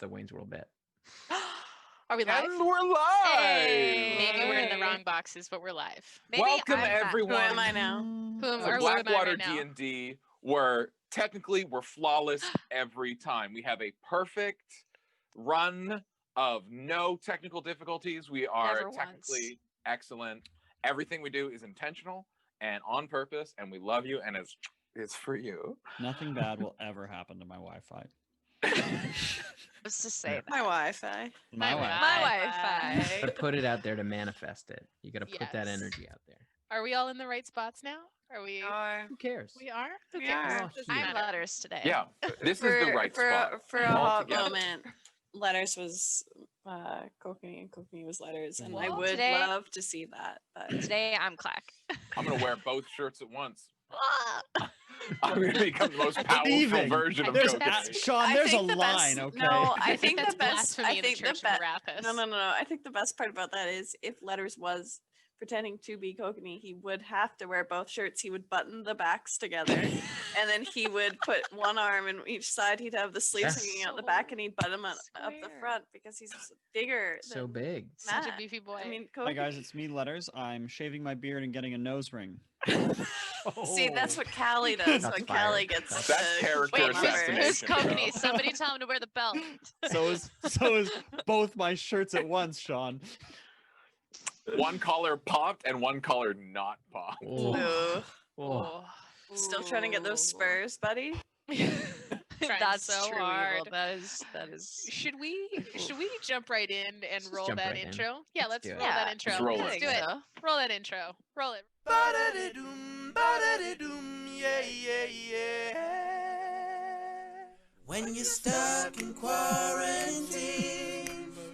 the Wayne's World bit. Are we live? And we're live! Hey. Maybe we're in the wrong boxes, but we're live. Maybe Welcome, everyone. Who am I now? To Blackwater D&D, where technically we're flawless every time. We have a perfect run of no technical difficulties. We are technically excellent. Everything we do is intentional and on purpose, and we love you, and it's for you. Nothing bad will ever happen to my Wi-Fi. Just to say my Wi-Fi. My Wi-Fi. But put it out there to manifest it. You got to put that energy out there. Are we all in the right spots now? Are we? Who cares? We are. Who We cares? are. I'm letters today. Yeah, this is the right spot. For a hot moment, letters was Kokenee and Kokenee was letters, and I would love to see that. But today I'm Clack. I'm gonna wear both shirts at once. I'm gonna become the most powerful version of Kokenee. Sean, there's a line, okay? No, I think the best. I think the best. No. I think the best part about that is if letters was pretending to be Kokenee, he would have to wear both shirts. He would button the backs together, and then he would put one arm in each side. He'd have the sleeves hanging out the back, and he'd button them up the front because he's bigger. So big. Such a beefy boy. I mean, hi guys, it's me, Letters. I'm shaving my beard and getting a nose ring. See, that's what Callie does when Callie gets that's character assassination. Who's Kokenee? Somebody tell him to wear the belt. So is both my shirts at once, Sean. One collar popped and one collar not popped. Still trying to get those spurs, buddy. That's so true. hard. That is. Should we jump right in and roll that intro? Yeah, let's roll that intro. Let's roll Let's do it. Roll that intro. Roll it. When you're stuck in quarantine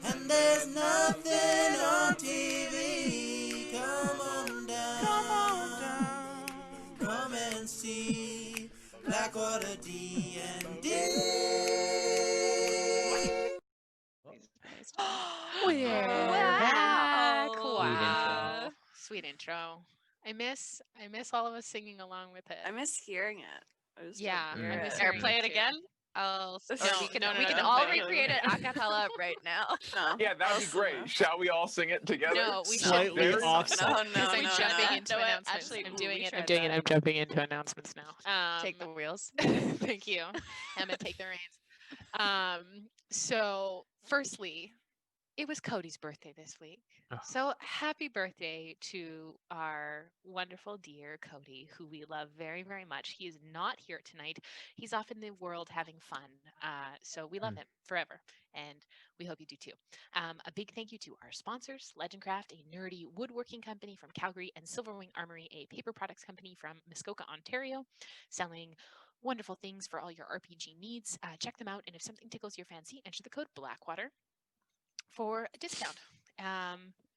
and there's nothing on TV, come on down, come and see Blackwater D&D. We're back. Wow. Sweet intro. I miss all of us singing along with it. I miss hearing it. I miss Or hearing play it too. again. We can no, all no. recreate it a cappella right now. No. Yeah, that'd be great. Shall we all sing it together? No, we Slightly should. offset. No. I'm jumping into No, announcements. actually, I'm doing we it. tried I'm doing it. that. I'm jumping into announcements now. Take the wheels. Thank you. Emma, take the reins. So, firstly, it was Cody's birthday this week. Oh. So happy birthday to our wonderful dear Cody, who we love very, very much. He is not here tonight. He's off in the world having fun. So we love him forever. And we hope you do too. A big thank you to our sponsors, Legendcraft, a nerdy woodworking company from Calgary, and Silverwing Armory, a paper products company from Muskoka, Ontario, selling wonderful things for all your RPG needs. Check them out. And if something tickles your fancy, enter the code Blackwater for a discount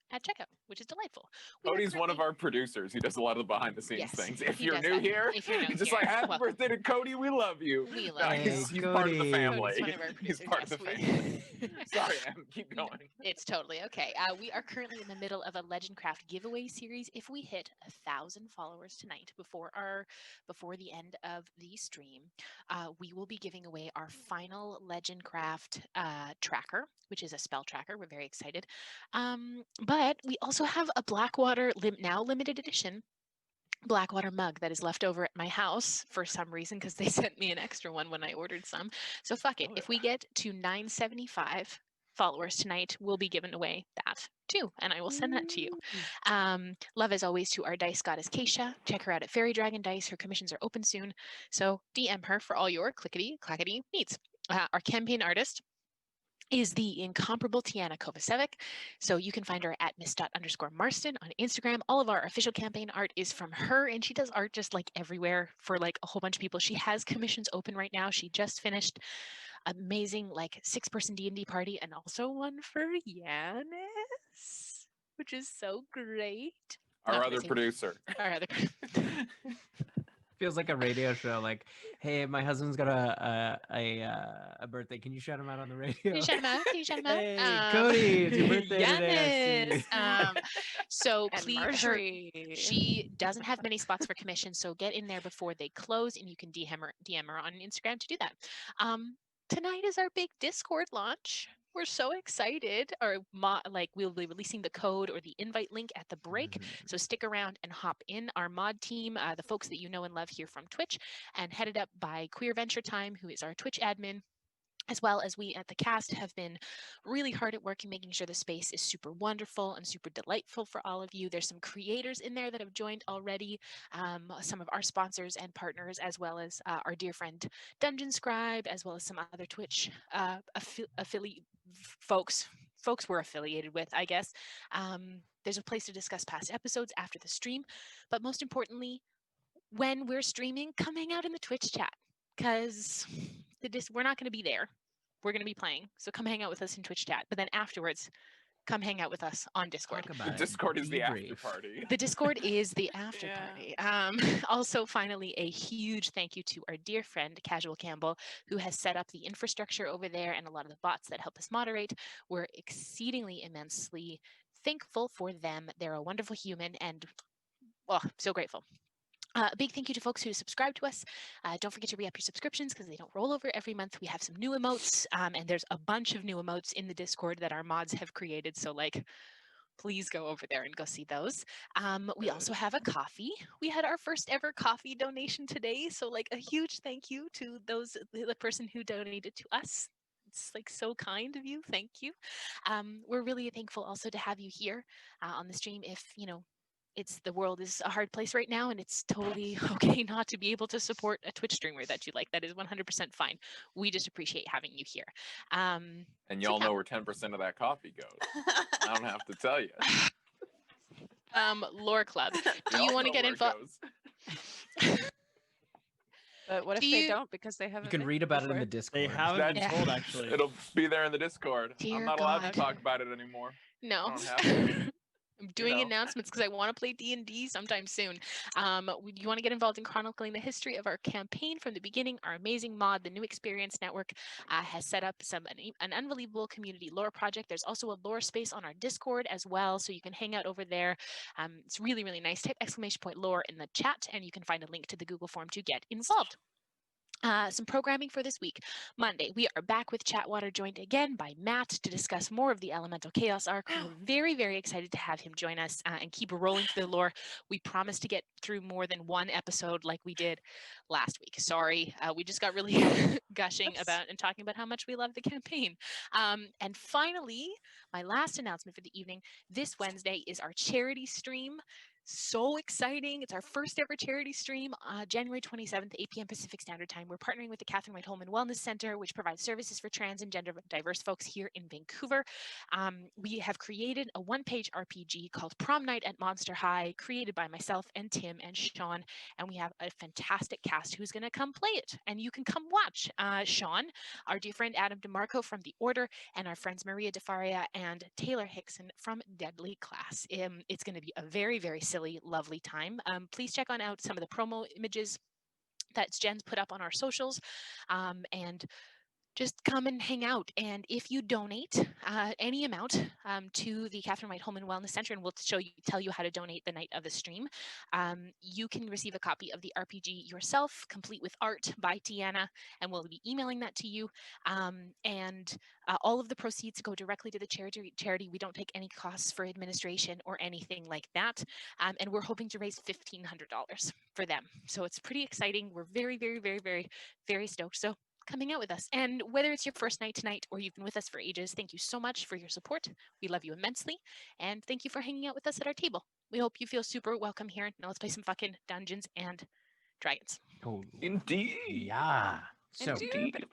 at checkout, which is delightful. Cody's one of our producers. He does a lot of the behind-the-scenes things. If you're new that. here, If you're new he's just here, like, happy welcome. birthday to Cody, we love you. We love you. He's part of the family. Cody's one of our He's producers, part of the yes, family. Sorry, Em, keep going. It's totally okay. We are currently in the middle of a Legendcraft giveaway series. If we hit 1,000 followers tonight before the end of the stream, we will be giving away our final Legendcraft tracker, which is a spell tracker. We're very excited. But we also have a Blackwater now limited edition Blackwater mug that is left over at my house for some reason because they sent me an extra one when I ordered some. So fuck it. If we get to 975 followers tonight, we'll be giving away that too, and I will send that to you. Love as always to our dice goddess Keisha. Check her out at Fairy Dragon Dice. Her commissions are open soon, so DM her for all your clickety clackety needs. Our campaign artist is the incomparable Tiana Kovacevic. So you can find her at miss._Marston on Instagram. All of our official campaign art is from her, and she does art just like everywhere for like a whole bunch of people. She has commissions open right now. She just finished amazing like 6-person D&D party and also one for Yanis, which is so great. Our other producer. Our other Feels like a radio show. Like, hey, my husband's got a birthday. Can you shout him out on the radio? Can you shout him out? Can you shout him out? Hey, Cody, it's your birthday today. So And please, Marjorie. she doesn't have many spots for commission, so get in there before they close, and you can DM her on Instagram to do that. tonight is our big Discord launch. We're so excited. We'll be releasing the code or the invite link at the break. Mhm. So stick around and hop in. Our mod team, the folks that you know and love here from Twitch, and headed up by Queer Venture Time, who is our Twitch admin, as well as we at the cast, have been really hard at work in making sure the space is super wonderful and super delightful for all of you. There's some creators in there that have joined already, some of our sponsors and partners, as well as our dear friend Dungeon Scribe, as well as some other Twitch affiliate folks we're affiliated with, I guess. There's a place to discuss past episodes after the stream, but most importantly, when we're streaming, come hang out in the Twitch chat, because we're not going to be there. We're going to be playing. So come hang out with us in Twitch chat. But then afterwards, come hang out with us on Discord. Talk The about it. Discord is the after Debrief. party. The Discord is the after Yeah. party. Also, finally, a huge thank you to our dear friend Casual Campbell, who has set up the infrastructure over there and a lot of the bots that help us moderate. We're exceedingly immensely thankful for them. They're a wonderful human, and so grateful. A big thank you to folks who subscribe to us. Don't forget to re-up your subscriptions because they don't roll over every month. We have some new emotes, and there's a bunch of new emotes in the Discord that our mods have created. So, please go over there and go see those. We also have a coffee. We had our first ever coffee donation today. So, a huge thank you to the person who donated to us. It's so kind of you. Thank you. We're really thankful also to have you here on the stream. If the world is a hard place right now, and it's totally okay not to be able to support a Twitch streamer that you like. That is 100% fine. We just appreciate having you here. And y'all know where 10% of that coffee goes. I don't have to tell you. Lore Club. Do you want to get involved? But what if Do they you- don't because they haven't? You can been read about it in before? the Discord. They haven't been Yeah. told, actually. It'll be there in the Discord. Dear I'm not allowed God. to talk about it anymore. No. I don't have to. I'm doing know. announcements because I want to play D&D sometime soon. You want to get involved in chronicling the history of our campaign from the beginning? Our amazing mod, the New Experience Network, has set up an unbelievable community lore project. There's also a lore space on our Discord as well, so you can hang out over there. It's really, really nice. Type !lore in the chat, and you can find a link to the Google form to get involved. Some programming for this week. Monday, we are back with Chatwater, joined again by Matt to discuss more of the Elemental Chaos arc. We're very, very excited to have him join us and keep rolling through the lore. We promise to get through more than one episode like we did last week. Sorry, we just got really gushing about and talking about how much we love the campaign. And finally, my last announcement for the evening. This Wednesday is our charity stream. So exciting. It's our first ever charity stream, January 27th, 8 p.m. Pacific Standard Time. We're partnering with the Catherine White Home and Wellness Center, which provides services for trans and gender diverse folks here in Vancouver. We have created a one-page RPG called Prom Night at Monster High, created by myself and Tim and Sean, and we have a fantastic cast who's going to come play it, and you can come watch. Sean, our dear friend Adam DeMarco from The Order, and our friends Maria DeFaria and Taylor Hickson from Deadly Class. It's going to be a very, very silly, lovely time. Please check out some of the promo images that Jen's put up on our socials, and just come and hang out. And if you donate any amount to the Catherine White Home and Wellness Center, and we'll tell you how to donate the night of the stream, you can receive a copy of the RPG yourself, complete with art by Tiana, and we'll be emailing that to you. And all of the proceeds go directly to the charity. We don't take any costs for administration or anything like that. And we're hoping to raise $1,500 for them. So it's pretty exciting. We're very, very, very, very, very stoked. So coming out with us. And whether it's your first night tonight or you've been with us for ages, thank you so much for your support. We love you immensely. And thank you for hanging out with us at our table. We hope you feel super welcome here. Now let's play some fucking Dungeons and Dragons. Oh, Indeed. yeah. So, Indeed.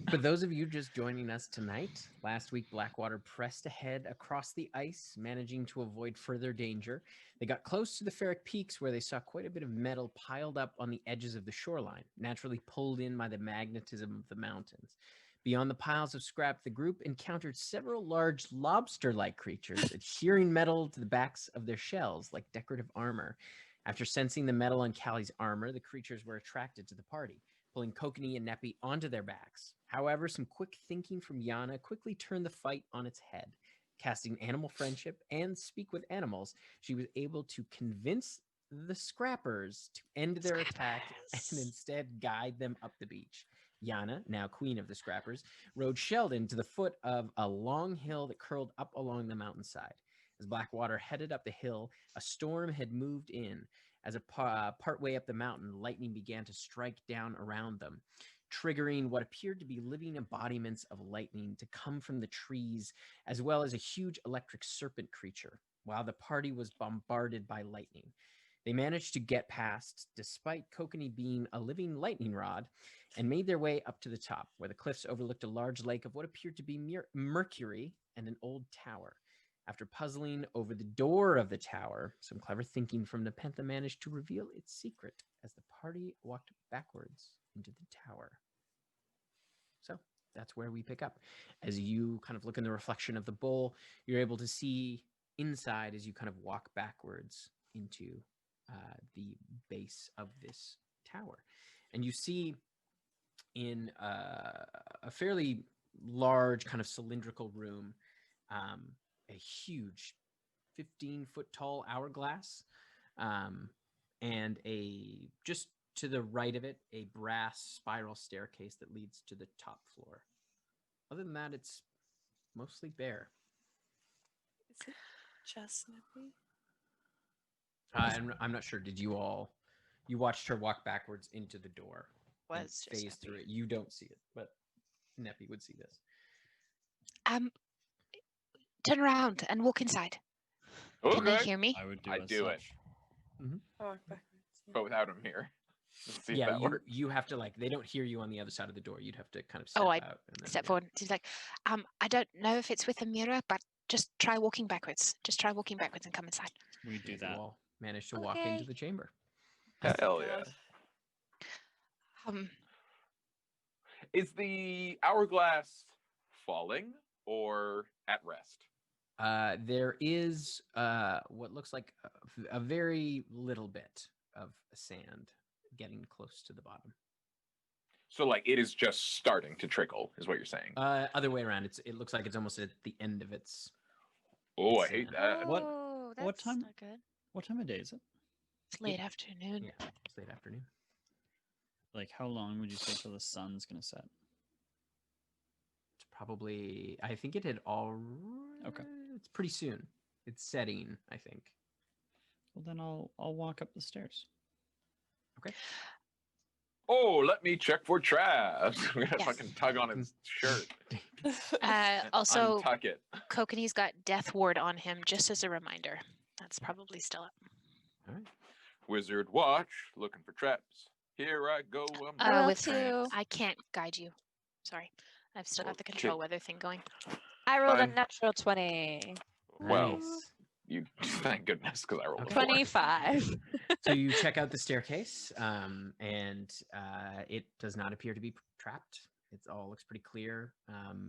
for those of you just joining us tonight, last week Blackwater pressed ahead across the ice, managing to avoid further danger. They got close to the Ferric Peaks, where they saw quite a bit of metal piled up on the edges of the shoreline, naturally pulled in by the magnetism of the mountains. Beyond the piles of scrap, the group encountered several large lobster-like creatures, adhering metal to the backs of their shells like decorative armor. After sensing the metal on Callie's armor, the creatures were attracted to the party, pulling Kokenee and Neppy onto their backs. However, some quick thinking from Yana quickly turned the fight on its head. Casting animal friendship and speak with animals, she was able to convince the scrappers to end their attack and instead guide them up the beach. Yana, now queen of the Scrappers, rode Sheldon to the foot of a long hill that curled up along the mountainside. As Blackwater headed up the hill, a storm had moved in. As a partway up the mountain, lightning began to strike down around them, triggering what appeared to be living embodiments of lightning to come from the trees, as well as a huge electric serpent creature, while the party was bombarded by lightning. They managed to get past, despite Kokenee being a living lightning rod, and made their way up to the top, where the cliffs overlooked a large lake of what appeared to be mercury and an old tower. After puzzling over the door of the tower, some clever thinking from Nepenthe managed to reveal its secret as the party walked backwards into the tower. So that's where we pick up. As you kind of look in the reflection of the bowl, you're able to see inside as you kind of walk backwards into the base of this tower. And you see in a fairly large kind of cylindrical room, a huge 15-foot tall hourglass, and just to the right of it, a brass spiral staircase that leads to the top floor. Other than that, it's mostly bare. Is it just Nippy? I'm not sure. Did you watched her walk backwards into the door and Was just phase through Nippy. it. You don't see it, but Neppy would see this. Turn around and walk inside. Can they Okay. hear me? I would do I'd as do it. such. Oh, backwards. But without him here. Let's see if Yeah, that works. you have to they don't hear you on the other side of the door. You'd have to kind of step Oh, I out. And then, Step yeah. forward. She's like, I don't know if it's with a mirror, but just try walking backwards. Just try walking backwards and come inside. We do You that. all manage to walk into Okay. the chamber. Hell yeah. Is the hourglass falling or at rest? There is what looks like a very little bit of sand getting close to the bottom. So like it is just starting to trickle, is what you're saying. Other way around. It looks like it's almost at the end of its. Oh, I hate that. What- Oh, what that's time- not good. What time of day is it? It's late afternoon. Yeah, it's late afternoon. Like, how long would you say till the sun's gonna set? It's probably. I think it had all. Okay. It's pretty soon. It's setting, I think. Well, then I'll walk up the stairs. Oh, let me check for traps. We're gonna Yes. fucking tug on his shirt. Also, Untuck it. Kokenee's got Death Ward on him, just as a reminder. That's probably still up. All right. Wizard watch, looking for traps. Here I go. I will With too. I can't guide you. Sorry. I've still got the Okay. control weather thing going. I rolled a Fine. natural 20. Well, Nice. you thank goodness because I rolled Okay. a 4. 25. So you check out the staircase, and it does not appear to be trapped. It all looks pretty clear.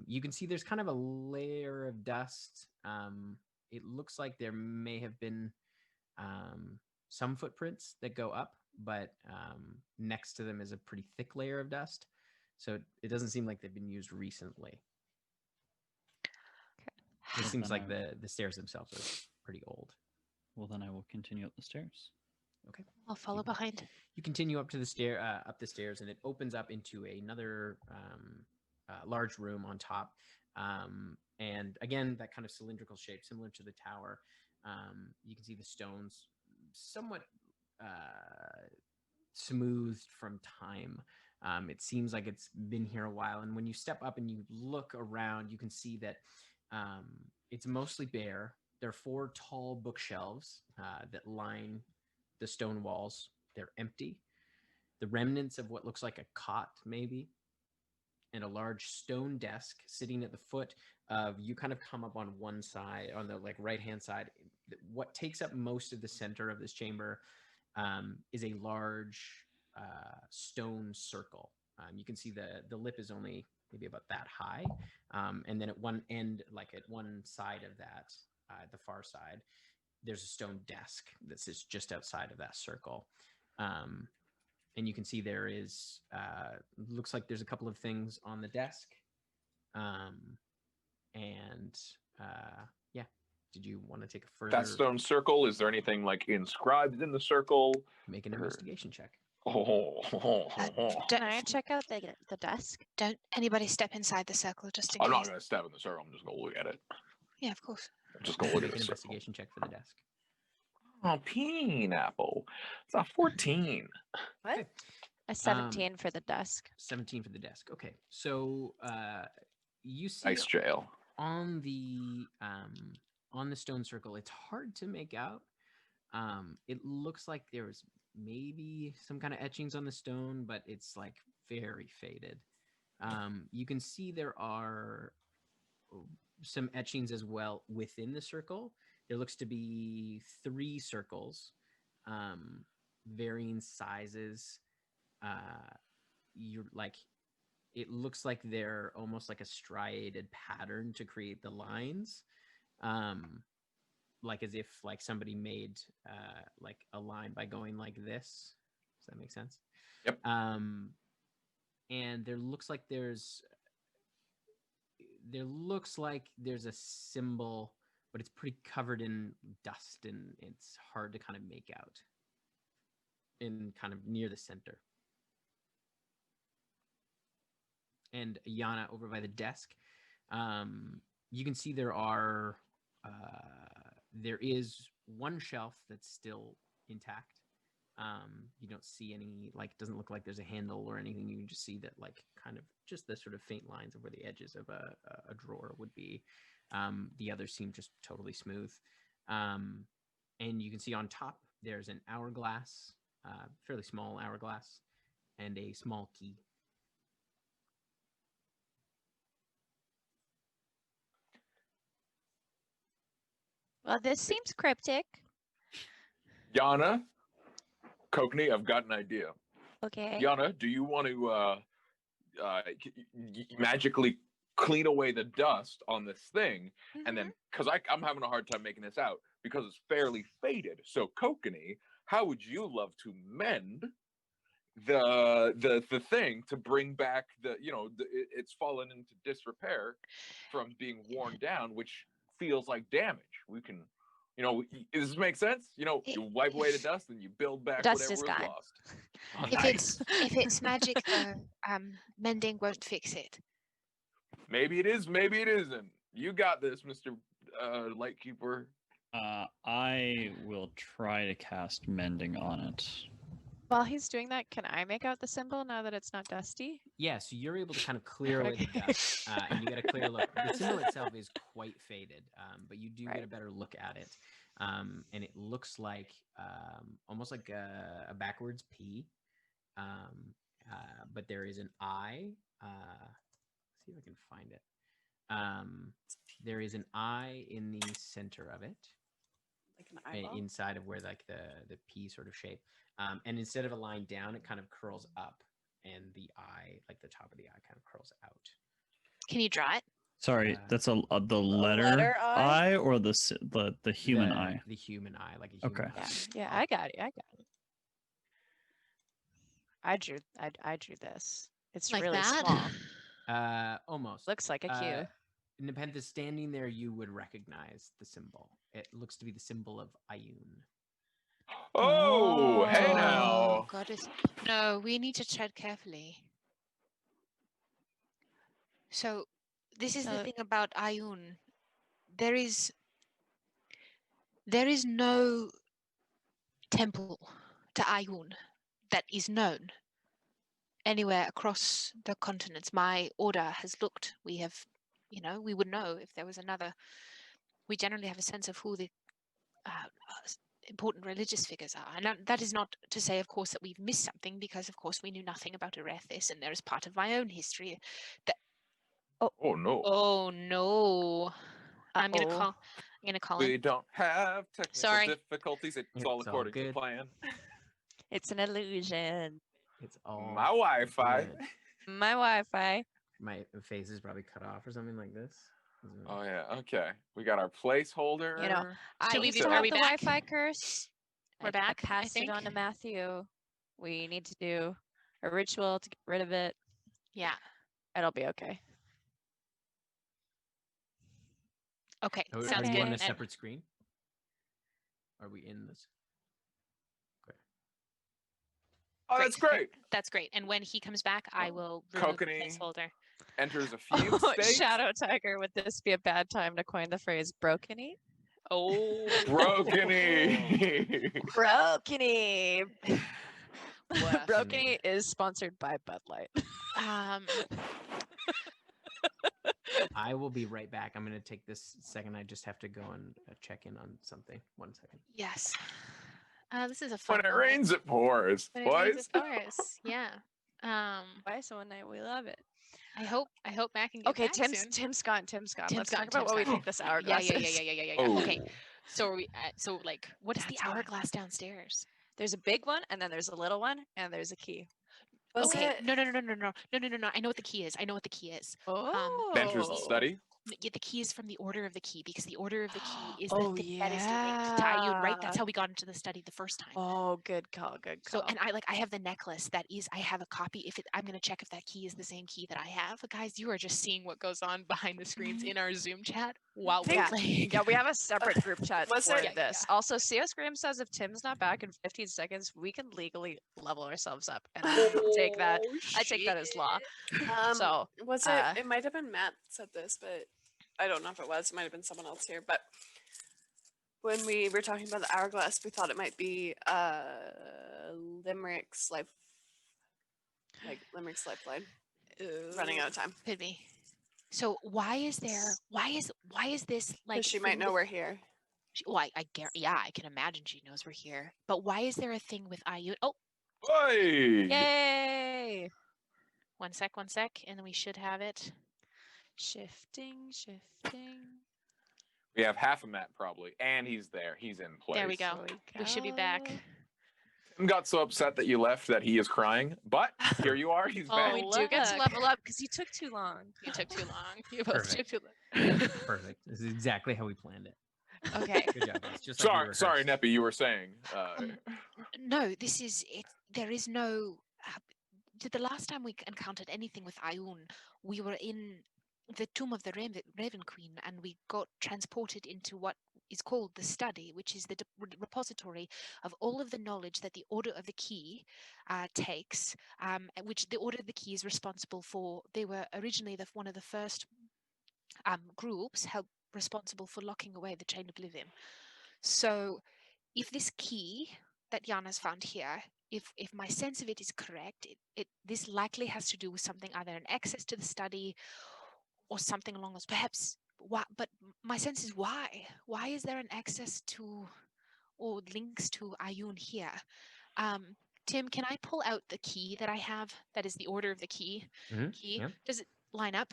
You can see there's kind of a layer of dust. It looks like there may have been some footprints that go up, but next to them is a pretty thick layer of dust. So it doesn't seem like they've been used recently. It seems Then like the stairs themselves are pretty old. Well, then I will continue up the stairs. Okay. I'll follow behind. You continue up to the up the stairs, and it opens up into another large room on top. And again, that kind of cylindrical shape, similar to the tower. You can see the stones somewhat smoothed from time. It seems like it's been here a while. And when you step up and you look around, you can see that it's mostly bare. There are 4 tall bookshelves that line the stone walls. They're empty. The remnants of what looks like a cot, maybe, and a large stone desk sitting at the foot of, you kind of come up on one side, on the right-hand side. What takes up most of the center of this chamber is a large stone circle. You can see the lip is only maybe about that high. And then at one end, at one side of that, the far side, there's a stone desk that sits just outside of that circle. And you can see there is, looks like there's a couple of things on the desk. Yeah, did you want to take a further? That stone circle, is there anything inscribed in the circle? Make an investigation check. Can I check out the desk? Don't anybody step inside the circle just in I'm not case. going to step in the circle. I'm just going to look at it. Yeah, of course. I'm just going to look Make at an the circle. investigation check for the desk. Oh, pineapple. It's a 14. What? A 17 for the desk. 17 for the desk. Okay, so you see Nice jail. on the stone circle, it's hard to make out. It looks like there's maybe some kind of etchings on the stone, but it's like very faded. You can see there are some etchings as well within the circle. There looks to be 3 circles, varying sizes. You're like, it looks like they're almost like a striated pattern to create the lines, like as if like somebody made like a line by going like this. Does that make sense? Yep. And there looks like there's a symbol, but it's pretty covered in dust and it's hard to kind of make out in kind of near the center. And Yana, over by the desk, you can see there is one shelf that's still intact. You don't see any, like, doesn't look like there's a handle or anything. You can just see that, like, kind of just the sort of faint lines of where the edges of a drawer would be. The others seem just totally smooth. And you can see on top, there's an hourglass, fairly small hourglass, and a small key. Well, this seems cryptic. Yana, Kokenee, I've got an idea. Okay. Yana, do you want to magically clean away the dust on this thing? And then, because I'm having a hard time making this out because it's fairly faded. So, Kokenee, how would you love to mend the thing to bring back it's fallen into disrepair from being worn down, which feels like damage. We can, does this make sense? You wipe away the dust and you build back Dust whatever is was gone. lost. Oh, If nice. it's magic though, mending won't fix it. Maybe it is, maybe it isn't. You got this, Mr. Lightkeeper. I will try to cast mending on it. While he's doing that, can I make out the symbol now that it's not dusty? Yeah, so you're able to kind of clear away the dust, and you get a clear look. The symbol itself is quite faded, but you do get a better look at it. And it looks like almost like a backwards P, but there is an I. Let's see if I can find it. There is an I in the center of it, Like an eyeball? inside of where like the P sort of shape. And instead of a line down, it kind of curls up, and the eye, like the top of the eye, kind of curls out. Can you draw it? Sorry, that's the letter letter I or the human eye? The human eye, like a human Okay. eye. Yeah, I got it. I drew this. It's Like really that? small. Almost. Looks like a Q. Nepenthe standing there, you would recognize the symbol. It looks to be the symbol of Ioun. Oh, hey Oh, now. goddess. No, we need to tread carefully. So, this is the thing about Ioun. There is no temple to Ioun that is known anywhere across the continents. My order has looked. We have, we would know if there was another. We generally have a sense of who the important religious figures are. And that is not to say, of course, that we've missed something, because, of course, we knew nothing about Erethis, and there is part of my own history that. Oh no. Oh no! I'm gonna call We him. don't have technical Sorry. difficulties. It's all It's all according to good. plan. It's an illusion. It's all My Wi-Fi. good. My Wi-Fi. My face is probably cut off or something like this. Oh yeah. Okay. We got our placeholder. I we used be- to are have we the back? Wi-Fi curse. We're I back, I passed it on to think. Matthew. We need to do a ritual to get rid of it. Yeah. It'll be okay. Okay. Are Sounds you good. on a And- separate screen? Are we in this? Okay. Oh, that's great. That's great. And when he comes back, I will remove the Kokenee placeholder. enters a fugue state. Shadow Tiger, would this be a bad time to coin the phrase broken-y? Oh, Brokenee. Broken-y. Woof. Broken-y is sponsored by Bud Light. I will be right back. I'm going to take this second. I just have to go and check in on something. 1 second. Yes. This is a fun When it moment. rains, it pours. When it rains, Boys. it pours. Yeah. Twice one night, we love it. I hope Matt can get Okay, back soon. Tim's gone. Tim's Let's gone, talk about Tim's what we gone. think this hourglass Yeah. is. Okay. Oh. So are we? So like, what is That's the fine. hourglass downstairs? There's a big one, and then there's a little one, and there's a key. Okay. No. I know what the key is. Oh. Enters the study. Yeah, the key is from the order of the key because the order of the key is Oh, the thing that is linked to Ayun, right? That's yeah. how we got into the study the first time. Oh, good call. So, and I have the necklace that is, I have a copy. I'm going to check if that key is the same key that I have. But guys, you are just seeing what goes on behind the screens in our Zoom chat while we're playing. Yeah, we have a separate group chat Was for there- this. Also, CS Graham says if Tim's not back in 15 seconds, we can legally level ourselves up, and I take that. I take that as law. So was it might have been Matt said this, but I don't know if it was. It might have been someone else here. But when we were talking about the hourglass, we thought it might be Limeric's lifeline running out of time. Could be. So why is this like? Because she might thing know with- we're here. Well, I can imagine she knows we're here. But why is there a thing with Ayun? Oh, Hey. yay! one sec, and then we should have it. Shifting. We have half a Matt probably, and he's there. He's in place. There we go. We should be back. Tim got so upset that you left that he is crying, but here you are. He's Oh, back. We do get to look. level up because you took too long. You took too long. You both took Perfect. too long. Perfect. This is exactly how we planned it. Okay. Good job, guys. Just like we Sorry, rehearsed. Neppy, you were saying. No, this is it. There is no. The last time we encountered anything with Ayun, we were in the tomb of the Raven Queen, and we got transported into what is called the study, which is the repository of all of the knowledge that the Order of the Key takes, which the Order of the Key is responsible for. They were originally one of the first groups responsible for locking away the Chain of Oblivion. So if this key that Yana's found here, if my sense of it is correct, this likely has to do with something, either an access to the study or something along those, perhaps. Why? But my sense is why? Why is there an access to or links to Ayun here? Tim, can I pull out the key that I have? That is the Order of the Key. Yeah. Does it line up?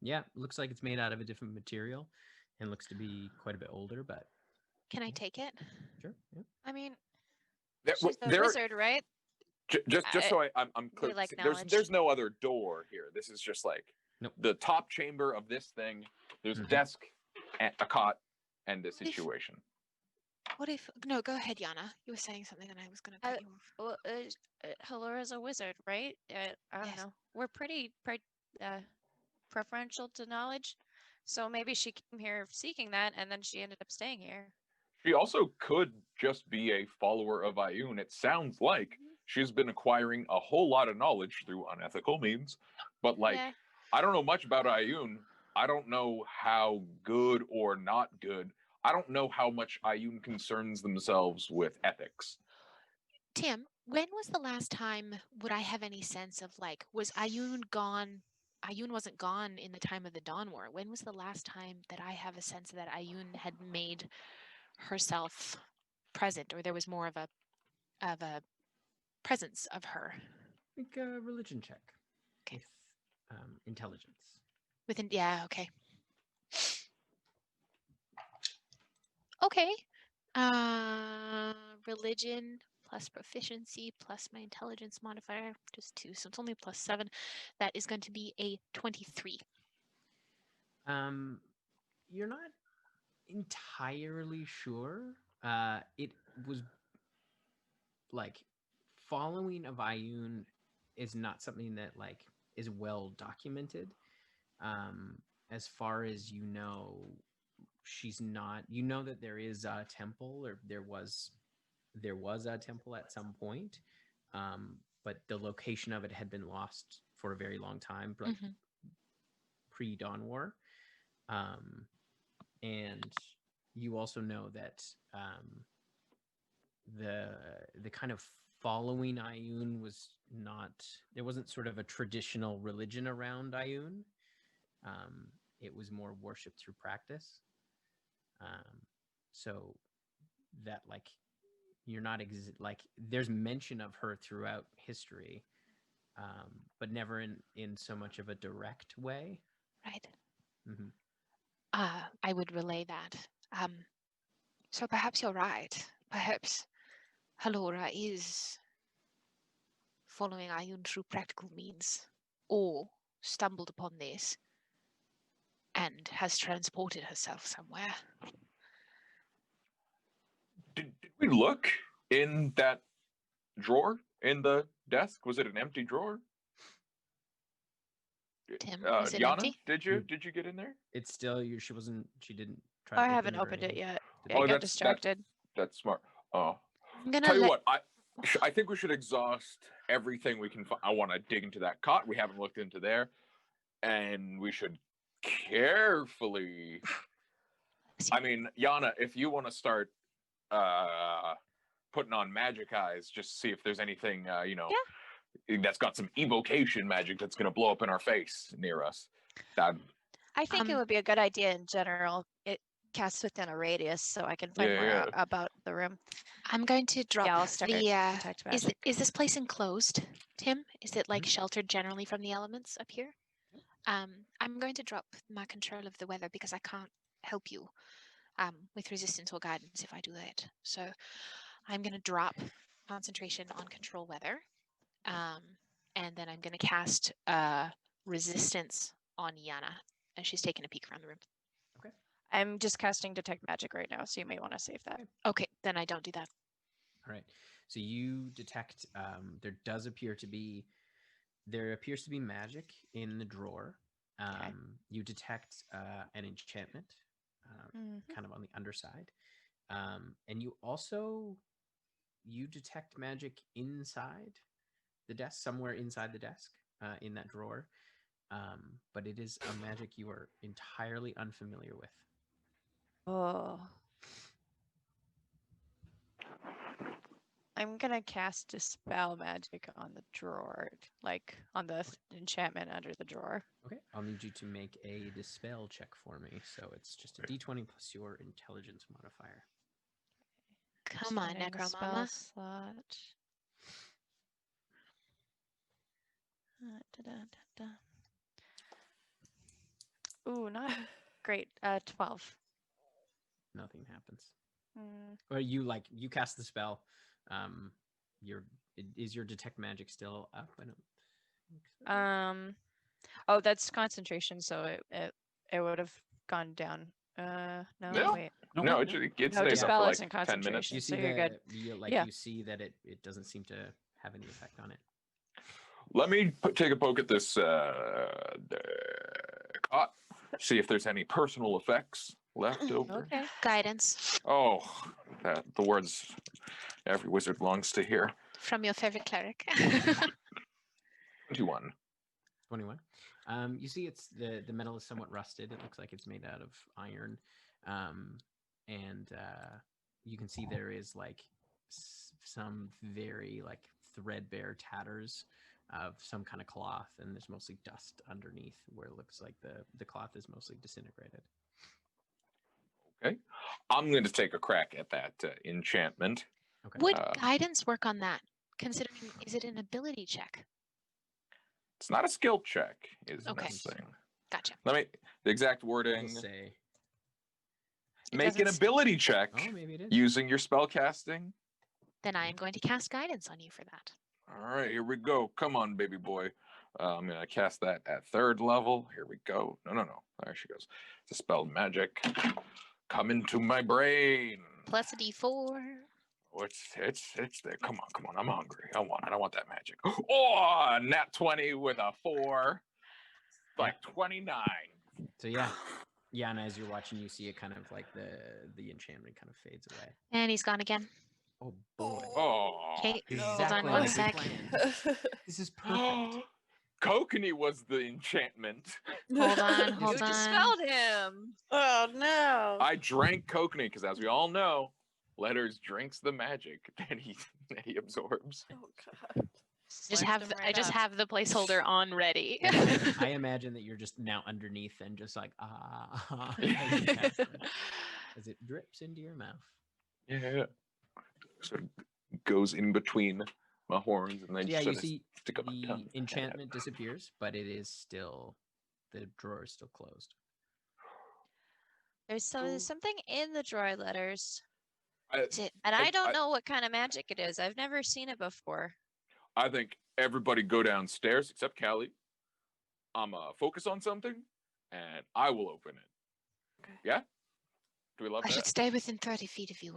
Yeah, looks like it's made out of a different material and looks to be quite a bit older, but Can I take it? sure. Yeah. I mean, There- she's the there- wizard, right? just so I'm we clear, like there's knowledge. no other door here. This is just like Nope. the top chamber of this thing. There's a Mhm. desk, a cot, and a situation. What if? No, go ahead, Yana. You were saying something, and I was going to cut you off. Well, Halora's a wizard, right? I don't Yes. know. We're pretty preferential to knowledge, so maybe she came here seeking that, and then she ended up staying here. She also could just be a follower of Ayun. It sounds like she's been acquiring a whole lot of knowledge through unethical means, but like Yeah. I don't know much about Ayun. I don't know how good or not good. I don't know how much Ayun concerns themselves with ethics. Tim, when was the last time? Would I have any sense of like, was Ayun gone? Ayun wasn't gone in the time of the Dawn War. When was the last time that I have a sense that Ayun had made herself present, or there was more of a presence of her Make a religion check. Okay. With intelligence. within? Yeah. Okay. Okay. Religion plus proficiency plus my intelligence modifier, just 2, so it's only +7. That is going to be a 23. You're not entirely sure. It was like following of Ayun is not something that like is well documented. As far as you know, she's not. You know that there is a temple, or there was a temple at some point. but the location of it had been lost for a very long time, like pre-Dawn War. And you also know that the kind of following Ioun was not, there wasn't sort of a traditional religion around Ioun. It was more worship through practice. So that, like, you're not like, there's mention of her throughout history, but never in so much of a direct way. Right. Mm-hmm. I would relay that. So perhaps you're right. Perhaps Halora is following Ioun through practical means, or stumbled upon this and has transported herself somewhere. Did we look in that drawer in the desk? Was it an empty drawer? Tim, is it Yana, empty? did you get in there? It's still you. She didn't try. I to haven't or opened it anything. yet. Did I they- got distracted. That's smart. Oh, I'm gonna tell you what, I think we should exhaust everything we can find. I want to dig into that cot. We haven't looked into there, and we should carefully. I mean, Yana, if you want to start putting on magic eyes, just see if there's anything that's got some evocation magic that's going to blow up in our face near us. I think it would be a good idea in general. It casts within a radius, so I can find more out about the room. I'm going to drop I'll start the. detect magic. Is this place enclosed, Tim? Is it like sheltered generally from the elements up here? I'm going to drop my control of the weather because I can't help you with resistance or guidance if I do that. So I'm going to drop concentration on control weather, and then I'm going to cast resistance on Yana as she's taking a peek around the room. Okay. I'm just casting detect magic right now, so you may want to save that. Okay, then I don't do that. All right. So you detect there appears to be magic in the drawer. You detect an enchantment kind of on the underside. And you detect magic inside the desk, somewhere inside the desk, in that drawer. But it is a magic you are entirely unfamiliar with. Oh. I'm gonna cast Dispel magic on the drawer, like on the enchantment under the drawer. Okay, I'll need you to make a dispel check for me. So it's just a d20 plus your intelligence modifier. Come on, Necromama. Slot. Ooh, not great. 12. Nothing happens. Or you cast the spell. Is your detect magic still up? I don't think so. Oh, that's concentration, so it would have gone down. No, wait. No, it stays up for like 10 minutes. You see you're good. You see that it doesn't seem to have any effect on it. Let me take a poke at this cot. See if there's any personal effects left over. Okay. Guidance. Oh, the words every wizard longs to hear. From your favorite cleric. 21. 21. You see it's the metal is somewhat rusted. It looks like it's made out of iron. And you can see there is like some very like threadbare tatters of some kind of cloth, and there's mostly dust underneath where it looks like the cloth is mostly disintegrated. Okay. I'm going to take a crack at that enchantment. Okay. Would guidance work on that? Considering, is it an ability check? It's not a skill check, is Okay. this thing. Gotcha. The exact wording. We'll say. Make an ability check Maybe it is. using your spell casting. Then I am going to cast guidance on you for that. All right, here we go. Come on, baby boy. I'm going to cast that at 3rd level. Here we go. No. There she goes. Dispel magic. Come into my brain. Plus a d4. Oh, it's there. Come on. I'm hungry. I want that magic. Oh, nat 20 with a 4. Like 29. So yeah, and as you're watching, you see it kind of like the enchantment kind of fades away. And he's gone again. Oh boy. Oh. Okay, No. hold Exactly on one like we sec. planned. This is perfect. Kokenee was the enchantment. Hold on, You hold You on. dispelled him. Oh no. I drank Kokenee because, as we all know, Letters drinks the magic that he absorbs. Oh god. Just Slapped have him the, right I just up. have the placeholder on ready. And I imagine that you're just now underneath and just like as, you cast it, as it drips into your mouth. Yeah. So it goes in between my horns and then Yeah, you sort of see stick up my the tongue. enchantment disappears, but it is still the drawer is still closed. There's Ooh. something in the drawer letters, Is it? and I don't know what kind of magic it is. I've never seen it before. I think everybody go downstairs except Callie. I'm focus on something, and I will open it. Okay. Yeah? Do we love I that? should stay within 30 feet of you.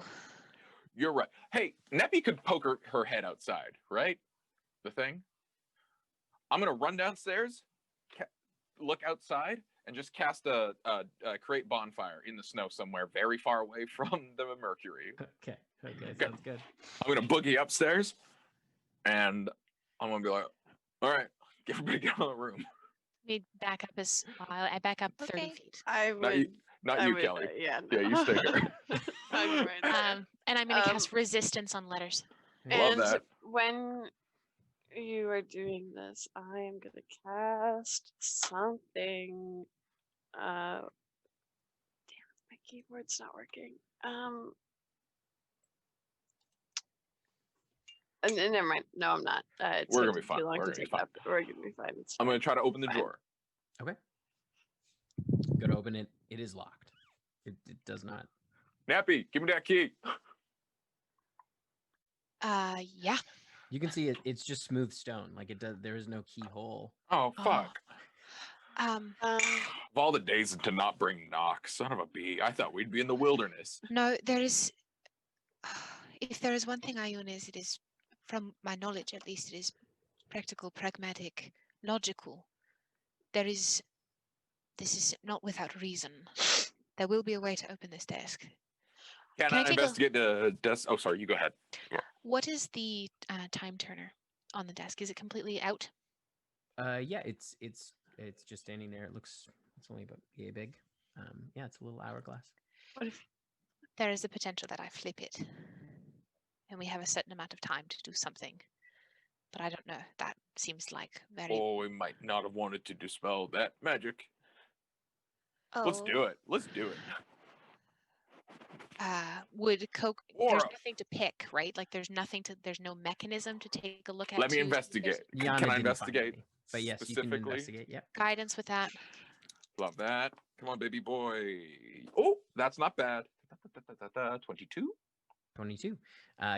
You're right. Hey, Neppy could poke her head outside, right? The thing. I'm gonna run downstairs, look outside, and just cast a create bonfire in the snow somewhere very far away from the mercury. Okay, sounds good. I'm gonna boogie upstairs, and I'm gonna be like, "All right, everybody get out of the room." Need back up I back up 30 Okay. feet. I would. Not I you, would, Kelly. yeah. Yeah, you stay here. I'm right there. And I'm going to cast resistance on letters. Love And that. when you are doing this, I am gonna cast something. Damn, my keyboard's not working. And never mind. No, I'm not. It's We're gonna gonna be take fine. too long We're to gonna be take fine. up. We're gonna be fine. It's I'm fine. gonna try to open the Fine. drawer. Go to open it. It is locked. It does not. Nappy, give me that key. Yeah. You can see it. It's just smooth stone. Like it does. There is no keyhole. Oh fuck! Um, Of all the days to not bring knock, son of a bee. I thought we'd be in the wilderness. no, there is. If there is one thing Ioun is, it is, from my knowledge at least, it is practical, pragmatic, logical. This is not without reason. There will be a way to open this desk. Can Can I I take a- investigate the desk? Oh, sorry. You go ahead. What is the time turner on the desk? Is it completely out? Yeah, it's just standing there. It's only about yay big. Yeah, it's a little hourglass. What if There is a potential that I flip it, and we have a certain amount of time to do something. But I don't know. That seems like very. Oh, we might not have wanted to dispel that magic. Oh, Let's do it. Let's do it. Would Coke? Or- There's nothing to pick, right? Like there's nothing to. There's no mechanism to take a look at. Let me to- investigate. Yana Can I didn't find investigate? any, but yes, you can specifically? investigate. Yep. Guidance with that. Love that. Come on, baby boy. Oh, that's not bad. 22. 22.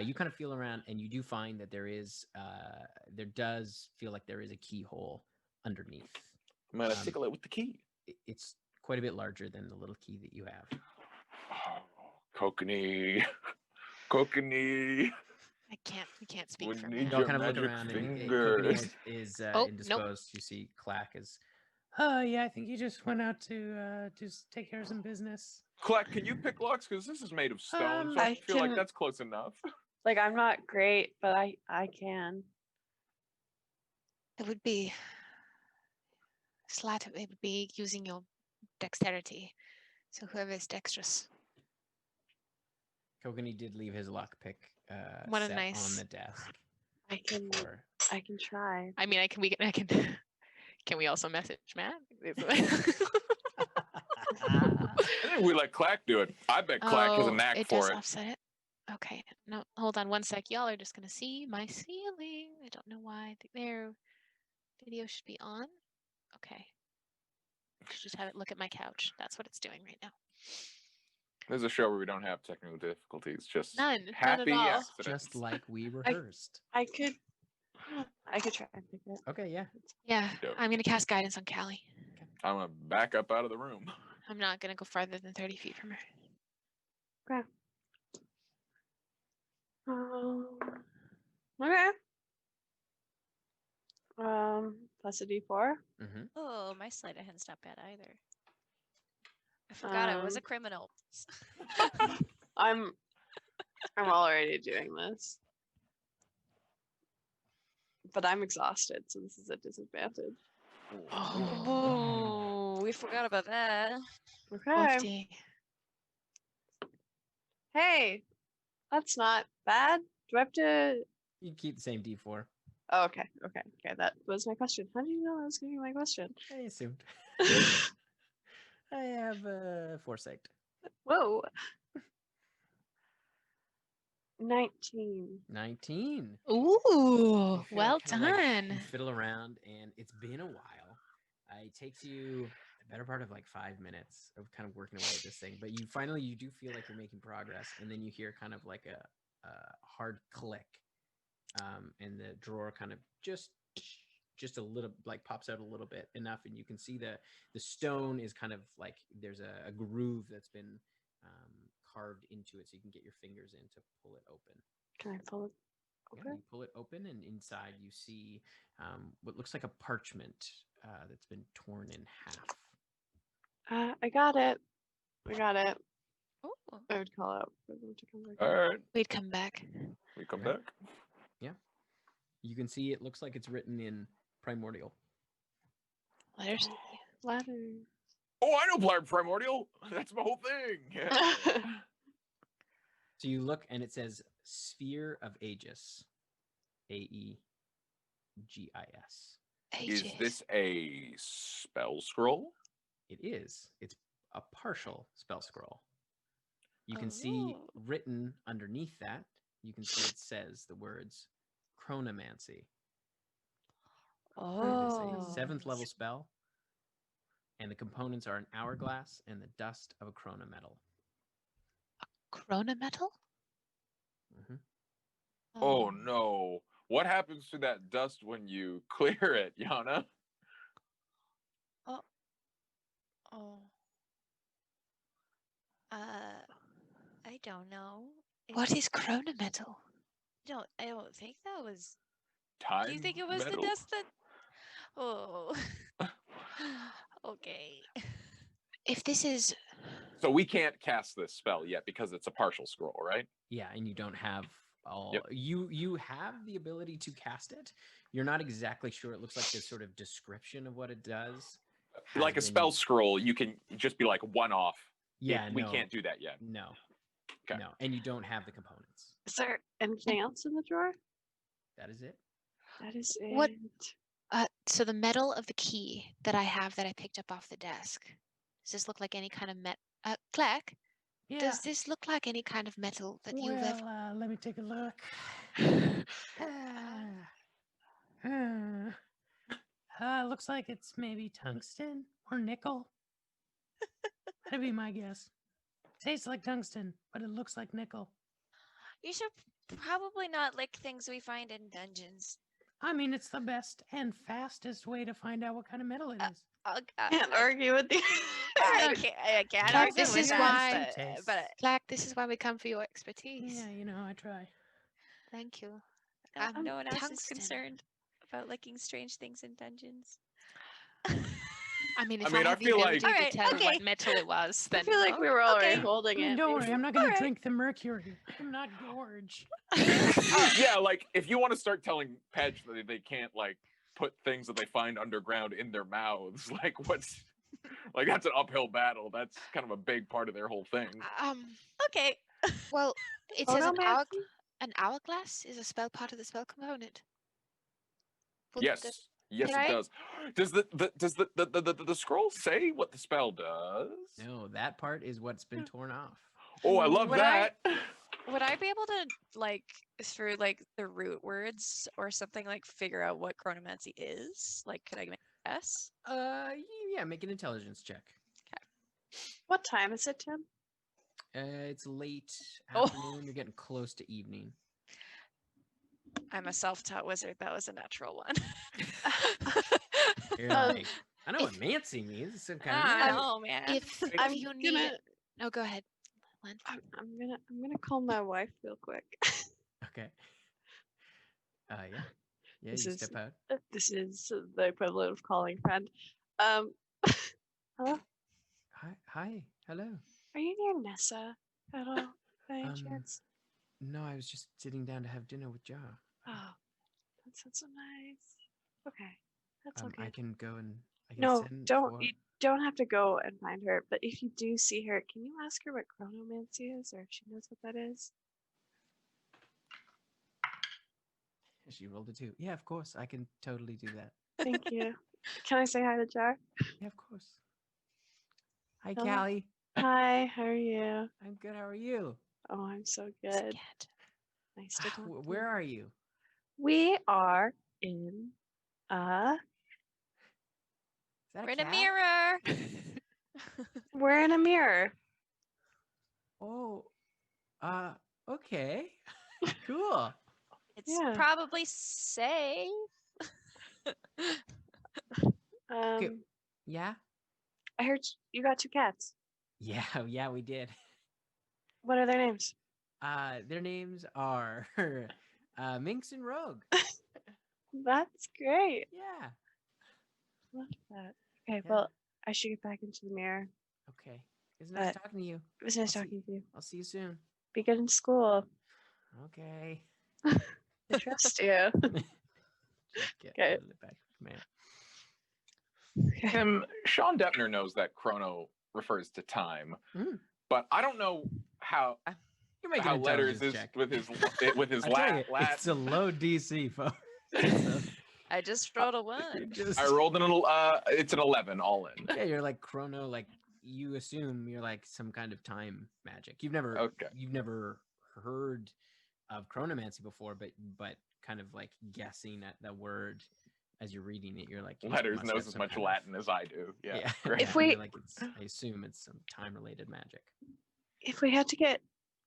You kind of feel around, and you do find that there does feel like there is a keyhole underneath. I'm gonna Um, tickle it with the key. It's quite a bit larger than the little key that you have. Oh, Kokenee. Kokenee. We can't speak We for need him. Y'all your kind of look magic around, and fingers. Kokenee is Oh, nope. indisposed. You see Clack is, oh yeah, I think he just went out to just take care of some business. Clack, can you pick locks? Because this is made of stone, so I I feel like can- that's close enough. like I'm not great, but I can. It would be It would be using your dexterity. So whoever is dexterous. Kokenee did leave his lockpick What a set nice- on the desk. I can For, I can try. I mean, I can. Can we also message Matt? I think we let Clack do it. I bet Clack has a knack it for does it. offset it. Okay, no, hold on one sec. Y'all are just gonna see my ceiling. I don't know why. Their video should be on. Okay. Should just have it look at my couch. That's what it's doing right now. This is a show where we don't have technical difficulties, just None at happy all. accidents. just like we rehearsed. I could try and pick it. Okay, yeah. Yeah, Dope. I'm gonna cast guidance on Callie. I'm gonna back up out of the room. I'm not gonna go farther than 30 feet from her. Okay. Okay. Plus a D4. Mm-hmm. oh, my sleight of hand's not bad either. I forgot I was a Um, criminal. I'm I'm already doing this. But I'm exhausted, so this is a disadvantage. Oh, we forgot about that. Okay. Woofty. Hey, that's not bad. Do I have to? You keep the same D4. Oh, okay. That was my question. How did you know that was going to be my question? I assumed. I have foresight. Whoa. 19. 19. Ooh, You feel well kinda like done. you fiddle around, and it's been a while. It takes you the better part of like 5 minutes of kind of working away at this thing, but you do feel like you're making progress, and then you hear kind of like a hard click, and the drawer kind of just a little like pops out a little bit enough, and you can see the stone is kind of like there's a groove that's been carved into it, so you can get your fingers in to pull it open. Can I pull it Yeah, open? you pull it open, and inside you see what looks like a parchment that's been torn in half. I got it. Ooh. I would call out for them to come back. All right, We'd come back. we come Okay. back. You can see it looks like it's written in primordial. Letters. Letter. Oh, I know primordial. That's my whole thing. So you look, and it says Sphere of Aegis. Aegis. Is this a spell scroll? It is. It's a partial spell scroll. You can see written underneath that, you can see it says the words chronomancy. It is a 7th level spell, and the components are an hourglass and the dust of a chronometal. Chronometal? Mm-hmm. Oh no. What happens to that dust when you clear it, Yana? I don't know. What is chronometal? I don't think that was. Time. Do you think it was metal? the dust that? Oh. Okay. If this is So we can't cast this spell yet because it's a partial scroll, right? Yeah, and you don't have all. Yep. You have the ability to cast it. You're not exactly sure. It looks like this sort of description of what it does. Like a spell scroll, you can just be like one off. Yeah, we no, can't do that yet. No. Okay. No, and you don't have the components. Is there anything else in the drawer? That is it. That is it. What- so the metal of the key that I have that I picked up off the desk. Does this look like any kind of Clack? Yeah. Does this look like any kind of metal that you've ever? Let me take a look. Looks like it's maybe tungsten or nickel. That'd be my guess. Tastes like tungsten, but it looks like nickel. You should probably not lick things we find in dungeons. I mean, it's the best and fastest way to find out what kind of metal it is. Can't argue with the. I can't Clack, argue this with is that, why- but Clack, this is why we come for your expertise. Yeah, you know, I try. Thank you. no one else is Tungsten. concerned about licking strange things in dungeons. I mean, if I mean, I I had the feel ability like- to tell okay. what metal it was, I then feel like we were already okay. holding it. Don't worry, I'm not going to Alright. drink the mercury. I'm not Gorge. Yeah, like if you want to start telling Pedge that they can't like put things that they find underground in their mouths, like what's like that's an uphill battle. That's kind of a big part of their whole thing. Okay. well, it says Chronomancy? an hourglass is a spell part of the spell component. Well, Yes. Yes, Can it I- does. Does the scroll say what the spell does? No, that part is what's been torn off. Oh, I love Would I- that. Would I be able to, like, through like the root words or something, like figure out what chronomancy is? Like, could I make a guess? Yeah, make an intelligence check. What time is it, Tim? It's late Oh. afternoon. You're getting close to evening. I'm a self-taught wizard. That was a natural one. You're Um, like, I know what Mancy means. It's some kind I of know, man. if I'm you need, gonna. no, go ahead. Len. I'm gonna call my wife real quick. Okay. Yeah. Yeah, This you is- step out. This is the equivalent of calling a friend. Hello? Hi. Hello. Are you near Nessa at all, by any Um, chance? No, I was just sitting down to have dinner with Ja. Oh, that sounds so nice. Okay, that's okay. I can go and I can No, send don't. for. You don't have to go and find her. But if you do see her, can you ask her what chronomancy is, or if she knows what that is? She rolled a 2. Yeah, of course. I can totally do that. Thank you. Can I say hi to Jar? Yeah, of course. Hi, Hello. Callie. Hi, how are you? I'm good. How are you? Oh, I'm so good. Scat. Nice to talk to Where you. are you? We are in Is that we're a in a cat? mirror. We're in a mirror. Oh, okay. Cool. It's probably safe. Okay. Yeah? I heard you got 2 cats. Yeah, we did. What are their names? Their names are Minx and Rogue. That's great. Yeah. Love that. Okay, Yeah. well, I should get back into the mirror. Okay. It's nice But talking to you. It was nice I'll talking to you. I'll see you soon. Be good in school. Okay. I trust you. Just get Okay. it back to command. Tim, Sean Deppner knows that chrono refers to time, but I don't know how You're making how an letters is intelligence with his I tell you, lat. it's a low DC, folks. I just rolled a 1. I rolled it's an 11 all in. Yeah, you're like chrono, like you assume you're like some kind of time magic. You've never heard of chronomancy before, but kind of like guessing at the word as you're reading it, you're like Letters knows as much Latin as I do. Yeah. If we like I assume it's some time related magic. If we had to get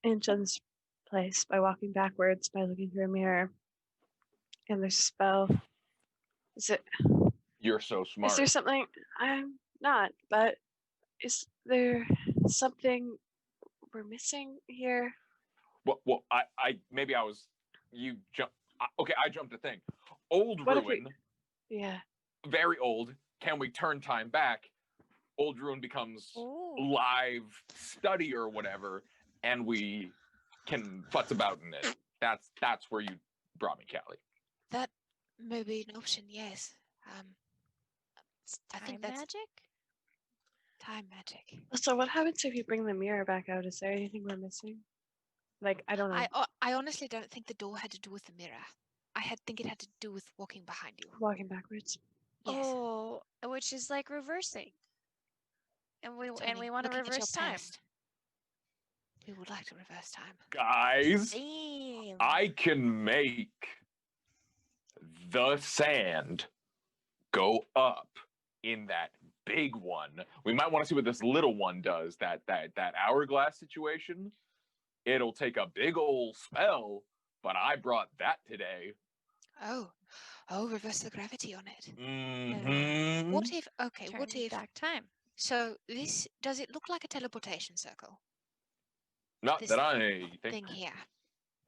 into this place by walking backwards by looking through a mirror, and there's a spell, is it? You're so smart. Is there something? I'm not, but is there something we're missing here? Well, I maybe I was you jump. Okay, I jumped a thing. Old What ruin. Yeah. Very old. Can we turn time back? Old ruin becomes live study or whatever, and we can futz about in it. That's where you brought me, Callie. That may be an option, yes. I think that's magic. Time magic. So what happens if you bring the mirror back out? Is there anything we're missing? Like, I don't know. I honestly don't think the door had to do with the mirror. I think it had to do with walking behind you. Walking backwards. Yes. Oh, which is like reversing. And we want to reverse time. We would like to reverse time. Guys, I can make the sand go up in that big one. We might want to see what this little one does. That hourglass situation. It'll take a big old spell, but I brought that today. Oh, reverse the gravity on it. Mm-hmm. What if back time? So does it look like a teleportation circle? Not This that I think. Thing here.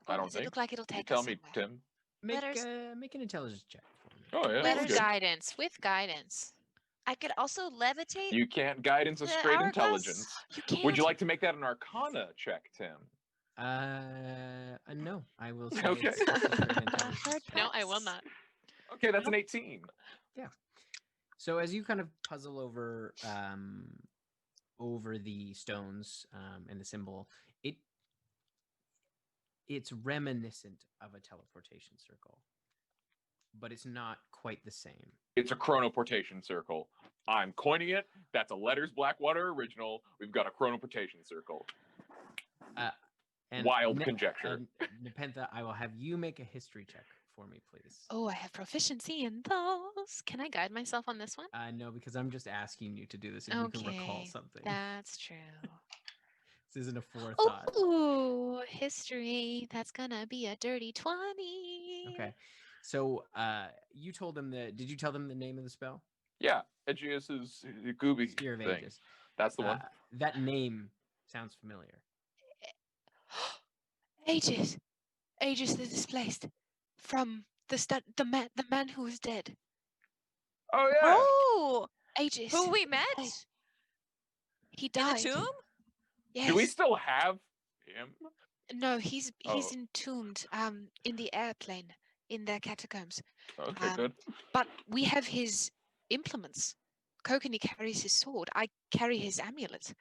I don't does think. it look like it'll take Tell us me, somewhere? Tim. Make an intelligence check. Oh yeah. With guidance. I could also levitate. You can't guidance a straight intelligence. You can't. Would you like to make that an Arcana check, Tim? No. I will say Okay. it's just a straight intelligence. No, I will not. Okay, that's an 18. Yeah. So as you kind of puzzle over the stones and the symbol, it's reminiscent of a teleportation circle, but it's not quite the same. It's a chronoportation circle. I'm coining it. That's a Letters Blackwater original. We've got a chronoportation circle. And wild conjecture. Nepentha, I will have you make a history check for me, please. Oh, I have proficiency in those. Can I guide myself on this one? No, because I'm just asking you to do this, and you can recall something. That's true. This isn't a forethought. Ooh, history. That's gonna be a dirty 20. Okay. So, you told them did you tell them the name of the spell? Yeah, Aegeus's Gooby Spear of thing. Aegis. That's the one. That name sounds familiar. Aegis the displaced from the man who was dead. Oh yeah. Oh, Aegis. who we met? He died. In the tomb? Yes. Do we still have him? No, he's Oh. entombed in the airplane in their catacombs. Okay, good. But we have his implements. Kokenee carries his sword. I carry his amulet.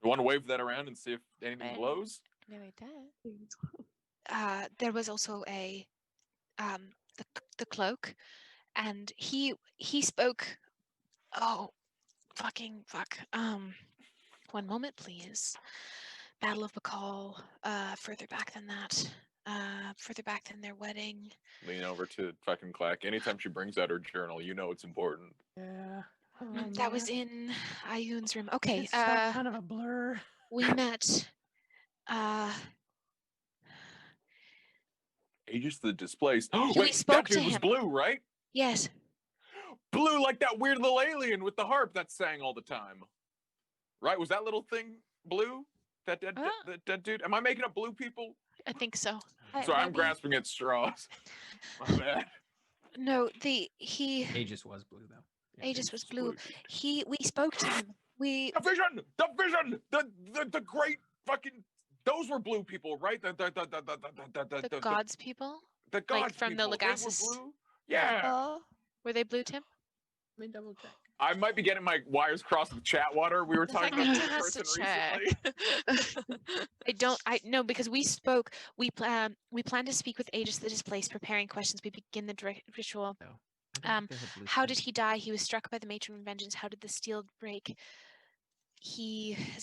You want to wave that around and see if anything Right. glows? No, it does. There was also a the cloak, and he spoke. Oh, fucking fuck. 1 moment, please. Battle of Bacall. Further back than that. Further back than their wedding. Lean over to fucking Clack. Anytime she brings out her journal, you know it's important. Yeah. That was in Ayun's room. Okay. It's felt kind of a blur. We met. Aegis the Displaced. We Wait, spoke that to dude was him. blue, right? Yes. Blue like that weird little alien with the harp that sang all the time. Right? Was that little thing blue? That dead dude? Am I making up blue people? I think so. Sorry, I'm Maybe. grasping at straws. My bad. No, Aegis was blue though. Yeah. Aegis was blue. We spoke to him. The vision, the great fucking. Those were blue people, right? The gods people. The gods from the people. They were Legasis. blue? Yeah. Oh, Were they blue, Tim? Let me double check. I might be getting my wires crossed with Chatwater. We were talking about Second this has to person check. recently. I know because we spoke. We plan to speak with Aegis the Displaced, preparing questions. We begin the ritual. No. I don't think there's a blue How thing. did he die? He was struck by the matron of vengeance. How did the steel break? As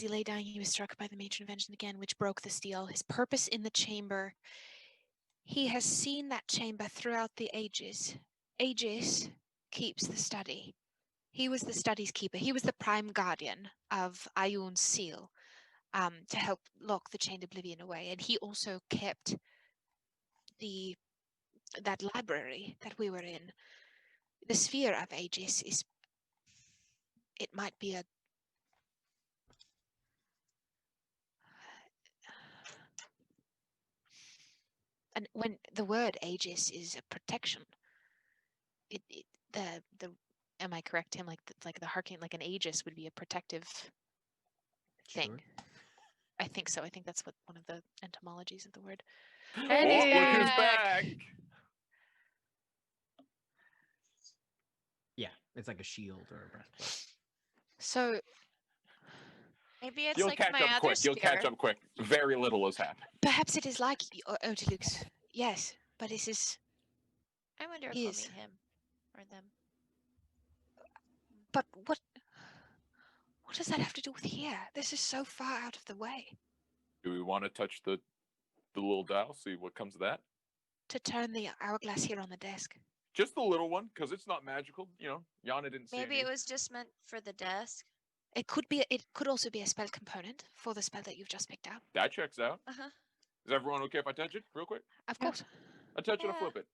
he lay dying, he was struck by the matron of vengeance again, which broke the steel. His purpose in the chamber. He has seen that chamber throughout the ages. Aegis keeps the study. He was the study's keeper. He was the prime guardian of Ayun's seal, to help lock the chained oblivion away. And he also kept that library that we were in. The sphere of Aegis is. It might be a. And when the word Aegis is a protection, am I correct, Tim? Like the hurricane, like an Aegis would be a protective thing. Sure. I think so. I think that's what one of the etymologies of the word. And he's Look who's back. back. Yeah, it's like a shield or a breastplate. So Maybe it's You'll like catch my up other quick. You'll catch spear. up quick. Very little has happened. perhaps it is like Otilux. Yes, but this is. I wonder if He we'll is. meet him or them. But what does that have to do with here? This is so far out of the way. Do we want to touch the little dial? See what comes of that? To turn the hourglass here on the desk. Just the little one, because it's not magical. You know, Yana didn't see Maybe any. it was just meant for the desk. It could be. It could also be a spell component for the spell that you've just picked out. That checks out. Uh-huh. Is everyone okay if I touch it real quick? Of Yeah. course. I touch it, I Yeah. flip it.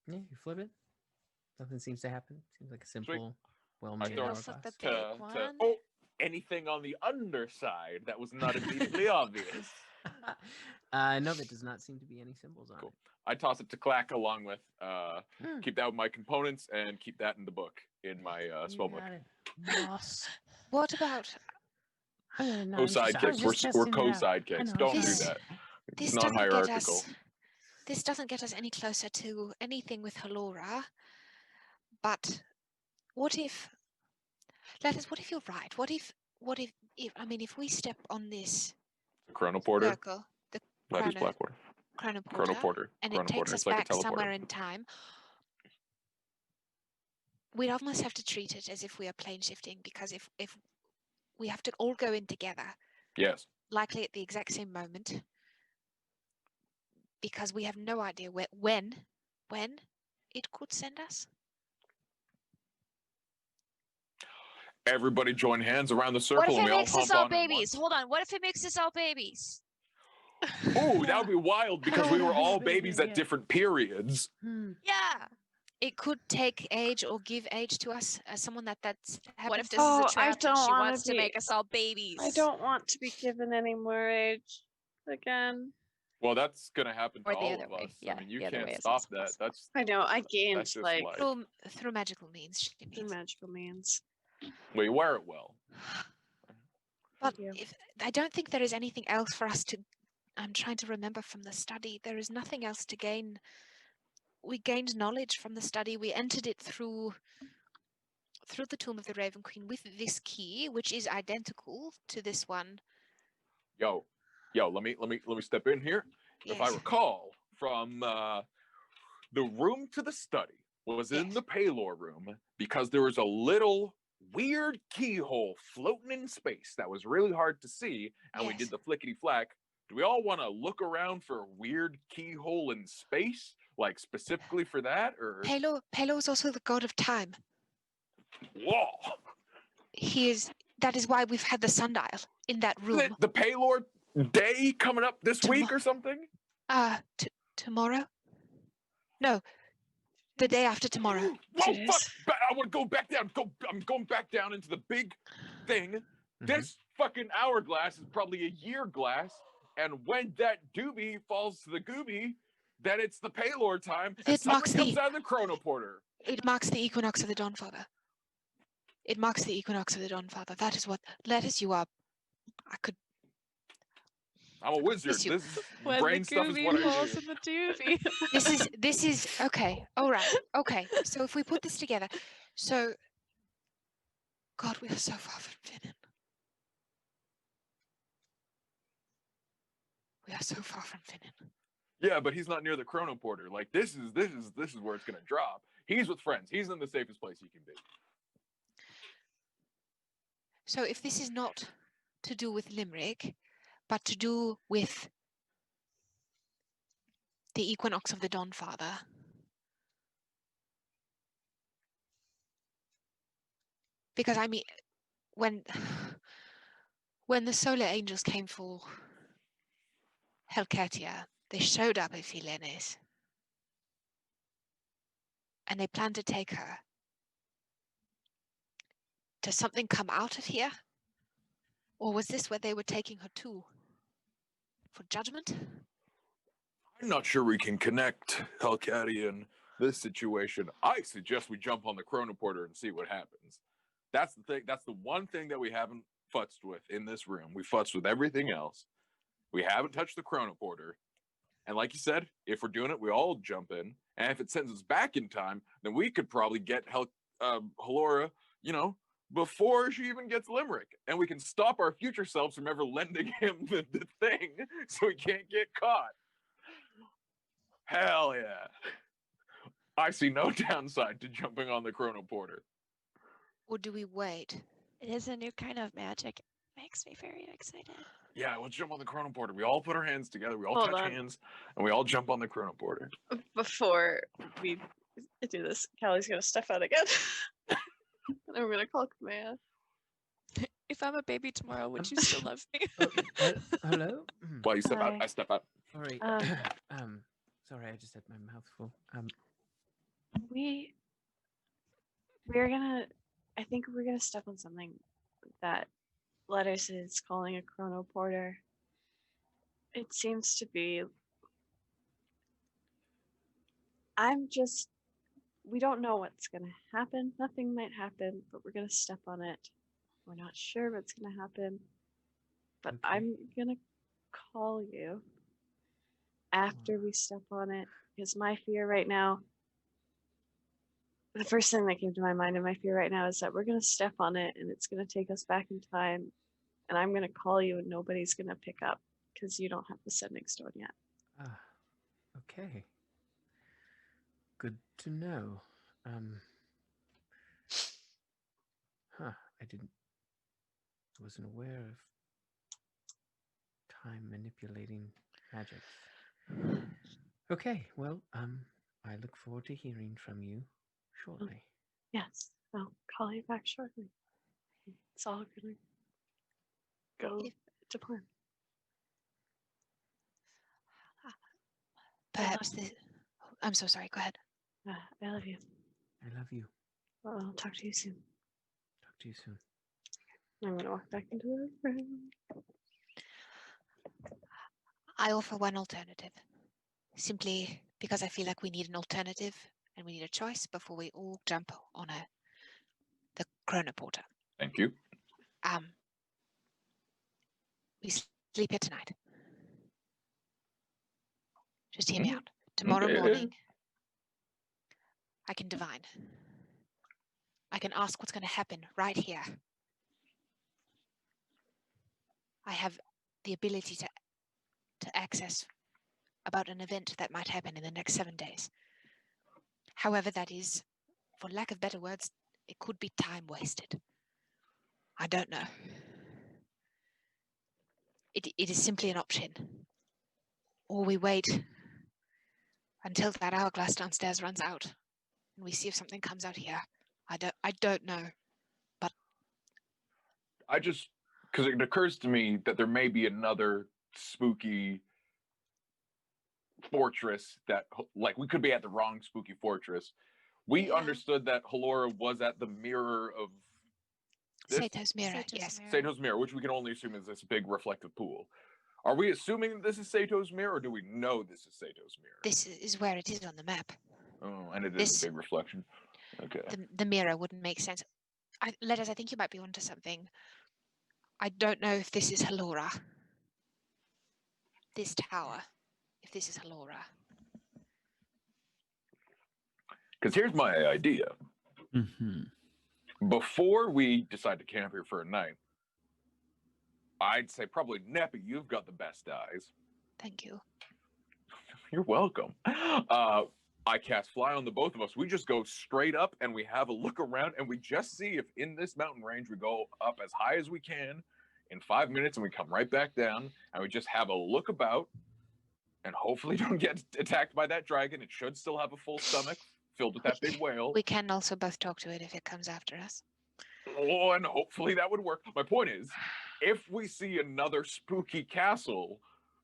Yeah, you flip it. Nothing seems to happen. Seems like a simple, well-made throw it hourglass. Flip the To, big one. oh, anything on the underside that was not immediately obvious. No, that does not seem to be any symbols on Cool. it. I toss it to Clack along with Hmm. keep that with my components and keep that in the book in my spell book. Boss. What about Co-sidekicks. We're co-sidekicks. Don't do This- that. this? It's Doesn't get non-hierarchical. us. This doesn't get us any closer to anything with Halora. But what if? What if you're right? What if? If we step on this Chronoporter. circle, the That is Blackwater. chronoporter, Chronoporter. and it takes us It's like a back somewhere teleporter. in time, we'd almost have to treat it as if we are plane shifting, because if we have to all go in together, Yes. likely at the exact same moment, because we have no idea when it could send us. Everybody join hands around the circle What if and it we all makes us hump all on at babies? once. Hold on. What if it makes us all babies? Oh, that would be wild because we wanna were be a all baby babies at again. different periods. Yeah. It could take age or give age to us as someone that's. What if this Oh, is a I trap and don't she wanna wants to be- make us all babies? I don't want to be given any more age again. Well, that's going to happen to Or the all other of way. us. Yeah, I mean, you the other way can't is stop also that. possible. That's I know, I gained just like life. through magical means. She through means. magical means. well, you wear it well. But you. I don't think there is anything else for us to I'm trying to remember from the study. There is nothing else to gain. We gained knowledge from the study. We entered it through the Tomb of the Raven Queen with this key, which is identical to this one. Yo, let me step in here. Yes. If I recall from the room to the study was in Yes. the Paylor room because there was a little weird keyhole floating in space that was really hard to see, and we Yes. did the flickety flack. Do we all want to look around for a weird keyhole in space, like specifically for that, or? Palo is also the god of time. Whoa! That is why we've had the sundial in that room. The Paylor day coming up this week or something? Tomorrow? No, the day after tomorrow. Whoa, fuck! I want to go back down. I'm going back down into the big thing. Mm-hmm. This fucking hourglass is probably a year glass, and when that doobie falls to the gooby, then it's the Paylor time, and It marks something comes out of the chronoporter. It marks the equinox of the Dawnfather. It marks the equinox of the Dawnfather. That is what. Letters you are. I'm a wizard. Yes, you- This When brain the stuff is Gooby what I falls do. in the doobie. This is okay. All right. Okay. So if we put this together, so. God, we are so far from Finnan. We are so far from Finnan. Yeah, but he's not near the chronoporter. Like this is where it's gonna drop. He's with friends. He's in the safest place he can be. So if this is not to do with Limeric, but to do with the equinox of the Dawnfather, because I mean, when the solar angels came for Helkatia, they showed up at Philenis, and they planned to take her. Does something come out of here? Or was this where they were taking her to? For judgment? I'm not sure we can connect Helkatia and this situation. I suggest we jump on the chronoporter and see what happens. That's the thing. That's the one thing that we haven't futzed with in this room. We futzed with everything else. We haven't touched the chronoporter. And like you said, if we're doing it, we all jump in. And if it sends us back in time, then we could probably get Halora, before she even gets Limeric. And we can stop our future selves from ever lending him the thing so he can't get caught. Hell yeah. I see no downside to jumping on the chronoporter. Or do we wait? It is a new kind of magic. It makes me very excited. Yeah, let's jump on the chronoporter. We all put our hands together, we all Hold touch on. hands, and we all jump on the chronoporter. Before we do this, Callie's gonna step out again. And then we're gonna call Kamea. If I'm a baby tomorrow, would you still love me? Hello? While you step out, Hi. I step out. All right. Um, Sorry, I just had my mouth full. I think we're gonna step on something that Letters is calling a chronoporter. It seems to be. We don't know what's gonna happen. Nothing might happen, but we're gonna step on it. We're not sure what's gonna happen, but Okay. I'm gonna call you after we step on it, because my fear right now, the first thing that came to my mind and my fear right now is that we're going to step on it and it's going to take us back in time, and I'm going to call you and nobody's going to pick up because you don't have the sending stone yet. Okay. Good to know. Wasn't aware of time manipulating magic. Okay, well, I look forward to hearing from you shortly. Yes, I'll call you back shortly. It's all going to go to plan. Perhaps this. I'm so sorry. Go ahead. I love you. I love you. Well, I'll talk to you soon. Talk to you soon. I'm going to walk back into the room. I offer one alternative. Simply because I feel like we need an alternative and we need a choice before we all jump on the chronoporter. Thank you. We sleep here tonight. Just hear me Mhm. out. Tomorrow Okay. morning, I can divine. I can ask what's going to happen right here. I have the ability to access about an event that might happen in the next 7 days. However, that is, for lack of better words, it could be time wasted. I don't know. It is simply an option. Or we wait until that hourglass downstairs runs out and we see if something comes out here. I don't know. Because it occurs to me that there may be another spooky fortress that, like, we could be at the wrong spooky fortress. We Yeah. understood that Halora was at the mirror of this, Sato's mirror, Sato's yes. mirror. Sato's mirror, which we can only assume is this big reflective pool. Are we assuming that this is Sato's mirror, or do we know this is Sato's mirror? This is where it is on the map. Oh, and it is This- a big reflection. Okay. The mirror wouldn't make sense. Letters, I think you might be onto something. I don't know if this is Halora. This tower, if this is Halora. Because here's my idea. Before we decide to camp here for a night, I'd say probably Neppy, you've got the best eyes. Thank you. You're welcome. I cast fly on the both of us. We just go straight up and we have a look around and we just see if in this mountain range we go up as high as we can in 5 minutes and we come right back down and we just have a look about and hopefully don't get attacked by that dragon. It should still have a full stomach filled with that big whale. We can also both talk to it if it comes after us. Oh, and hopefully that would work. My point is, if we see another spooky castle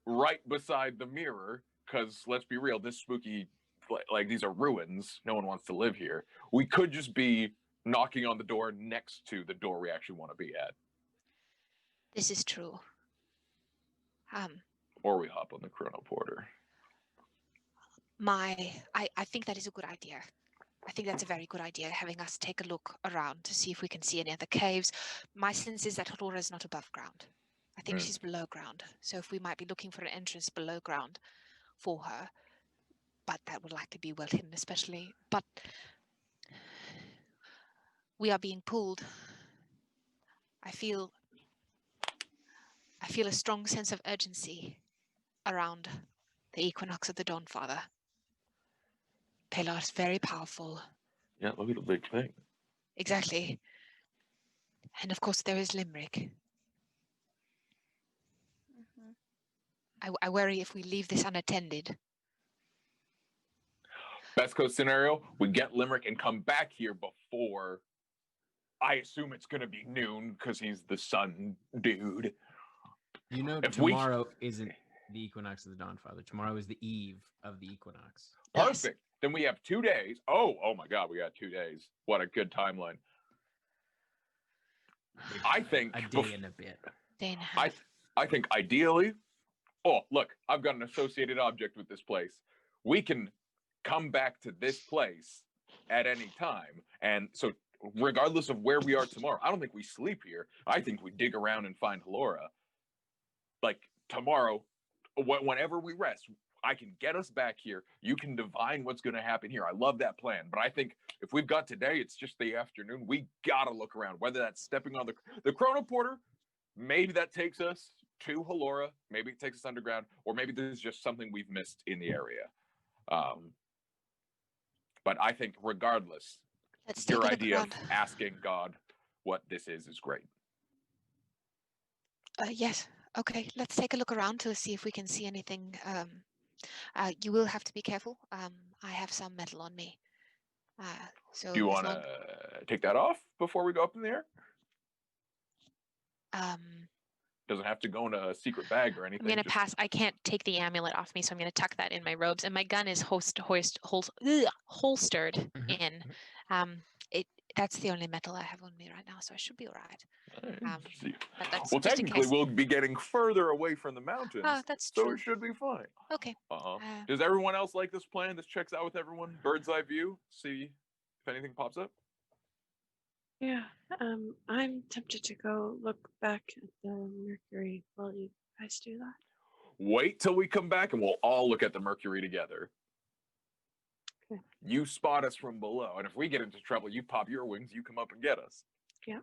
right beside the mirror, because let's be real, this spooky, like these are ruins, no one wants to live here, we could just be knocking on the door next to the door we actually want to be at. This is true. Or we hop on the chrono porter. I think that is a good idea. I think that's a very good idea, having us take a look around to see if we can see any other caves. My sense is that Halora is not above ground. I think she's below ground. So if we might be looking for an entrance below ground for her, but that would likely be well hidden, especially. But we are being pulled. I feel a strong sense of urgency around the Equinox of the Dawnfather. Palar is very powerful. Yeah, look at the big thing. Exactly. And of course there is Limeric. I worry if we leave this unattended. Best case scenario, we get Limeric and come back here before, I assume it's going to be noon because he's the sun dude. You know, If tomorrow isn't the Equinox of the Dawnfather. Tomorrow is the eve of the Equinox. Perfect. Then we have 2 days. Oh my God, we got 2 days. What a good timeline. I think a day and a bit. Day and a half. I think ideally, oh, look, I've got an associated object with this place. We can come back to this place at any time. And so regardless of where we are tomorrow, I don't think we sleep here. I think we dig around and find Halora. Like tomorrow, whenever we rest, I can get us back here. You can divine what's going to happen here. I love that plan. But I think if we've got today, it's just the afternoon. We got to look around, whether that's stepping on the chrono porter. Maybe that takes us to Halora. Maybe it takes us underground, or maybe this is just something we've missed in the area. But I think regardless, your idea of asking God what this is great. Yes. Okay. Let's take a look around to see if we can see anything. You will have to be careful. I have some metal on me. So do you want to take that off before we go up in the air? Doesn't have to go in a secret bag or anything. I'm going to pass. I can't take the amulet off me, so I'm going to tuck that in my robes. And my gun is holstered in. That's the only metal I have on me right now, so I should be all right. Well, technically, we'll be getting further away from the mountains. Oh, that's so true. it should be fine. Okay. Does everyone else like this plan? This checks out with everyone? Bird's eye view? See if anything pops up? Yeah, I'm tempted to go look back at the Mercury while you guys do that. Wait till we come back and we'll all look at the mercury together. Okay. You spot us from below, and if we get into trouble, you pop your wings, you come up and get us. Yeah.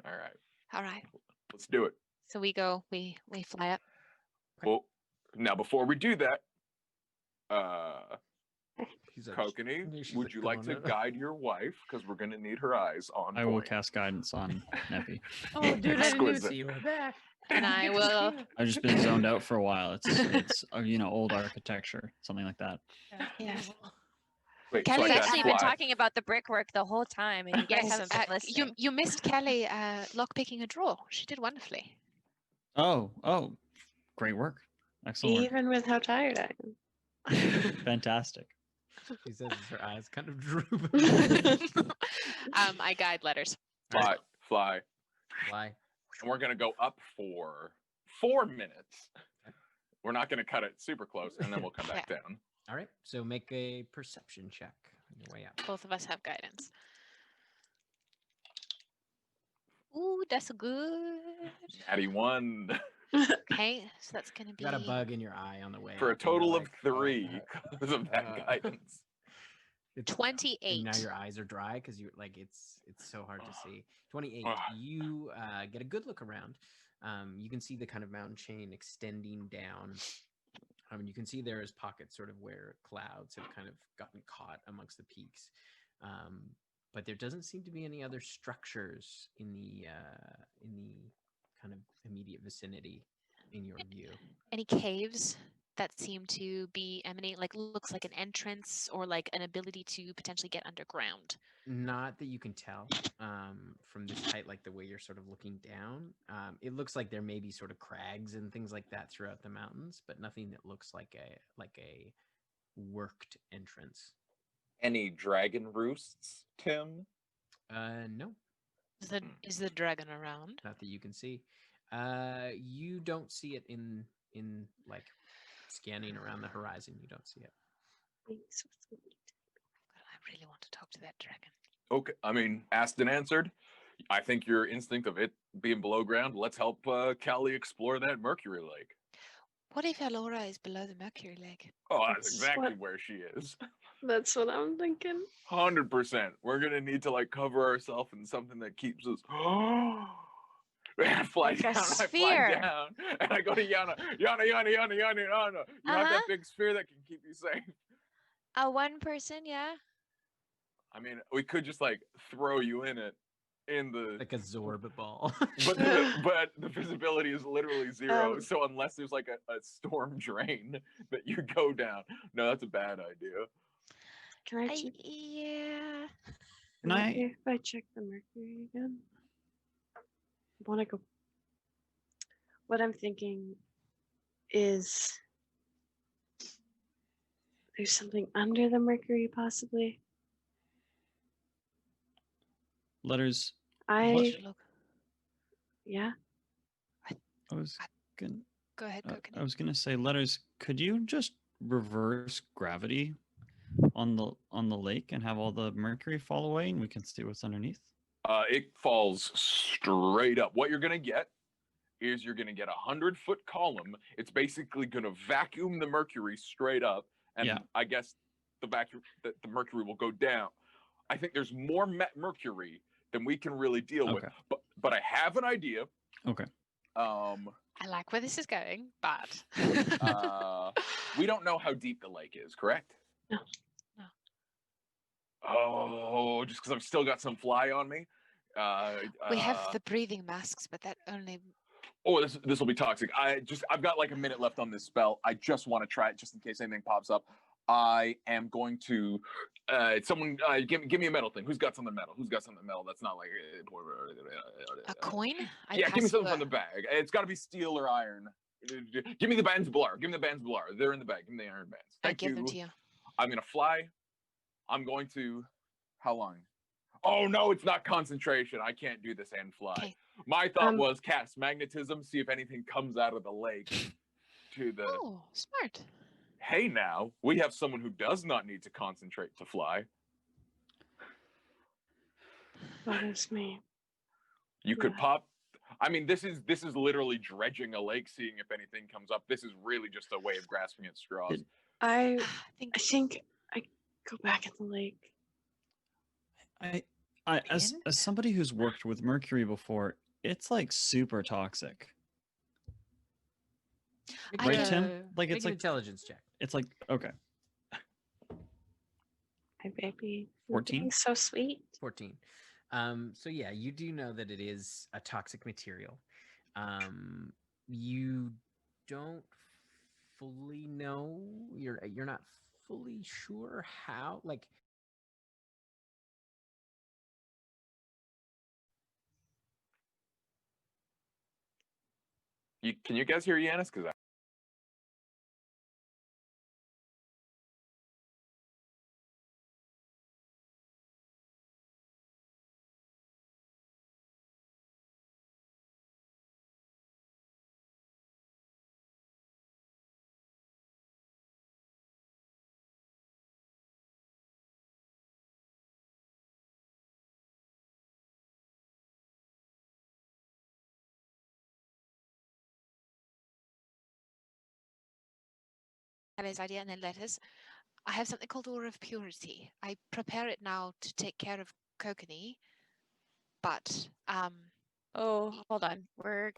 All right. All right. Let's do it. So we go, we fly up. Well, now before we do that, He's like, Kokenee, she's would you like to "Come on up." guide your wife? Because we're going to need her eyes on I will point. cast guidance on Neppy. Oh, dude, I didn't even Exquisite. see you were back. And I will. I've just been zoned out for a while. It's old architecture, something like that. Yeah. Wait, Kelly's so I actually cast been fly. talking about the brickwork the whole time, and you guys Yes, haven't been listening. you missed Kelly lock picking a drawer. She did wonderfully. Oh, great work. Excellent work. Even with how tired I am. Fantastic. She says as her eyes kind of droop. I guide letters. Fly. Fly. And we're going to go up for 4 minutes. We're not going to cut it super close, and then we'll come back down. All right. So make a perception check on your way up. Both of us have guidance. Ooh, that's good. Natty 1 Okay, so that's gonna be. You got a bug in your eye on the way. for a up, and you're total of like, "Oh, 3 because of that guidance. It's 28. Now your eyes are dry because you're like it's so hard to see. 28. Ugh. You get a good look around. You can see the kind of mountain chain extending down. You can see there is pockets sort of where clouds have kind of gotten caught amongst the peaks. But there doesn't seem to be any other structures in the kind of immediate vicinity in your view. Any caves that seem to be emanating, like looks like an entrance or like an ability to potentially get underground? Not that you can tell from this height, like the way you're sort of looking down. It looks like there may be sort of crags and things like that throughout the mountains, but nothing that looks like a worked entrance. Any dragon roosts, Tim? No, Is the dragon around? not that you can see. You don't see it in like scanning around the horizon. You don't see it. I really want to talk to that dragon. Okay, I mean, asked and answered. I think your instinct of it being below ground, let's help Callie explore that Mercury Lake. What if Halora is below the Mercury Lake? Oh, that's That's exactly what- where she is. That's what I'm thinking. 100%. We're going to need to, like, cover ourselves in something that keeps us... And I fly Like a down, I fly sphere. down, and I go to Yana. Yana. You have that big sphere that can keep you safe. A one person, yeah. I mean, we could just, like, throw you in it. In the Like a Zorb ball. but the visibility is literally 0. So unless there's like a storm drain that you go down, no, that's a bad idea. Can I check? Yeah. Can I- If I check the mercury again? I want to go. What I'm thinking is there's something under the mercury, possibly. Letters. Yeah. I was gonna. Go ahead, I Kokenee. was gonna say, letters. Could you just reverse gravity on the lake and have all the mercury fall away, and we can see what's underneath? It falls straight up. What you're gonna get is you're gonna get 100-foot column. It's basically gonna vacuum the mercury straight up, and Yeah. I guess the mercury will go down. I think there's more mercury than we can really deal with. Okay. But I have an idea. Okay. I like where this is going, but We don't know how deep the lake is, correct? No. No. Oh, just because I've still got some fly on me. we have the breathing masks, but that only. Oh, this will be toxic. I've got like a minute left on this spell. I just want to try it just in case anything pops up. I am going to someone give me a metal thing. Who's got something metal? Who's got something metal that's not like A coin? yeah, give me something from the bag. It's got to be steel or iron. Give me the bands blar. Give me the bands blar. They're in the bag. Give me the iron bands. I Thank give you. them to you. I'm gonna fly. I'm going to. How long? Oh no, it's not concentration. I can't do this and fly. Okay. My thought was cast magnetism. See if anything comes out of the lake. To the. Oh, smart. Hey, now we have someone who does not need to concentrate to fly. That is me. You could Yeah. pop. I mean, this is literally dredging a lake, seeing if anything comes up. This is really just a way of grasping at straws. I think I go back in the lake. As somebody who's worked with mercury before, it's like super toxic. Right, Tim? Like Make it's an like intelligence check. It's like okay. My baby. 14? He's so sweet. 14. So yeah, you do know that it is a toxic material. You don't fully know. You're not fully sure how. Like, Can you guys hear Yanis? Because his idea and then letters. I have something called Aura of Purity. I prepare it now to take care of Kokenee, but Oh, hold on. Work.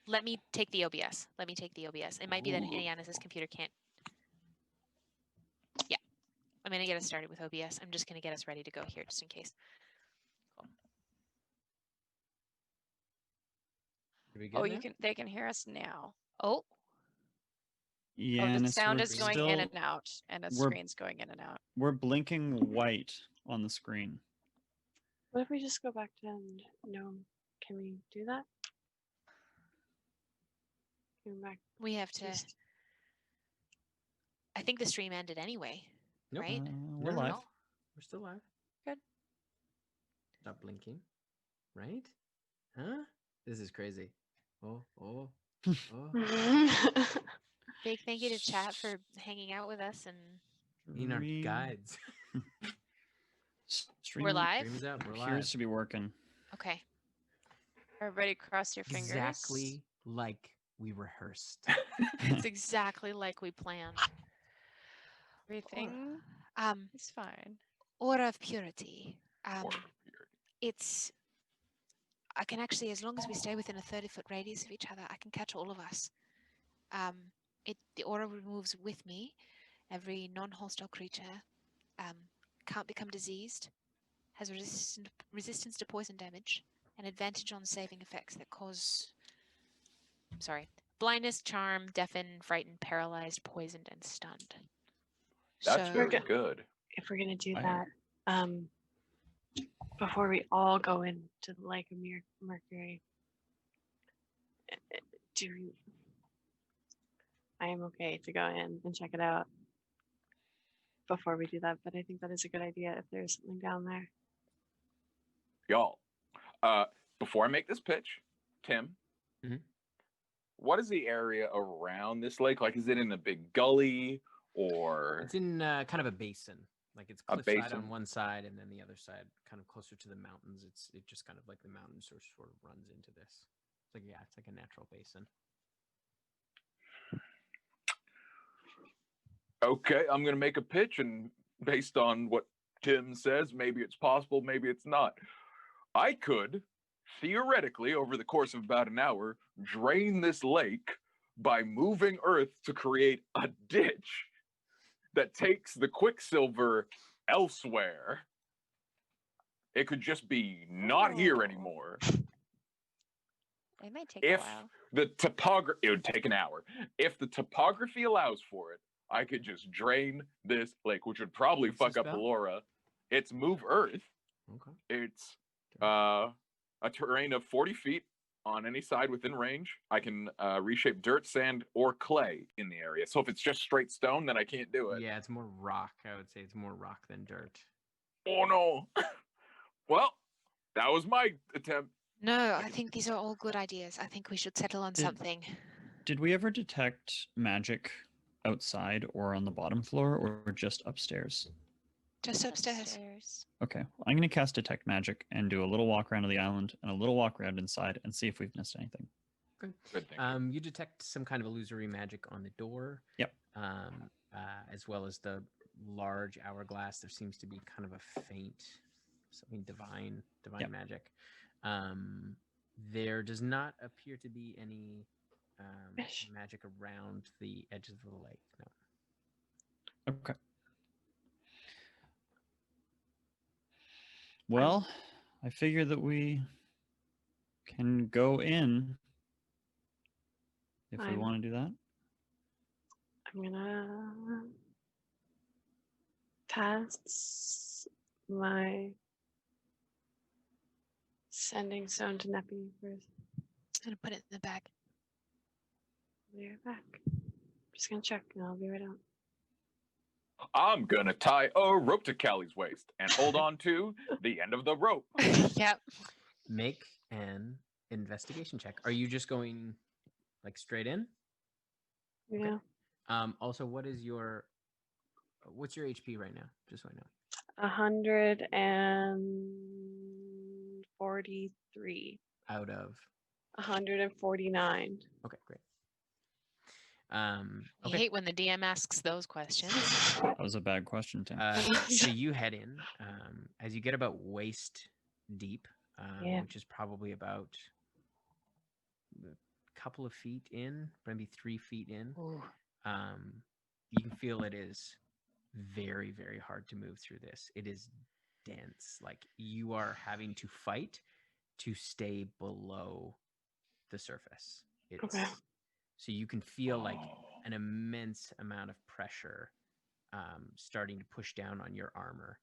let me take the OBS. Let me take the OBS. It might be that Ooh. Yanis's computer can't. Yeah, I'm gonna get us started with OBS. I'm just gonna get us ready to go here, just in case. are we good Oh, now? they can hear us now. Oh, Yeah, Oh, and the it's- sound we're is going still, in and out, and the we're- screen's going in and out. We're blinking white on the screen. What if we just go back to no? Can we do that? Go back. we have to. Just I think the stream ended anyway, Nope. right? We're No, live. No? We're still live. Good. Stop blinking. Right? Huh? This is crazy. Oh. Big thank you to chat for hanging out with us, and Being our Stream- guides. Stream we're live. Stream's out. We're live. appears to be working. Okay. Everybody cross your fingers. Exactly like we rehearsed. It's exactly like we planned. Everything is fine. Aura of Purity. Aura of Purity. It's. I can actually, as long as we stay within a 30-foot radius of each other, I can catch all of us. The aura removes with me every non-hostile creature. Can't become diseased. Has resistance to poison damage. An advantage on saving effects that cause. Blindness, charm, deafen, frightened, paralyzed, poisoned, and stunned. That's So, very good. if we're gonna do I- that, before we all go into the Lake of Mercury, I am okay to go in and check it out before we do that, but I think that is a good idea if there's something down there. Y'all, before I make this pitch, Tim, Mhm. what is the area around this lake? Like, is it in a big gully or? It's in kind of a basin. Like it's A cliffside basin? on one side, and then the other side, kind of closer to the mountains. It just kind of like the mountain sort of runs into this. It's like it's like a natural basin. Okay, I'm gonna make a pitch, and based on what Tim says, maybe it's possible, maybe it's not. I could theoretically, over the course of about an hour, drain this lake by moving earth to create a ditch that takes the quicksilver elsewhere. It could just be not here Oh. anymore. It might take If a while. the topography, it would take an hour. If the topography allows for it, I could just drain this lake, which would probably What's the fuck up spell? Halora. It's move earth. Okay. It's a terrain of 40 feet on any side within range. I can reshape dirt, sand, or clay in the area. So if it's just straight stone, then I can't do it. Yeah, it's more rock. I would say it's more rock than dirt. Oh no. Well, that was my attempt. No, I think these are all good ideas. I think we should settle on something. Did we ever detect magic outside or on the bottom floor or just upstairs? Just upstairs. Okay, well, I'm going to cast Detect Magic and do a little walk around of the island and a little walk around inside and see if we've missed anything. Good. Good thing. You detect some kind of illusory magic on the door. Yep. As well as the large hourglass. There seems to be kind of a faint, something divine Yep. magic. There does not appear to be any magic around the edges of the lake. No. Okay. Well, I figure that we can go in if we want to do that. I'm gonna pass my sending stone to Neppy first. I'm gonna put it in the bag. Be right back. Just gonna check and I'll be right out. I'm gonna tie a rope to Callie's waist and hold on to the end of the rope. Yep. Make an investigation check. Are you just going like straight in? Yeah. Also, what's your HP right now? Just so I know. 143 Out of 149. Okay, great. I Okay. hate when the DM asks those questions. That was a bad question, Tim. So you head in. As you get about waist deep, Yeah. which is probably about a couple of feet in, maybe 3 feet in. Ooh. You can feel it is very, very hard to move through this. It is dense. Like you are having to fight to stay below the surface. It's, Okay. So you can feel like an immense amount of pressure starting to push down on your armor.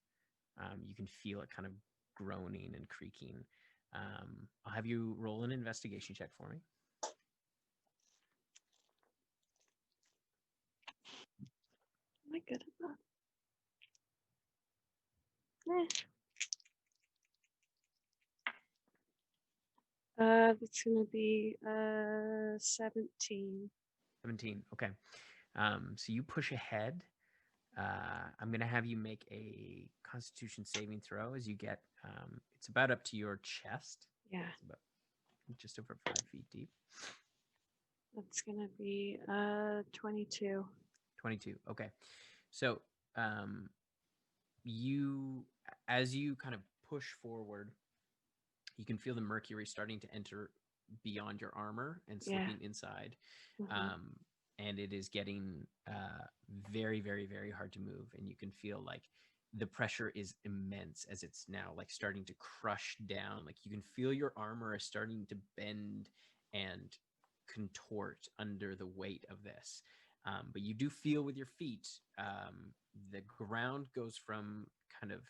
You can feel it kind of groaning and creaking. I'll have you roll an investigation check for me. Am I good at that? That's gonna be 17. 17. Okay. So you push ahead. I'm gonna have you make a Constitution saving throw as you get. It's about up to your chest. Yeah. It's about just over 5 feet deep. That's gonna be 22. 22. Okay. So as you kind of push forward, you can feel the mercury starting to enter beyond your armor and slipping inside. And it is getting very, very, very hard to move. And you can feel like the pressure is immense as it's now like starting to crush down. Like you can feel your armor is starting to bend and contort under the weight of this. But you do feel with your feet, the ground goes from kind of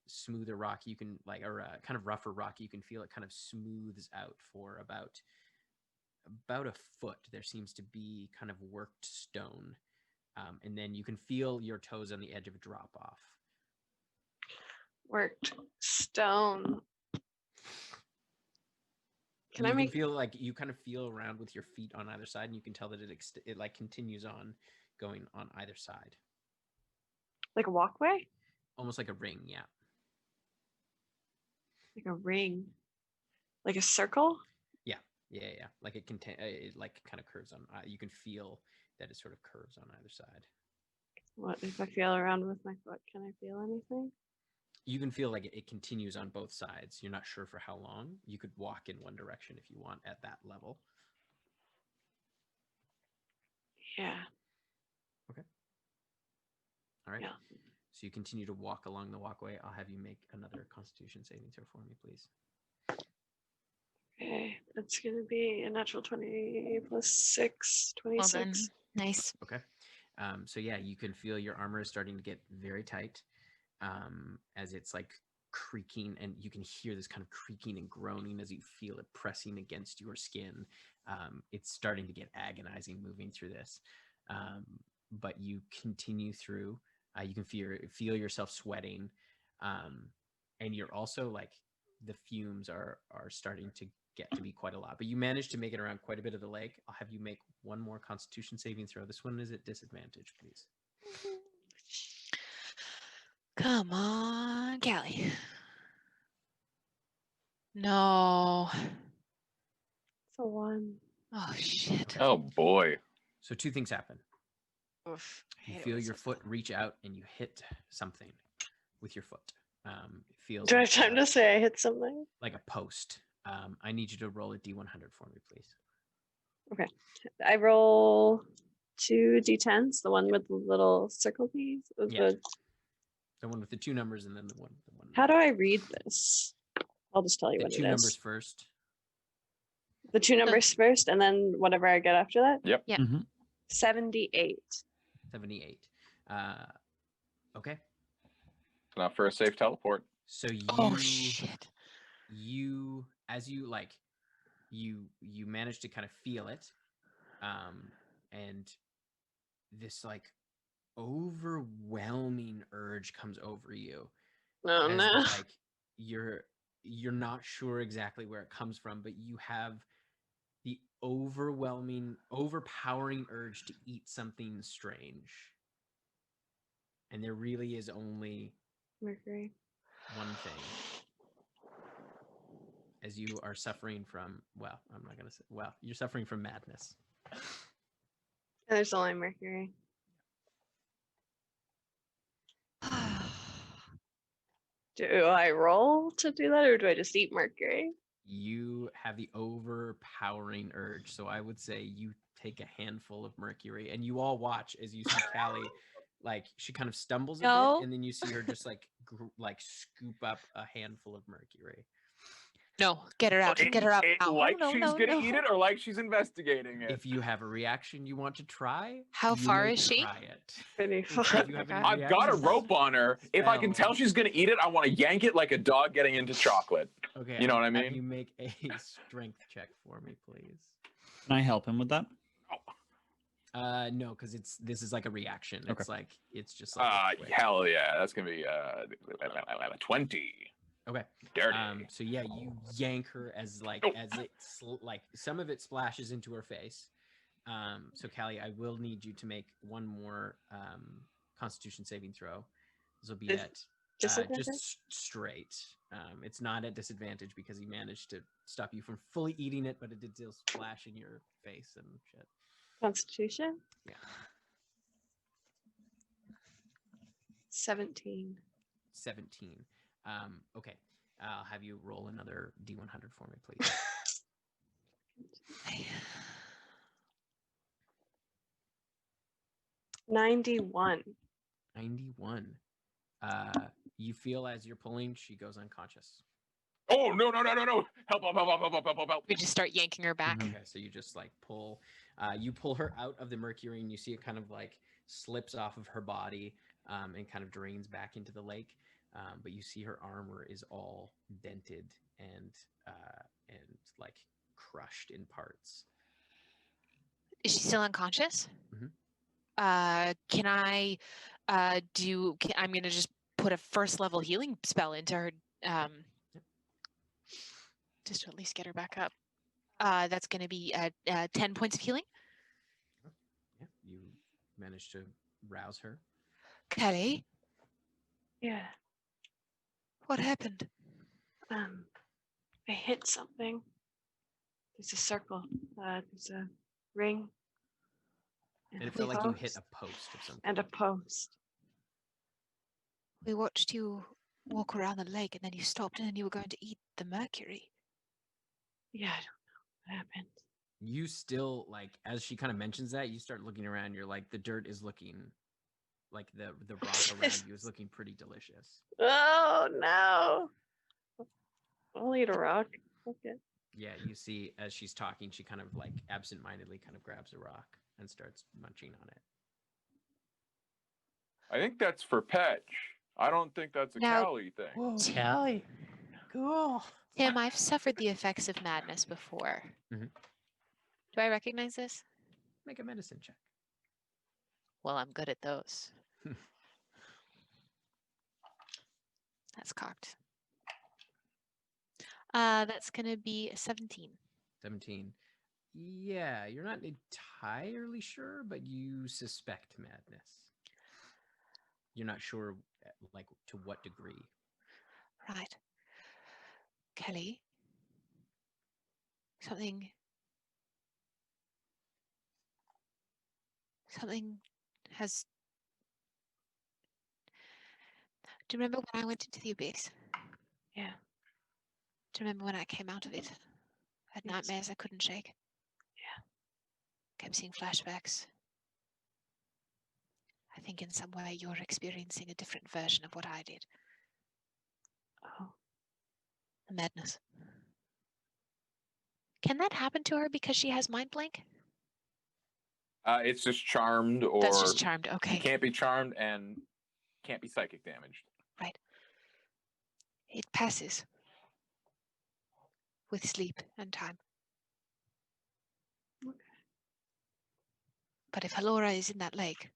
smoother rock, you can like, or kind of rougher rock, you can feel it kind of smooths out for about a foot. There seems to be kind of worked stone. And then you can feel your toes on the edge of a drop off. Worked stone. Can you I make feel like you kind of feel around with your feet on either side, and you can tell that it like continues on going on either side, like a walkway? almost like a ring. Yeah. Like a ring, like a circle? Yeah. Like it like kind of curves on. You can feel that it sort of curves on either side. What if I feel around with my foot? Can I feel anything? You can feel like it continues on both sides. You're not sure for how long. You could walk in one direction if you want at that level. Yeah. Okay. All right. Yeah. So you continue to walk along the walkway. I'll have you make another Constitution saving throw for me, please. Okay. That's going to be a natural 20 plus 6, 26. Well done. Nice. Okay. So yeah, you can feel your armor is starting to get very tight as it's like creaking, and you can hear this kind of creaking and groaning as you feel it pressing against your skin. It's starting to get agonizing moving through this, but you continue through. You can feel yourself sweating, and you're also like the fumes are starting to get to be quite a lot. But you managed to make it around quite a bit of the lake. I'll have you make one more Constitution saving throw. This one is at disadvantage, please. Come on, Callie. No. It's a 1. Oh, shit. Oh boy. So 2 things happen. Oof. I You hate it feel when it your says foot that. reach out and you hit something with your foot. It feels Do I like, have time to say I hit something? like a post. I need you to roll a D100 for me, please. I roll 2 d10s, the one with the little circle keys. Yeah. The one with the 2 numbers and then the one. How do I read this? I'll just tell you The what 2 it numbers is. first. The 2 numbers first, and then whatever I get after that. Yep. Yeah. 78. 78. Okay. Now for a safe teleport. So Oh, shit. you as you like you manage to kind of feel it, and this like overwhelming urge comes over you. Oh as no. like you're not sure exactly where it comes from, but you have the overpowering urge to eat something strange, and there really is only Mercury. one thing. As you are suffering from, well, I'm not gonna say, well, you're suffering from madness. And there's only Mercury. Do I roll to do that, or do I just eat Mercury? You have the overpowering urge, so I would say you take a handful of mercury, and you all watch as you see Callie, like she kind of stumbles a No. bit, and then you see her just like scoop up a handful of mercury. No, get her out. Get her out now. Like no, she's no, gonna no. eat it, or like she's investigating it. If you have a reaction you want to try, How you far may is she? Try it. Pretty If far. you have any I've got a reactions, rope on her. If I can spell. tell she's gonna eat it, I want to yank it like a dog getting into chocolate. Okay, You know what I have mean? you make a strength check for me, please. Can I help him with that? No, because this is like a reaction. Okay. It's just like a quick- Hell yeah, that's gonna be 20. Okay. Dirty. So yeah, you yank her as like Oh. as it like some of it splashes into her face. So Callie, I will need you to make one more Constitution saving throw. This will be at Disadvantage? just straight. It's not at disadvantage because he managed to stop you from fully eating it, but it did still splash in your face and shit. Constitution? Yeah. 17. 17. Okay. I'll have you roll another D100 for me, please. 91. 91. You feel as you're pulling, she goes unconscious. Oh no! Help! We just start yanking her back. Okay, so you just like pull, you pull her out of the mercury, and you see it kind of like slips off of her body, and kind of drains back into the lake. But you see her armor is all dented and like crushed in parts. Is she still unconscious? Mhm. Can I I'm gonna just put a first level healing spell into her, just to at least get her back up. That's gonna be 10 points of healing. Yeah, you managed to rouse her. Kelly, Yeah. what happened? I hit something. There's a circle. There's a ring. And it felt like you hit post, a post of some and a kind. post. We watched you walk around the lake, and then you stopped, and then you were going to eat the mercury. Yeah, I don't know what happened. You still like as she kind of mentions that, you start looking around. You're like the dirt is looking like the rock around you is looking pretty delicious. Oh no! I'll eat a rock. Okay. Yeah, you see as she's talking, she kind of like absentmindedly kind of grabs a rock and starts munching on it. I think that's for Petch. I don't think that's a Now- Cali thing. Whoa, Callie. Cool. Tim, I've suffered the effects of madness before. Mhm. Do I recognize this? Make a medicine check. Well, I'm good at those. That's cocked. That's going to be a 17. 17. Yeah, you're not entirely sure, but you suspect madness. You're not sure, like, to what degree. Right. Kelly, something has. Do you remember when I went into the abyss? Yeah. Do you remember when I came out of it? I had Yes. nightmares I couldn't shake. Yeah. Kept seeing flashbacks. I think in some way you're experiencing a different version of what I did. Oh. The madness. Can that happen to her because she has mind blank? It's just charmed, or That's just charmed. you Okay. can't be charmed and can't be psychic damaged. Right. It passes with sleep and time. Okay. But if Halora is in that lake,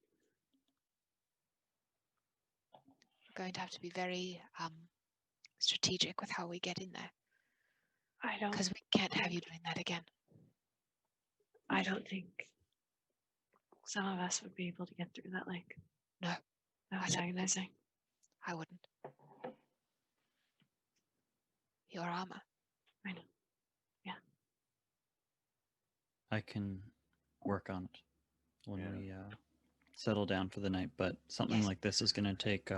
we're going to have to be very strategic with how we get in there, I don't. because we can't have you doing that again. I don't think some of us would be able to get through that lake. No. That was I don't- agonizing. I wouldn't. Your armor. I know. I can work on it when Yeah. we settle down for the night, but something Yes. like this is going to take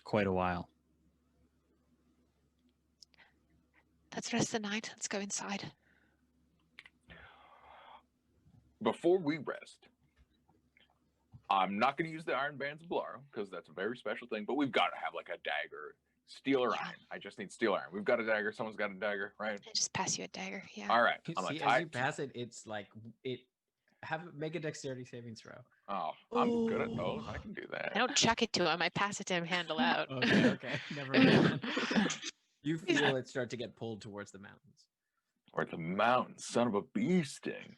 quite a while. Let's rest the night. Let's go inside. Before we rest, I'm not going to use the Iron Bands of Blaro because that's a very special thing, but we've got to have like a dagger. Steel or Yeah. iron. I just need steel iron. We've got a dagger. Someone's got a dagger, right? I just pass you a dagger. Yeah. All right. You I'm gonna see, tie as you it. pass it, it's like make a dexterity saving throw. Oh, I'm good at those. I can do that. I don't chuck it to him. I pass it to him handle out. Okay, never mind. You feel it start to get pulled towards the mountains. Or the mountain, son of a bee sting.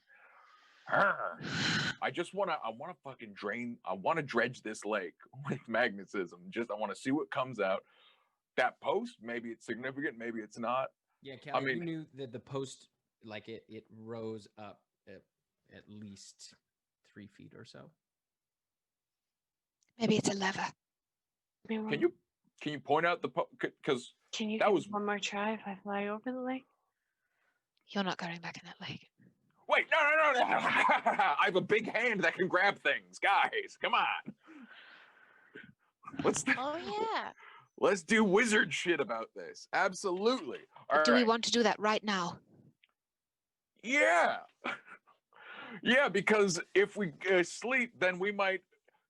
Arr. I want to fucking drain. I want to dredge this lake with magnetism. I want to see what comes out. That post, maybe it's significant, maybe it's not. Yeah, Callie, you mean- knew that the post, like it rose up at least 3 feet or so. Maybe it's a lever. Can you point out the because Can you that give was- me one more try if I fly over the lake? You're not going back in that lake. wait, no. I have a big hand that can grab things, guys. Come on. Oh yeah. Let's do wizard shit about this. Absolutely. All Do we right. want to do that right now? Yeah. Yeah, because if we sleep, then we might.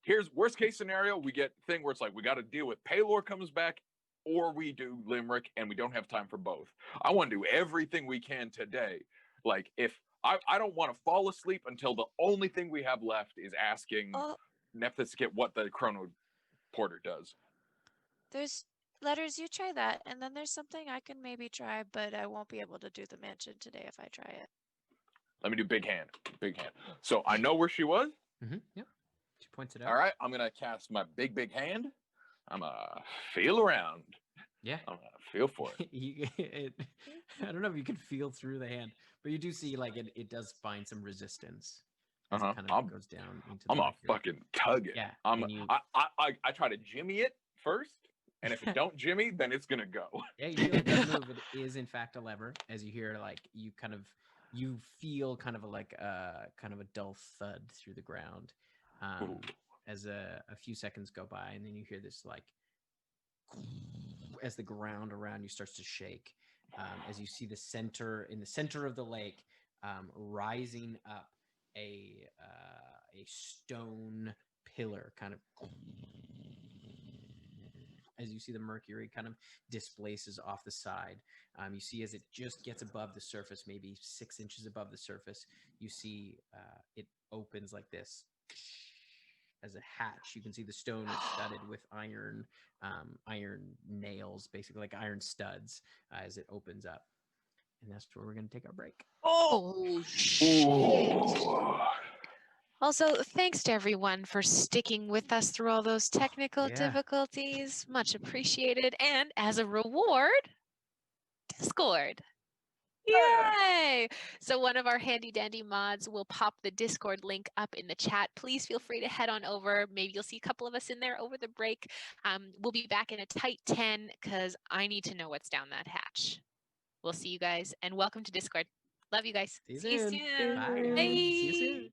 Here's worst case scenario: we get thing where it's like we got to deal with Paylor comes back, or we do Limeric, and we don't have time for both. I want to do everything we can today. Like if I don't want to fall asleep until the only thing we have left is asking Oh, Nephthys to get what the Chrono Porter does. there's letters. You try that, and then there's something I can maybe try, but I won't be able to do the mansion today if I try it. Let me do big hand. Big hand. So I know where she was. Yep. She points it out. All right, I'm gonna cast my big hand. I'm gonna feel around. Yeah. I'm gonna feel for it. I don't know if you can feel through the hand, but you do see like it does find some resistance. As Uh-huh. it kind of goes down into the I'm gonna mercury. fucking tug it. Yeah, I'm. and you- I try to jimmy it first, and if it don't jimmy, then it's gonna go. Yeah, you feel it does move. It is in fact a lever. As you hear, like you feel kind of a dull thud through the ground, Ooh. as a few seconds go by, and then you hear this like as the ground around you starts to shake, as you see the center of the lake, rising up a stone pillar, kind of as you see the mercury kind of displaces off the side. You see as it just gets above the surface, maybe 6 inches above the surface, you see it opens like this, as a hatch. You can see the stone is studded with iron nails, basically like iron studs, as it opens up. And that's where we're going to take our break. Oh, shit. Also, thanks to everyone for sticking with us through all those technical difficulties. Much appreciated. And as a reward, Discord. Yay! So one of our handy dandy mods will pop the Discord link up in the chat. Please feel free to head on over. Maybe you'll see a couple of us in there over the break. We'll be back in a tight 10 because I need to know what's down that hatch. We'll see you guys, and welcome to Discord. Love you guys. See you soon. Bye. Bye. See you soon.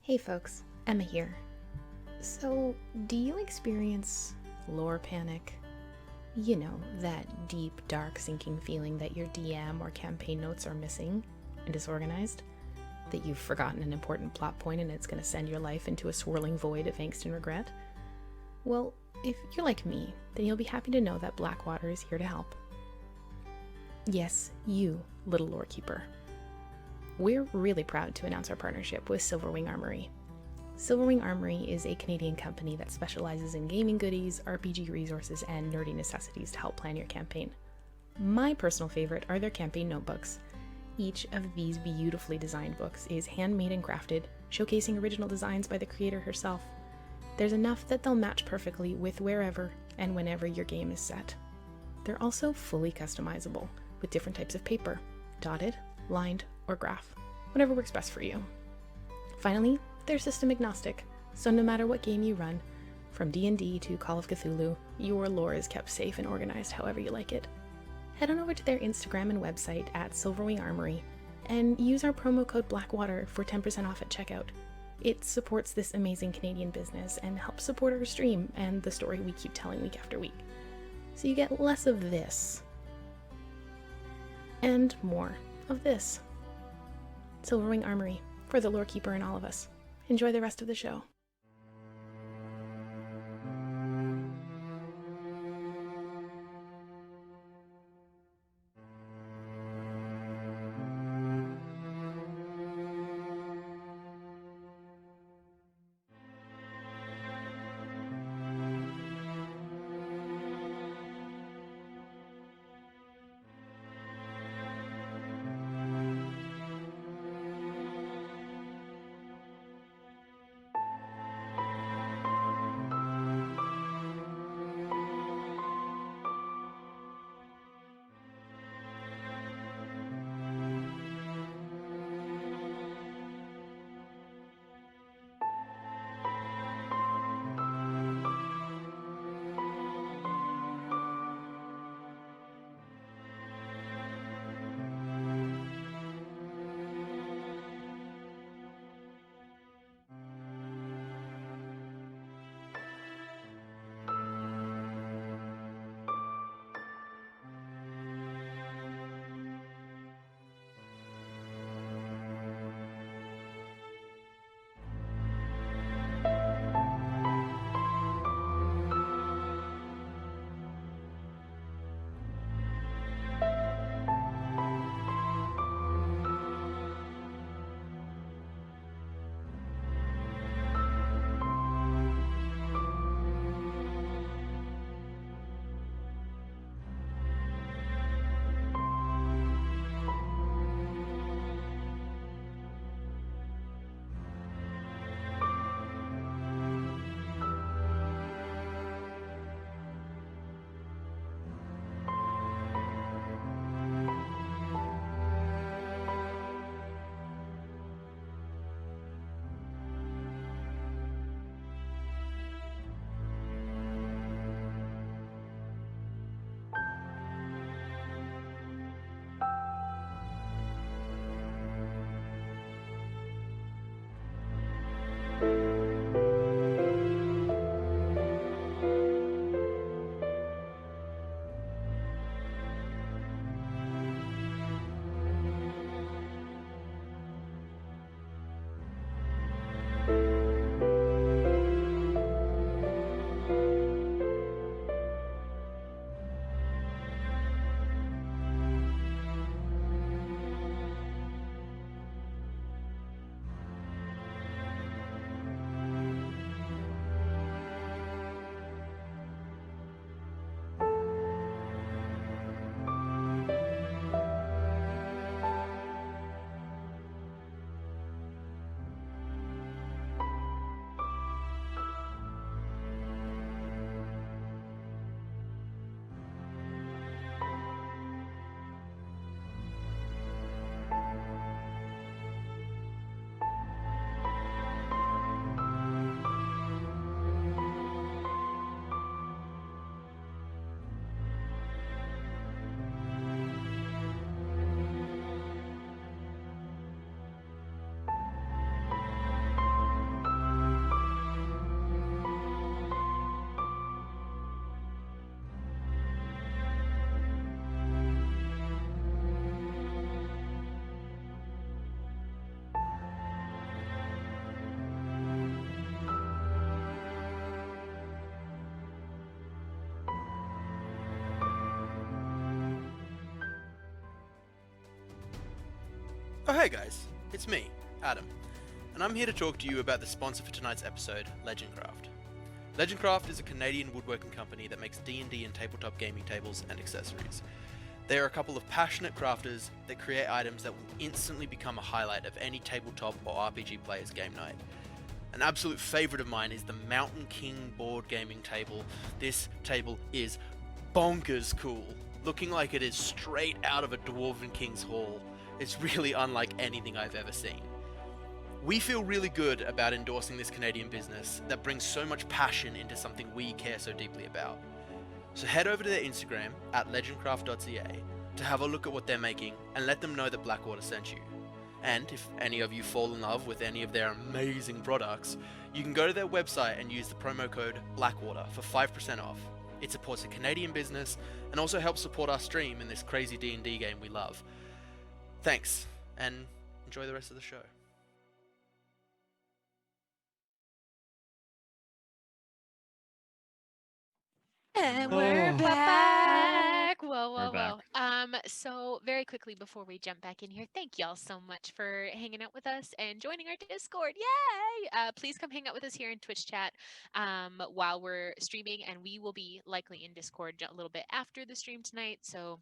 Hey folks, Emma here. So, do you experience lore panic? You know, that deep, dark, sinking feeling that your DM or campaign notes are missing and disorganized? That you've forgotten an important plot point and it's going to send your life into a swirling void of angst and regret? Well, if you're like me, then you'll be happy to know that Blackwater is here to help. Yes, you, little lore keeper. We're really proud to announce our partnership with Silverwing Armory. Silverwing Armory is a Canadian company that specializes in gaming goodies, RPG resources, and nerdy necessities to help plan your campaign. My personal favorite are their campaign notebooks. Each of these beautifully designed books is handmade and crafted, showcasing original designs by the creator herself. There's enough that they'll match perfectly with wherever and whenever your game is set. They're also fully customizable with different types of paper, dotted, lined, or graph, whatever works best for you. Finally, they're system agnostic, so no matter what game you run, from D&D to Call of Cthulhu, your lore is kept safe and organized however you like it. Head on over to their Instagram and website at Silverwing Armory and use our promo code Blackwater for 10% off at checkout. It supports this amazing Canadian business and helps support our stream and the story we keep telling week after week. So you get less of this and more of this. Silverwing Armory, for the lore keeper and all of us. Enjoy the rest of the show. Oh hey guys, it's me, Adam, and I'm here to talk to you about the sponsor for tonight's episode, Legendcraft. Legendcraft is a Canadian woodworking company that makes D&D and tabletop gaming tables and accessories. They are a couple of passionate crafters that create items that will instantly become a highlight of any tabletop or RPG player's game night. An absolute favourite of mine is the Mountain King board gaming table. This table is bonkers cool, looking like it is straight out of a Dwarven King's Hall. It's really unlike anything I've ever seen. We feel really good about endorsing this Canadian business that brings so much passion into something we care so deeply about. So head over to their Instagram at legendcraft.ca to have a look at what they're making and let them know that Blackwater sent you. And if any of you fall in love with any of their amazing products, you can go to their website and use the promo code Blackwater for 5% off. It supports a Canadian business and also helps support our stream in this crazy D&D game we love. Thanks, and enjoy the rest of the show. And we're back. Whoa, We're whoa, whoa. So very quickly before we jump back in here, thank y'all so much for hanging out with us and joining our Discord. Yay! Please come hang out with us here in Twitch chat while we're streaming, and we will be likely in Discord a little bit after the stream tonight. So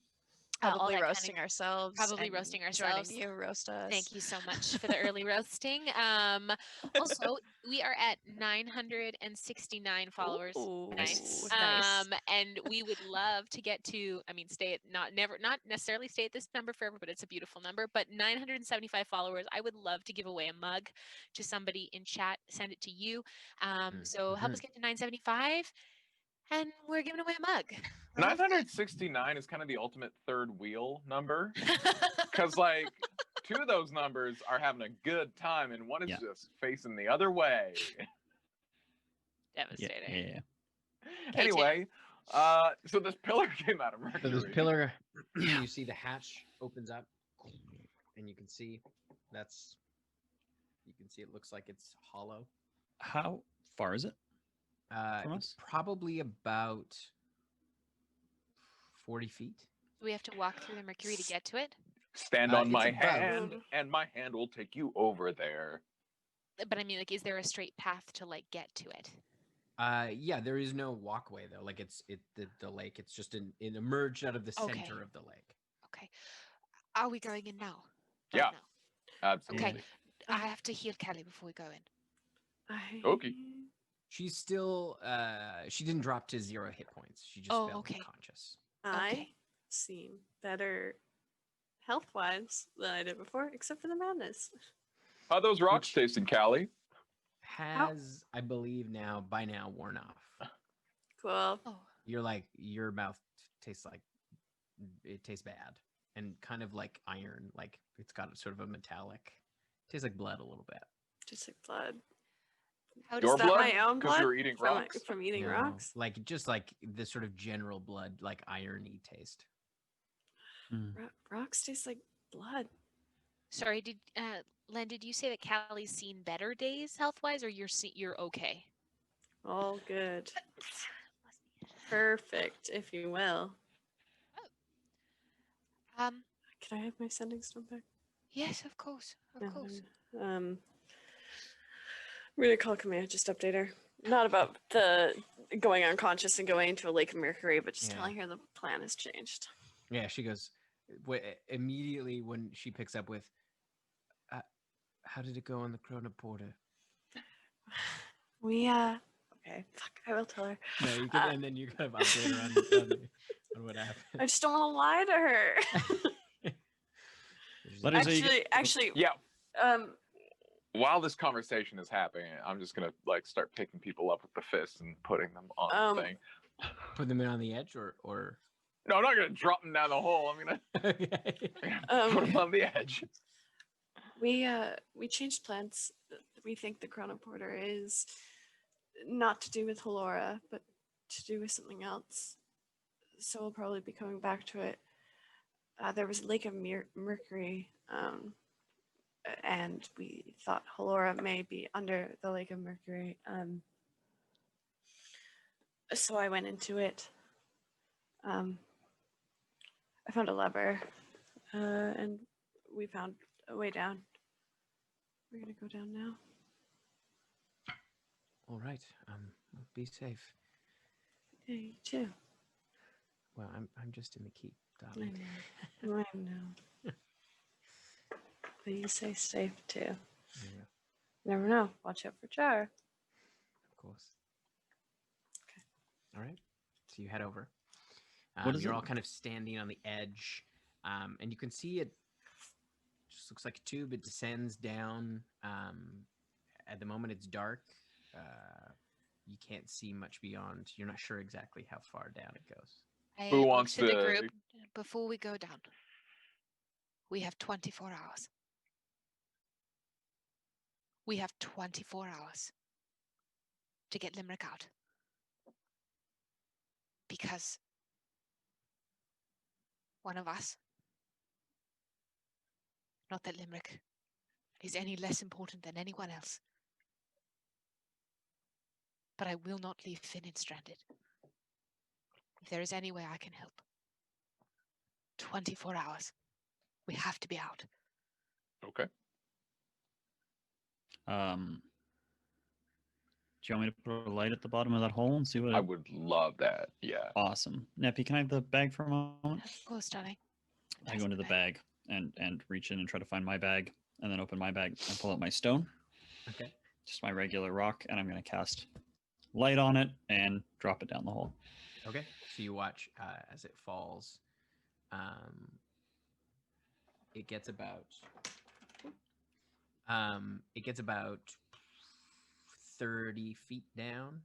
all Probably that roasting ourselves. probably and roasting joining ourselves. you roast us. Thank you so much for the early roasting. Also, we are at 969 followers. Ooh, Nice. nice. And we would love to get to, I mean, stay at not necessarily stay at this number forever, but it's a beautiful number. But 975 followers. I would love to give away a mug to somebody in chat. Send it to you. So help us get to 975. And we're giving away a mug. 969 is kind of the ultimate third wheel number. Because, like, two of those numbers are having a good time, and one is just facing the other way. Devastating. Yeah. Anyway, so this pillar came out of Mercury. So this pillar, you see the hatch opens up, and you can see it looks like it's hollow. How far is it? From It's us? probably about 40 feet. Do we have to walk through the mercury to get to it? Stand on It's my about- hand, and my hand will take you over there. But I mean, like, is there a straight path to like get to it? Yeah, there is no walkway though. Like the lake. It's just it emerged out of the Okay. center of the lake. Okay. Are we going in now? Yeah. Right now? Absolutely. Okay. I have to heal Kelly before we go in. Okay. She's still she didn't drop to 0 hit points. She just fell unconscious. I seem better health-wise than I did before, except for the madness. How are those rocks tasting, Callie? Has I believe by now worn off. Cool. Oh. You're like your mouth tastes like it tastes bad and kind of like iron, like it's got sort of a metallic. Tastes like blood a little bit. Just like blood. How Your Is that blood? my own 'Cause blood? you're eating from, rocks? From eating No, rocks? like just like the sort of general blood, like irony taste. Rocks taste like blood. Sorry, did Len? Did you say that Callie's seen better days health-wise, or you're okay? All good. Perfect, if you will. Can I have my sending stone back? Yes, of course, of course. I'm gonna call Kokenee, just update her. Not about the going unconscious and going into a lake of mercury, but just Yeah. telling her the plan has changed. Yeah, she goes immediately when she picks up with, how did it go on the Chrono Porter? We okay, fuck, I will tell her. No, you can, and then you kind of update her on what happened. I just don't want to lie to her. Actually, yeah. While this conversation is happening, I'm just gonna like start picking people up with the fist and putting them on the thing. Put them in on the edge, or no, I'm not gonna drop them down the hole. I'm gonna put them on the edge. we changed plans. We think the Chrono Porter is not to do with Halora, but to do with something else. So we'll probably be coming back to it. There was a lake of mercury, and we thought Halora may be under the lake of mercury. So I went into it. I found a lever, and we found way down. We're gonna go down now. All right. Be safe. Yeah, you too. Well, I'm just in the keep, I darling. know. I know. But you stay safe too. Yeah, Never know. Watch out for Jar. of course. Okay. All right. So you head over. What is You're it? all kind of standing on the edge, and you can see it. Just looks like a tube. It descends down. At the moment, it's dark. You can't see much beyond. You're not sure exactly how far down it goes. I Who look wants to the to- group before we go down. We have 24 hours. We have 24 hours to get Limeric out. Because one of us, not that Limeric is any less important than anyone else, but I will not leave Finnan stranded. If there is any way I can help, 24 hours. We have to be out. Okay. Do you want me to put a light at the bottom of that hole and see what? I would love that. Yeah. Awesome. Neppy, can I have the bag for a moment? Of course, darling. I go into the bag and reach in and try to find my bag, and then open my bag and pull out my stone. Okay. Just my regular rock, and I'm going to cast light on it and drop it down the hole. Okay. So you watch as it falls. It gets about 30 feet down,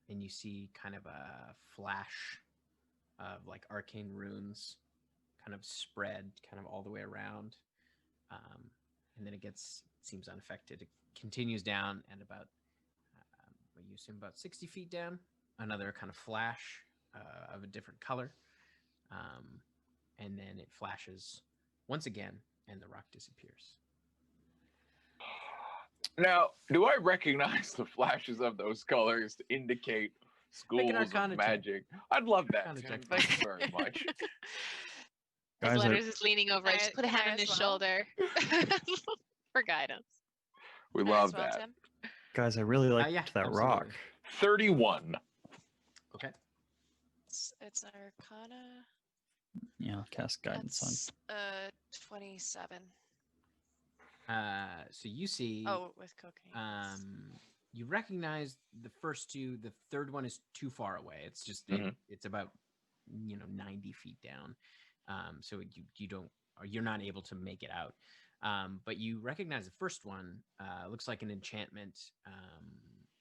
and you see kind of a flash of like arcane runes kind of spread kind of all the way around, and then it seems unaffected. It continues down, and about what you assume about 60 feet down, another kind of flash of a different color, and then it flashes once again, and the rock disappears. Now, do I recognize the flashes of those colors to indicate schools of Arcana check. magic? I'd love that. Arcana Tim. check. Thank you very much. As Guys, Letters is leaning over, I just put a Can hand I on as his well? shoulder for guidance. We As love well, that. Tim? Guys, I really liked yeah, that rock. absolutely. 31. Okay. It's Arcana. Yeah, I'll cast guidance That's 27. So you see. Oh, with Kokenee. You recognize the first two. The third one is too far away. It's just it's about 90 feet down. So you don't, or you're not able to make it out. But you recognize the first one. Looks like an enchantment.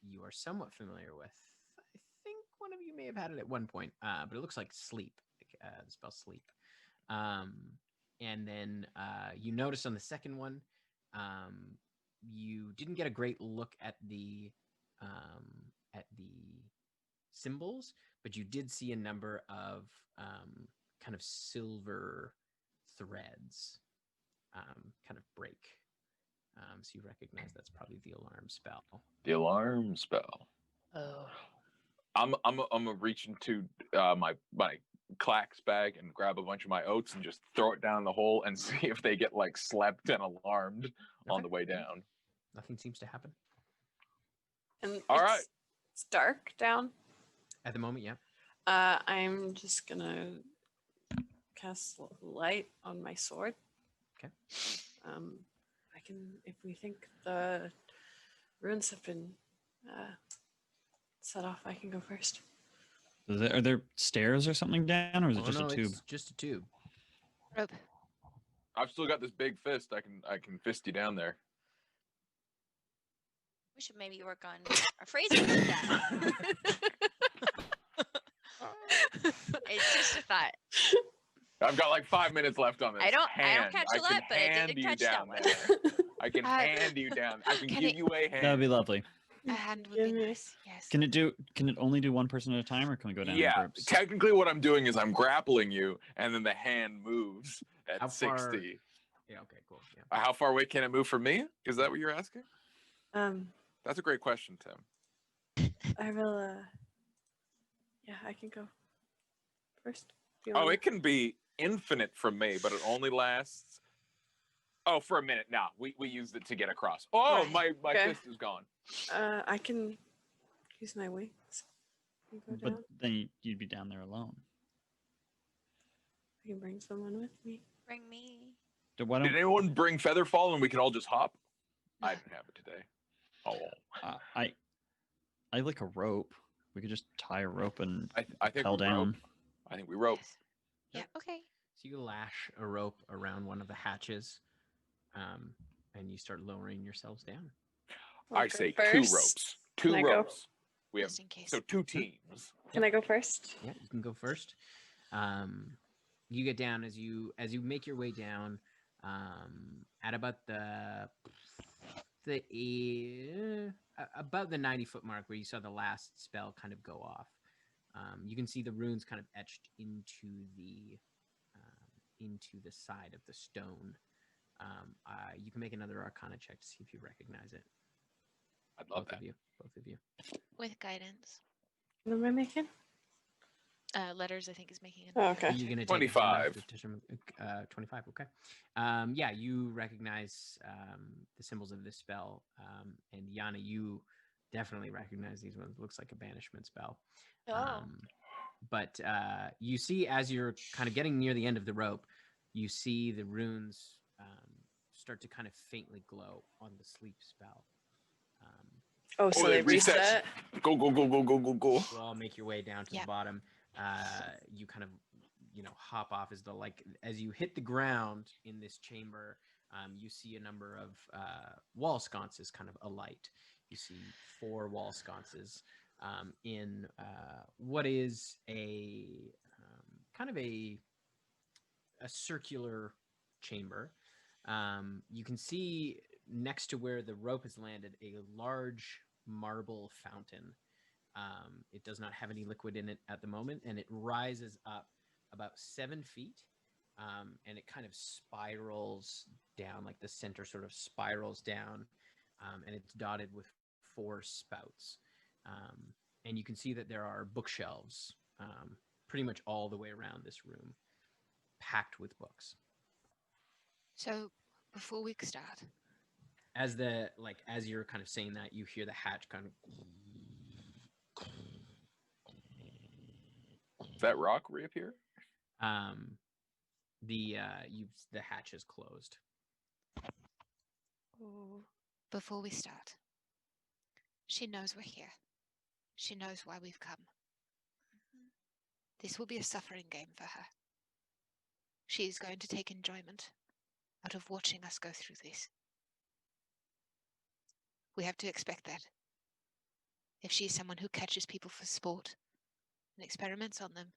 You are somewhat familiar with. I think one of you may have had it at one point. But it looks like sleep. The spell sleep. And then you notice on the second one. You didn't get a great look at the symbols, but you did see a number of kind of silver threads kind of break. So you recognize that's probably the alarm spell. The alarm spell. Oh. I'm gonna reach into my Clax bag and grab a bunch of my oats and just throw it down the hole and see if they get like slept and alarmed on the way down. Nothing seems to happen And All right. it's dark down. at the moment. Yeah. I'm just gonna cast light on my sword. Okay. I can, if we think the runes have been set off, I can go first. Are there stairs or something down, or is it just no, a tube? It's just a tube. Rope. I've still got this big fist. I can fist you down there. We should maybe work on our phrasing with that. It's just a thought. I've got like 5 minutes left on this. I don't catch a lot, but I did catch that one. I can hand you down. I can give you a hand. That'd be lovely. A hand would be nice. Yes. Can it only do one person at a time, or can we go down in Yeah, groups? technically what I'm doing is I'm grappling you, and then the hand moves at How 60. far- Yeah. Okay. Cool. Yeah. How far away can it move from me? Is that what you're asking? Um, That's a great question, Tim. I will. Yeah, I can go first. Do you Oh, wanna- it can be infinite from me, but it only lasts Oh, for a minute now. We used it to get across. Oh, Right. my Okay. fist is gone. I can use my wings. and go But down. then you'd be down there alone. I can bring someone with me. Bring me. Why Did don't anyone bring Featherfall and we can all just hop? I didn't have it today. Oh. I like a rope. We could just tie a rope and I think hell we down. rope. I think we rope. Yeah, okay. So you lash a rope around one of the hatches, and you start lowering yourselves down. I say two ropes. Two Can I go? ropes. We have Just in case. so 2 teams. Can I go first? Yeah, you can go first. You get down as you make your way down at about about the 90-foot mark where you saw the last spell kind of go off. You can see the runes kind of etched into the side of the stone. You can make another Arcana check to see if you recognize it. I'd love Both of you. With guidance. What am I making? Letters, I think, is making it. Oh, okay. You're gonna take 25. 25. Okay. Yeah, you recognize the symbols of this spell, and Yana, you definitely recognize these ones. Looks like a banishment spell. Oh. But you see, as you're kind of getting near the end of the rope, you see the runes start to kind of faintly glow on the sleep spell. So they reset. Go. You all make your way down to the bottom. You kind of, hop off as you hit the ground in this chamber. You see a number of wall sconces kind of alight. You see 4 wall sconces in what is a kind of a circular chamber. You can see next to where the rope has landed a large marble fountain. It does not have any liquid in it at the moment, and it rises up about 7 feet, and it kind of spirals down, like the center sort of spirals down, and it's dotted with 4 spouts. And you can see that there are bookshelves pretty much all the way around this room, packed with books. So, before we start, as you're kind of saying that, you hear the hatch kind of. Does that rock reappear? The hatch is closed. Before we start, she knows we're here. She knows why we've come. This will be a suffering game for her. She is going to take enjoyment out of watching us go through this. We have to expect that. If she's someone who catches people for sport and experiments on them,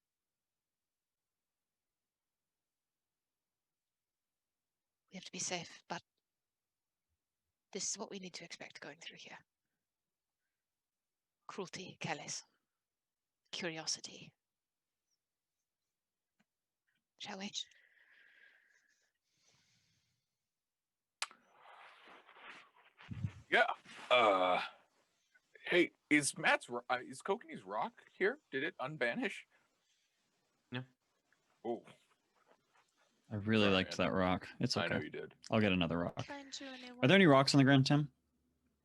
we have to be safe, but this is what we need to expect going through here. Cruelty, callous, curiosity. Shall we? Yeah. Hey, is Kokenee's rock here? Did it unbanish? No. Oh. I really liked that rock. It's okay. I know you did. I'll get another rock. Find you a new Are one. there any rocks on the ground, Tim?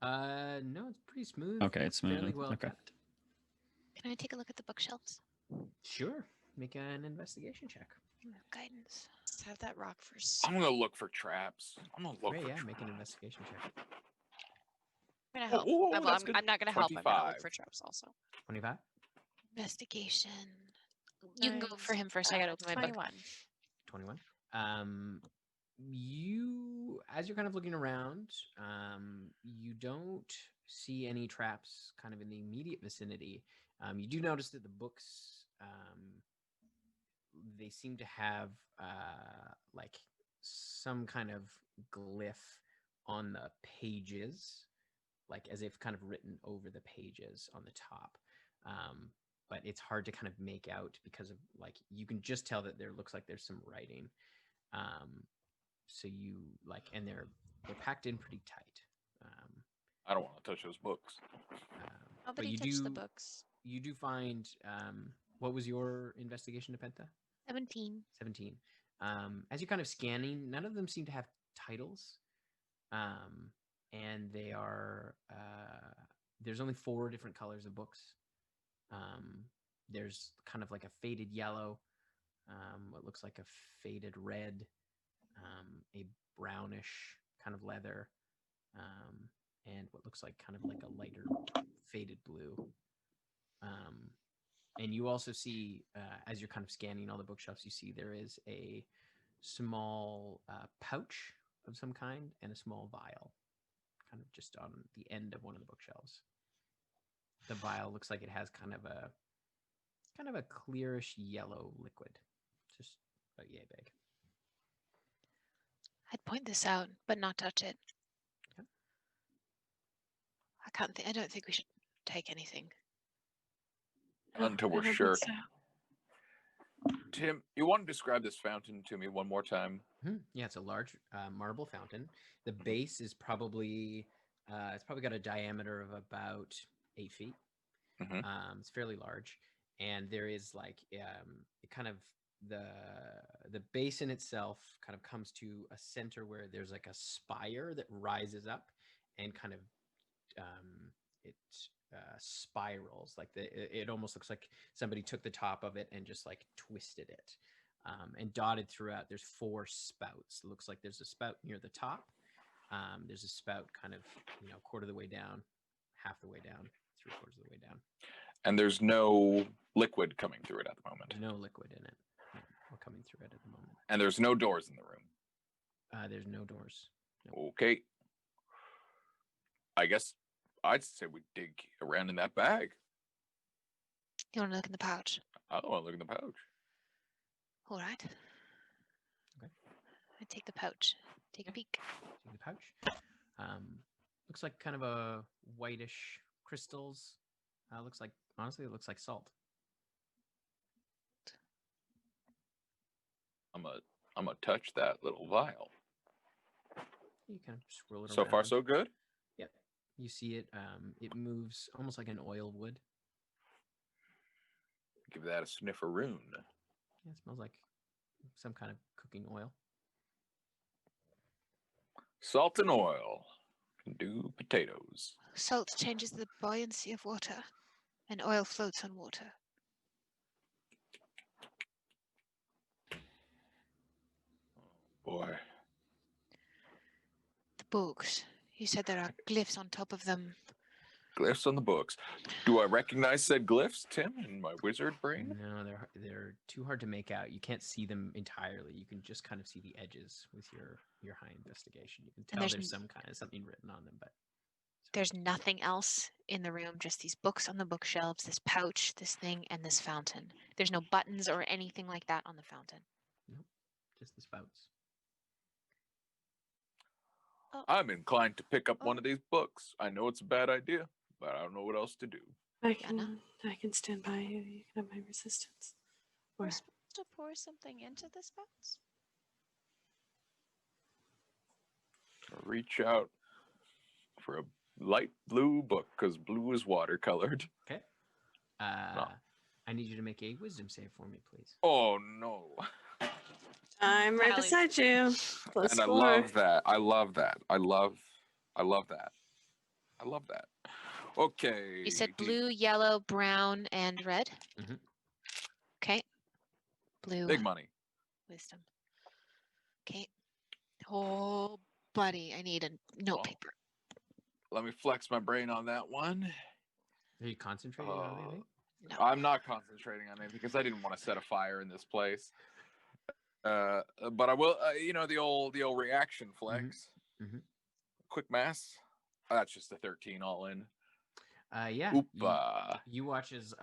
No, it's pretty smooth. Okay, it's smooth. Fairly well Okay. kept. Can I take a look at the bookshelves? Sure. Make an investigation check. Guidance. Let's have that rock first. I'm gonna look for traps. I'm gonna look Great, for yeah, traps. make an investigation check. I'm gonna help. Ooh, Well, that's good. I'm not gonna help. I'm gonna 25. look for traps also. 25. Investigation. You can go for him first. I gotta open my book. 21. 21. As you're kind of looking around, you don't see any traps kind of in the immediate vicinity. You do notice that the books, they seem to have like some kind of glyph on the pages, like as if kind of written over the pages on the top. But it's hard to kind of make out because of you can just tell that there looks like there's some writing. So you and they're packed in pretty tight. I don't want to touch those books. Nobody touched the books. You do find what was your investigation, Nepentha? 17. 17. As you're kind of scanning, none of them seem to have titles, and they are there's only 4 different colors of books. There's kind of like a faded yellow, what looks like a faded red, a brownish kind of leather, and what looks like kind of like a lighter faded blue. And you also see, as you're kind of scanning all the bookshelves, you see there is a small pouch of some kind and a small vial, kind of just on the end of one of the bookshelves. The vial looks like it has kind of a clearish yellow liquid, just about yay big. I'd point this out, but not touch it. Okay. I don't think we should take anything. Until I we're don't sure. think so. Tim, you want to describe this fountain to me one more time? Yeah, it's a large marble fountain. The base is probably it's probably got a diameter of about 8 feet. It's fairly large, and there is like it kind of the basin itself kind of comes to a center where there's like a spire that rises up and kind of it spirals, like it almost looks like somebody took the top of it and just like twisted it. And dotted throughout, there's 4 spouts. It looks like there's a spout near the top. There's a spout kind of, quarter of the way down, half the way down, 3/4 of the way down. And there's no liquid coming through it at the moment. No liquid in it. Or coming through it at the moment. And there's no doors in the room. There's no doors. No. Okay. I guess I'd say we dig around in that bag. You want to look in the pouch? I don't want to look in the pouch. All right. Okay. I take the pouch. Take a peek. Take the pouch. Looks like kind of a whitish crystals. Honestly, it looks like salt. I'm gonna touch that little vial. You kind of swirl it around. So far, so good. Yep. You see it. It moves almost like an oil would. Give that a snifferoon. Yeah, it smells like some kind of cooking oil. Salt and oil can do potatoes. Salt changes the buoyancy of water, and oil floats on water. Boy. The books. You said there are glyphs on top of them. Glyphs on the books. Do I recognize said glyphs, Tim, in my wizard brain? No, they're too hard to make out. You can't see them entirely. You can just kind of see the edges with your high investigation. You can tell there's some kind of something written on them, but there's nothing else in the room, just these books on the bookshelves, this pouch, this thing, and this fountain. There's no buttons or anything like that on the fountain. Nope, just the spouts. I'm inclined to pick up one of these books. I know it's a bad idea, but I don't know what else to do. I can stand by you. You can have my resistance. We're supposed to pour something into the spouts? Reach out for a light blue book, because blue is watercolored. Okay. I need you to make a wisdom save for me, please. Oh, no. I'm right beside you. Plus And I 4. love that. I love that. I love that. I love that. Okay. You said blue, yellow, brown, and red? Mhm. Okay. Blue. Big money. Wisdom. Okay. Oh, buddy, I need a note paper. Let me flex my brain on that one. Are you concentrating on anything? No. I'm not concentrating on it because I didn't want to set a fire in this place. But I will, the old reaction flex. Mm-hmm. Quick mass. That's just a 13 all in. Yeah. Oopa. You watch as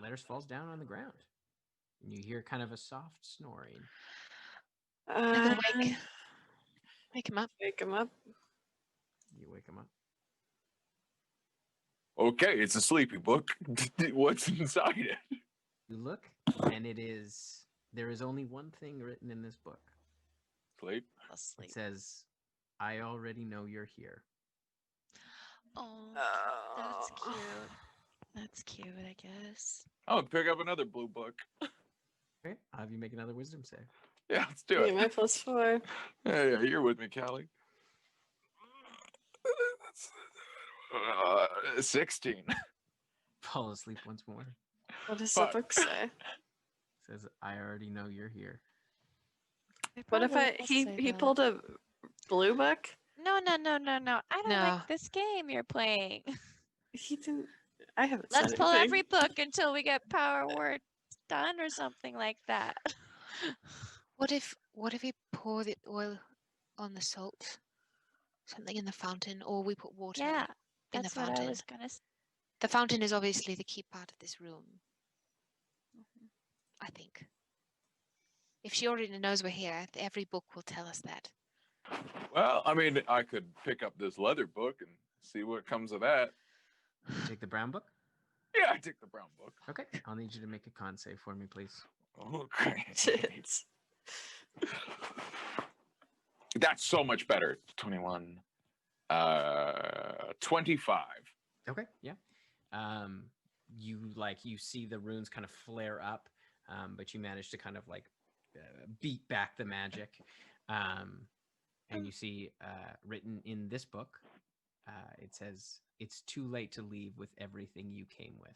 letters falls down on the ground. And you hear kind of a soft snoring. I'm gonna wake him up. Wake him up. You wake him up. Okay, it's a sleepy book. What's inside it? You look, and there is only one thing written in this book. Sleep. It says, "I already know you're here." Oh, that's cute. That's cute, I guess. I'll pick up another blue book. Okay, I'll have you make another wisdom save. Yeah, let's do Give it. me my +4. Yeah, you're with me, Callie. 16. Fall asleep once more. What does Fuck. the book say? Says, I already know you're here. What if he pulled a blue book? No. I don't No. like this game you're playing. He didn't. I haven't Let's said pull anything. every book until we get power word done or something like that. What if we pour the oil on the salt? Something in the fountain, or we put water Yeah, in the that's what fountain. I was gonna say. The fountain is obviously the key part of this room. I think. If she already knows we're here, every book will tell us that. Well, I mean, I could pick up this leather book and see what comes of that. Take the brown book? Yeah, I take the brown book. Okay. I'll need you to make a con save for me, please. Okay. Shit. That's so much better. 21. 25. Okay, yeah. You see the runes kind of flare up, but you manage to kind of beat back the magic. And you see written in this book, it says, "It's too late to leave with everything you came with."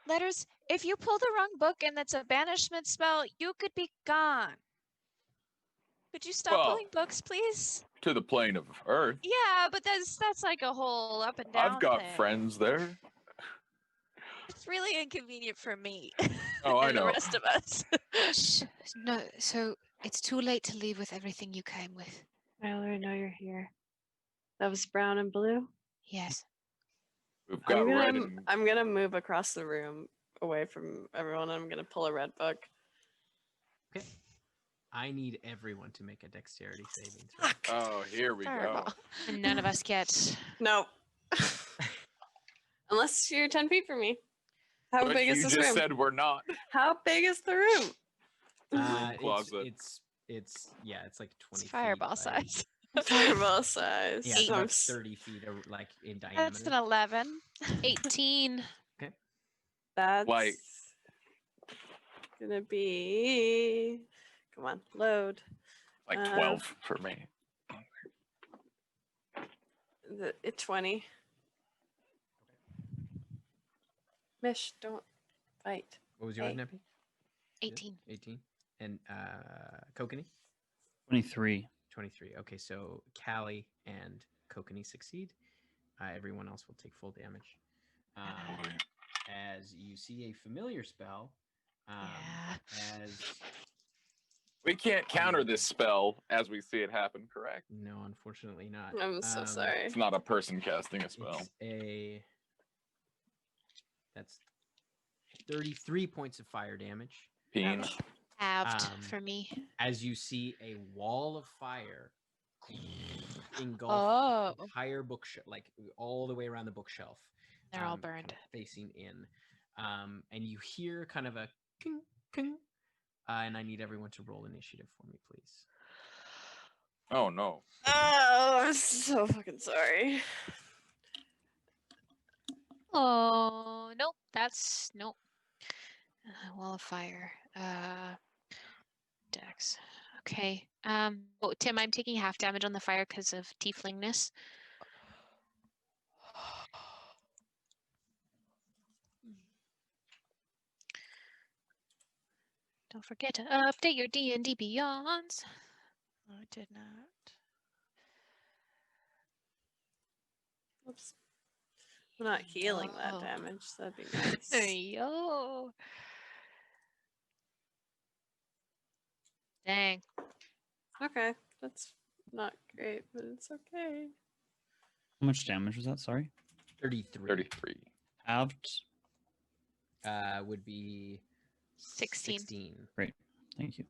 Letters, if you pull the wrong book and it's a banishment spell, you could be gone. Could you stop Well, pulling books, please? To the plane of Earth. Yeah, but that's like a whole up and down I've got thing. friends there. It's really inconvenient for me. Oh, I and know. the rest of us. No, so it's too late to leave with everything you came with. I already know you're here. That was brown and blue? Yes. We've got red and... I'm gonna move across the room away from everyone. I'm gonna pull a red book. Okay. I need everyone to make a dexterity saving throw. Oh, here we go. And none of us get. No. Unless you're 10 feet from me. How But big is you this just room? said we're not. How big is the room? Closet. It's like 20 It's fireball feet by- size. Fireball size. Yeah, it's So I'm about s- 30 feet in diameter. That's an 11. 18. That's Like- gonna be. Come on, load. Like 12 for me. It's 20. Mish, don't fight. What was yours, Hey. Neppy? 18. 18. And Kokenee? 23. 23. Okay, so Callie and Kokenee succeed. Everyone else will take full damage. As you see a familiar spell. As We can't counter this spell as we see it happen, correct? no, unfortunately not. I'm so sorry. It's not a person casting a spell. That's 33 points of fire damage. Peen. Halved for me. As you see a wall of fire engulf the entire bookshelf, like all the way around the bookshelf. They're all kind burned. of facing in. And you hear kind of a king, king. And I need everyone to roll initiative for me, please. Oh, no. Oh, I'm so fucking sorry. Oh, nope. That's nope. Wall of fire. Dex. Okay. Oh, Tim, I'm taking half damage on the fire because of tieflingness. Don't forget to update your D&D Beyonds. I did not. Oops. I'm not healing that Oh. damage. That'd be nice. Yo. Dang. Okay, that's not great, but it's okay. How much damage was that? Sorry. 33. 33. Halved. Would be 16. Great. Thank you.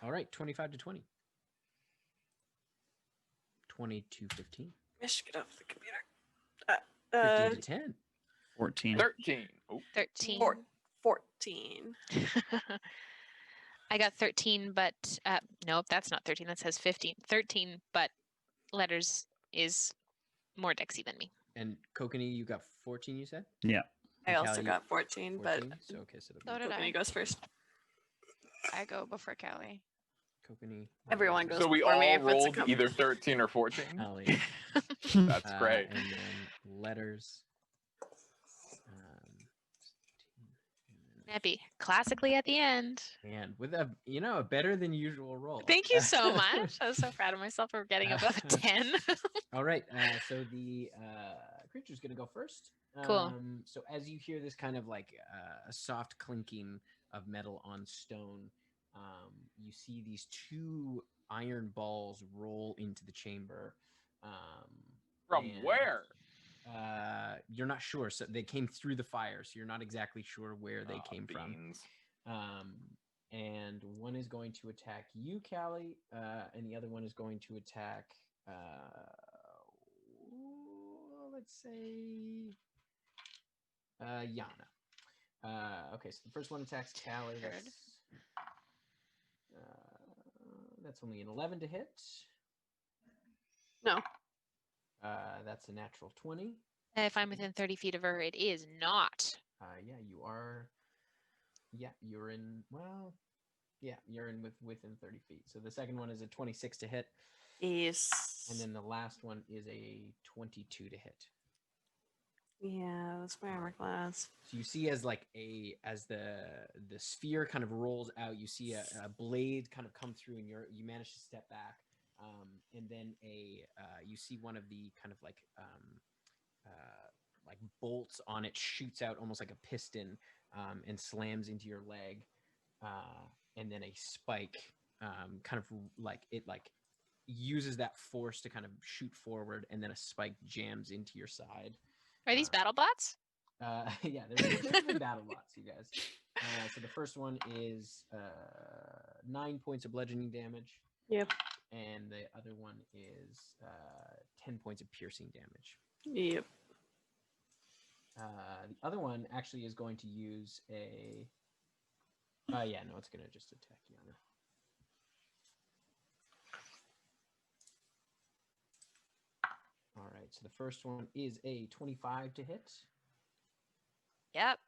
All right, 25 to 20. 20 to 15. Mish, get off the computer. 15 to 10. 14. 13. Oh. 13. 14. I got 13, but nope, that's not 13. That says 15. 13, but letters is more Dexy than me. And Kokenee, you got 14, you said? Yeah. I also Callie, got 14, 14? So okay, so So did Kokenee I. goes first. I go before Callie. Kokenee. Everyone goes So we before me all if it's a rolled company. either 13 or 14. Callie. That's great. And then letters. Snappy. Classically at the end. And with a a better than usual roll. Thank you so much. I was so proud of myself for getting above a 10. All right. So the creature's gonna go first. Cool. So as you hear this kind of like a soft clinking of metal on stone, you see these two iron balls roll into the chamber. From where? You're not sure. So they came through the fire, so you're not exactly sure where they came Beans. from. And one is going to attack you, Callie, and the other one is going to attack, let's say, Yana. Okay, so the first one attacks Callie. That's only an 11 to hit. No. That's a natural 20. If I'm within 30 feet of her, it is not. Yeah, you are. Yeah, you're in. Well, yeah, you're in within 30 feet. So the second one is a 26 to hit. Yes. And then the last one is a 22 to hit. Yeah, that's my armor class. So you see as the sphere kind of rolls out, you see a blade kind of come through, and you manage to step back. And then you see one of the kind of like bolts on it shoots out almost like a piston, and slams into your leg. And then a spike kind of uses that force to kind of shoot forward, and then a spike jams into your side. Are these battle bots? Yeah, they're battle bots, you guys. So the first one is 9 points of bludgeoning damage. Yep. And the other one is 10 points of piercing damage. Yep. The other one actually is going to use a... yeah, no, it's going to just attack Yana. All right, so the first one is a 25 to hit. Yep.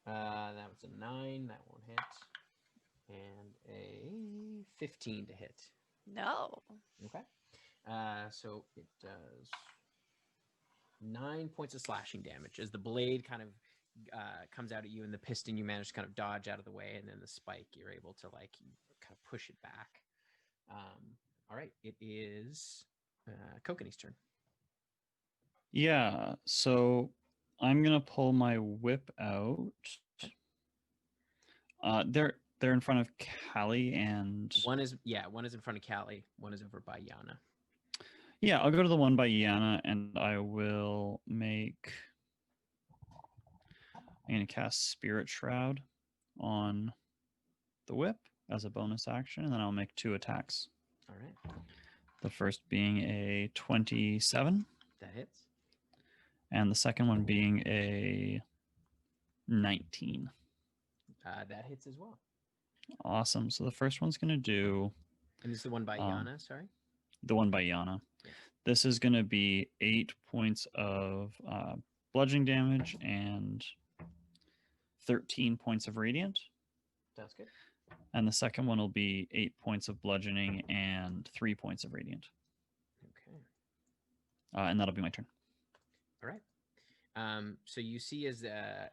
That was a 9. That won't hit. And a 15 to hit. No. Okay. So it does 9 points of slashing damage as the blade kind of comes out at you, and the piston you manage to kind of dodge out of the way, and then the spike you're able to like kind of push it back. All right, it is Kokenee's turn. Yeah, so I'm gonna pull my whip out. They're in front of Callie, and one is in front of Callie, one is over by Yana. Yeah, I'll go to the one by Yana, and I will make. I'm gonna cast Spirit Shroud on the whip as a bonus action, and then I'll make 2 attacks. All right. The first being a 27. That hits. And the second one being a 19. That hits as well. Awesome. So the first one's going to do... And this is the one by Yana, sorry? The one by Yana. Yeah. This is going to be 8 points of bludgeoning damage and 13 points of radiant. Sounds good. And the second one will be 8 points of bludgeoning and 3 points of radiant. Okay. And that'll be my turn. All right. So you see as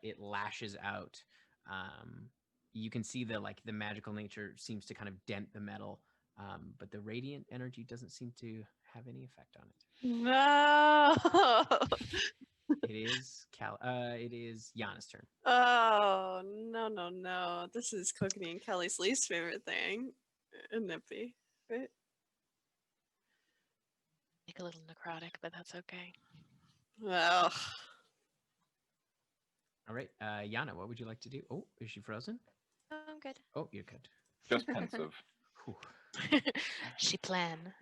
it lashes out, you can see the magical nature seems to kind of dent the metal, but the radiant energy doesn't seem to have any effect on it. No. It is Yana's turn. Oh, no. This is Kokenee and Kelly's least favorite thing. Nippy, right? Like a little necrotic, but that's okay. Well. All right, Yana, what would you like to do? Oh, is she frozen? I'm good. Oh, you're good. Just pensive. She plan.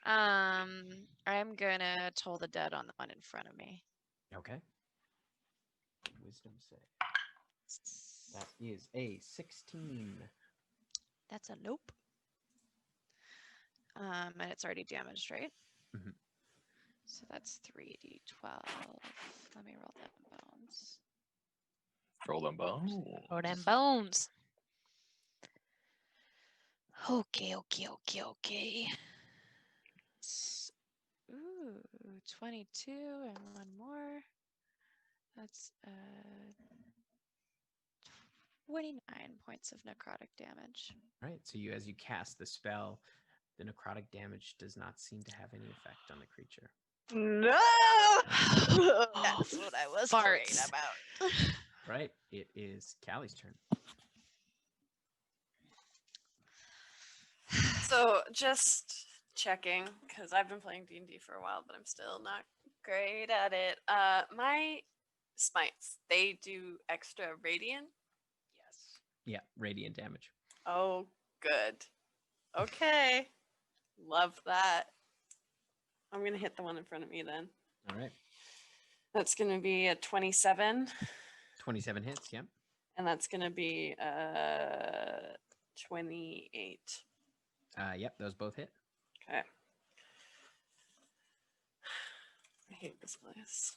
I'm gonna toll the dead on the one in front of me. Okay. Wisdom save. That is a 16. That's a nope. And it's already damaged, right? Mm-hmm. So that's 3d12. Let me roll that bones. Roll them bones. Roll them bones. Okay. Ooh, 22 and one more. That's 29 points of necrotic damage. All right. So as you cast the spell, the necrotic damage does not seem to have any effect on the creature. No! That's what I was worried Farts. about. Right. It is Callie's turn. So just checking, because I've been playing D&D for a while, but I'm still not great at it. My smites, they do extra radiant? Yes. Yeah, radiant damage. Oh, good. Okay. Love that. I'm going to hit the one in front of me then. All right. That's going to be a 27. 27 hits, yeah. And that's going to be 28. Yep, those both hit. Okay. I hate this place.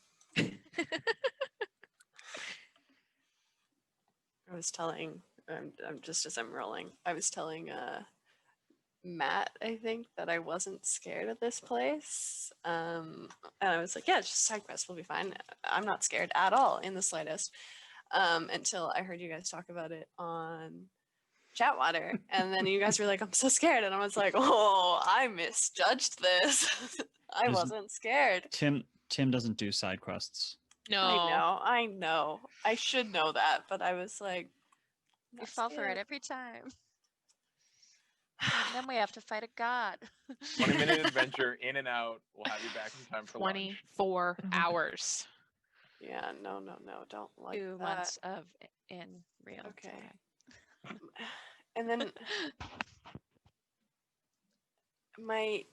I was telling, I'm just as I'm rolling, I was telling Matt, I think, that I wasn't scared of this place. And I was like, yeah, just side quest will be fine. I'm not scared at all in the slightest. Until I heard you guys talk about it on Chatwater. And then you guys were like, I'm so scared. And I was like, oh, I misjudged this. I wasn't scared. Tim doesn't do side quests. No. I know. I should know that, but I was like, We fall for it every time. And then we have to fight a god. 20-minute adventure, in and out. We'll have you back in time for lunch. 24 hours. Yeah, no, don't like 2 that. months of in real Okay. time. And then my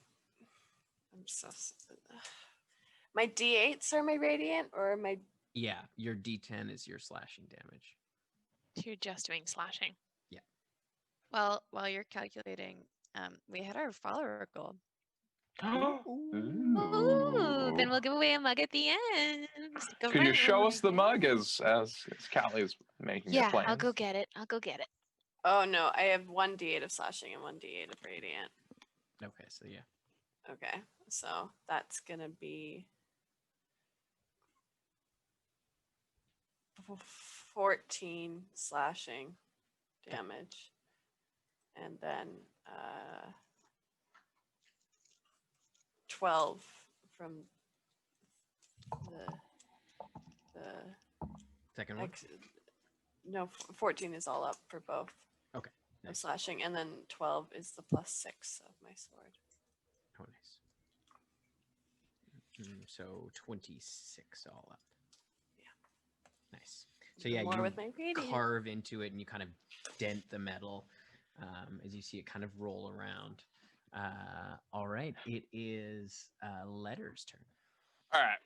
D8s are my radiant, or my Yeah, your D10 is your slashing damage. You're just doing slashing. Well, while you're calculating, we had our follower goal. Ooh, then we'll give away a mug at the end. Stick Could you show around. us the mug as Callie is making your Yeah, plans? I'll go get it. Oh no, I have 1 D8 of slashing and 1 D8 of radiant. Okay, so yeah. Okay, so that's gonna be 14 slashing damage, and then 12 from the Second one? no, 14 is all up for both. Okay. Of Nice. slashing, and then 12 is the +6 of my sword. Oh, nice. So 26 all up. Yeah. Nice. So yeah, More you with my radiant. carve into it and you kind of dent the metal as you see it kind of roll around. All right, it is Letter's turn. All right.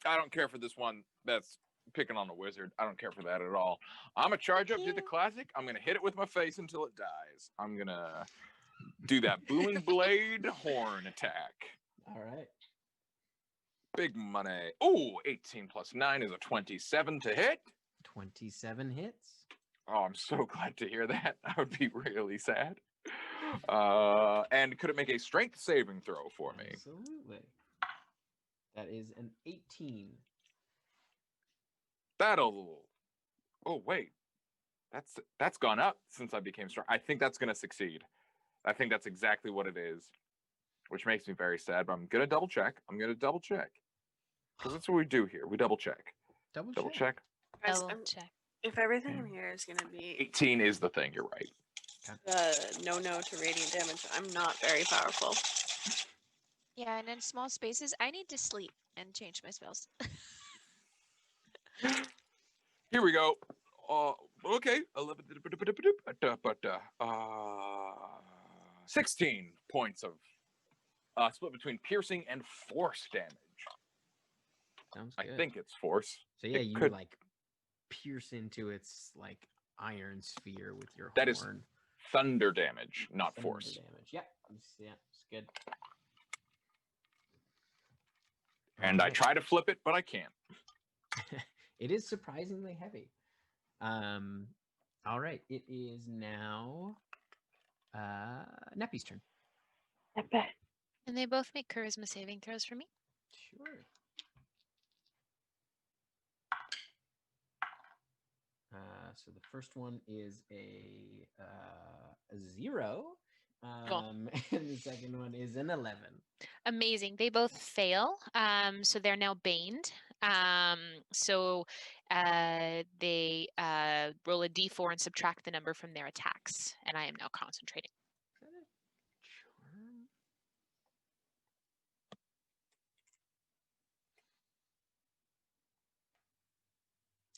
I don't care for this one that's picking on the wizard. I don't care for that at all. I'm going to charge up, do the classic. I'm going to hit it with my face until it dies. I'm going to do that booming blade horn attack. All right. Big money. Oh, 18 plus 9 is a 27 to hit. 27 hits. Oh, I'm so glad to hear that. I would be really sad. And could it make a strength saving throw for me? Absolutely. That is an 18. That'll. Oh wait, that's gone up since I became strong. I think that's gonna succeed. I think that's exactly what it is, which makes me very sad. But I'm gonna double check. Because that's what we do here. We double check. Double check. Guys, Double check. if everything in here is gonna be 18 is the thing. You're right. no to radiant damage, I'm not very powerful. Yeah, and in small spaces, I need to sleep and change my spells. Here we go. Okay. 16 points of split between piercing and force damage. Sounds I good. think it's force. So yeah, It you could- like pierce into its like iron sphere with your That is horn. thunder damage, not Thunder force. damage. Yeah, it's good. And I try to flip it, but I can't. It is surprisingly heavy. All right, it is now Neppy's turn. Neppe. And they both make charisma saving throws for me. Sure. So the first one is a 0, and the second one is an 11. Amazing. They both fail. So they're now baned. So they roll a d4 and subtract the number from their attacks. And I am now concentrating. Is that a charm?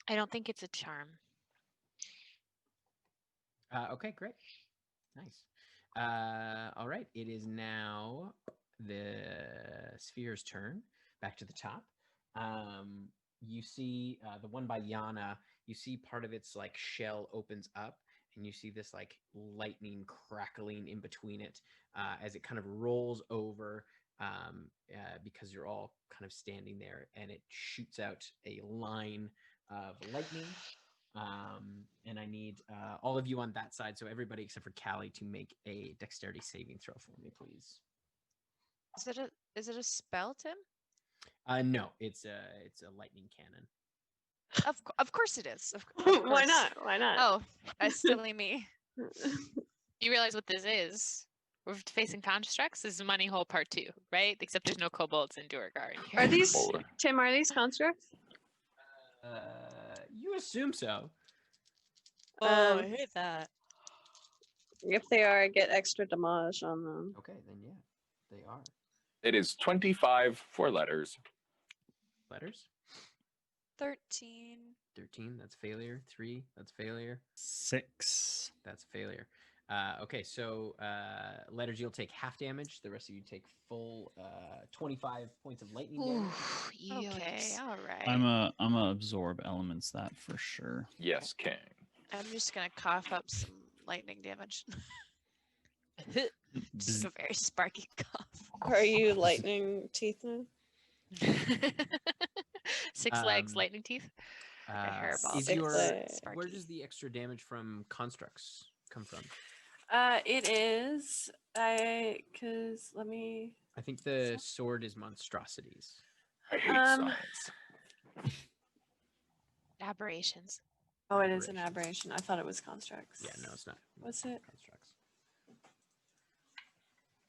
I don't think it's a charm. Okay, great. Nice. All right, it is now the sphere's turn. Back to the top. You see the one by Yana, you see part of its like shell opens up, and you see this like lightning crackling in between it as it kind of rolls over because you're all kind of standing there, and it shoots out a line of lightning. And I need all of you on that side, so everybody except for Callie, to make a dexterity saving throw for me, please. Is it a spell, Tim? No, it's a lightning cannon. Of course it is. Of Why course. not? Why not? Oh, silly me. You realize what this is? We're facing constructs. This is Money Hole Part 2, right? Except there's no kobolds in Duergar. Are these Tim? Are these constructs? You assume so. Oh, I hate that. If they are, I get extra damage on them. Okay, then yeah, they are. It is 25 for letters. Letters? 13. 13, that's failure. 3, that's failure. 6. That's failure. Okay, so letters, you'll take half damage. The rest of you take full 25 points of lightning damage. Okay, all right. I'm a absorb elements that for sure. Yes, King. I'm just gonna cough up some lightning damage. Just a very sparky cough. Are you lightning teeth now? 6 legs, lightning teeth. Like a hairball. Is Six your, legs. where does the extra damage from constructs come from? It is because let me. I think the sword is monstrosities. I hate science. Aberrations. Oh, it is an aberration. I thought it was constructs. Yeah, no, it's not. What's it? Constructs.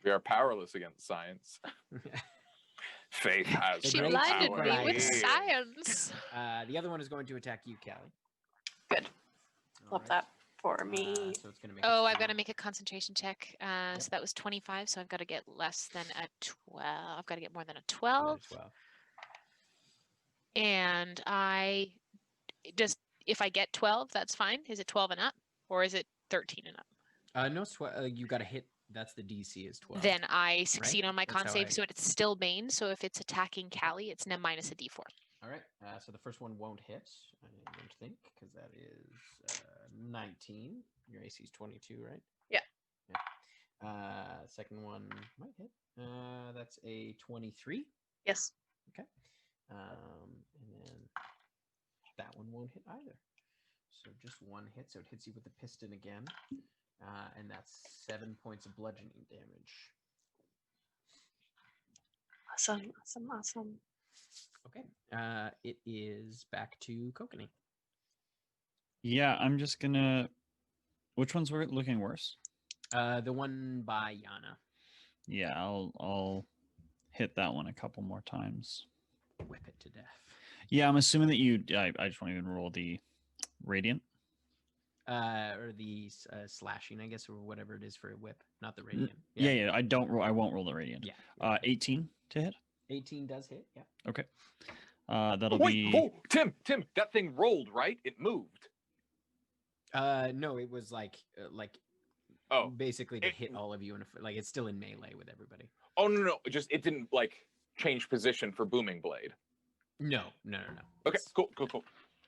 We are powerless against science. Faith has She no blinded power. me with science. The other one is going to attack you, Callie. Good. All Love right. that for me. So it's gonna make. Oh, its I've got to turn. make a concentration check. So that was 25. So I've got to get less than a 12. I've got to get more than a 12. 12. And I just, if I get 12, that's fine. Is it 12 and up, or is it 13 and up? No, you got to hit. That's the DC is 12. Then I succeed on my That's con how save, I- so it's still bane. So if it's attacking Callie, it's now minus a d4. All right. So the first one won't hit. I don't think, because that is 19. Your AC is 22, right? Yeah. Second one might hit. That's a 23. Yes. Okay. And then that one won't hit either. So just one hit. So it hits you with the piston again. And that's 7 points of bludgeoning damage. Awesome. Okay. It is back to Kokenee. Yeah, I'm just gonna. Which ones were looking worse? The one by Yana. Yeah, I'll hit that one a couple more times. Whip it to death. Yeah, I'm assuming that you. I just won't even roll the radiant. Or the slashing, I guess, or whatever it is for a whip, not the radiant. Yeah. I don't roll. I won't roll the radiant. Yeah. 18 to hit. 18 does hit. Yeah. Okay. That'll Wait, be. Tim, that thing rolled, right? It moved. No, it was like Oh, basically to hit all of you, and like it's still in melee with everybody. Oh no, it didn't like change position for booming blade. No. Okay, cool.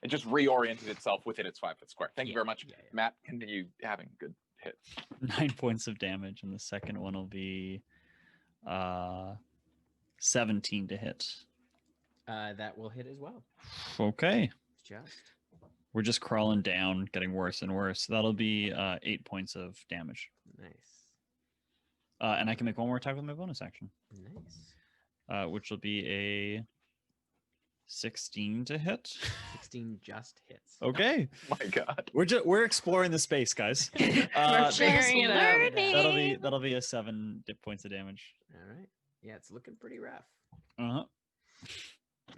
It just reoriented itself within its 5-foot square. Thank you very much, yeah. Matt. Continue having good hits. 9 points of damage, and the second one will be 17 to hit. That will hit as well. Okay. Just. We're just crawling down, getting worse and worse. That'll be 8 points of damage. Nice. And I can make one more attack with my bonus action. Nice. Which will be a 16 to hit. 16 just hits. Okay. My God. We're exploring the space, guys. We're figuring it out. That'll be a 7 points of damage. All right. Yeah, it's looking pretty rough. Uh-huh.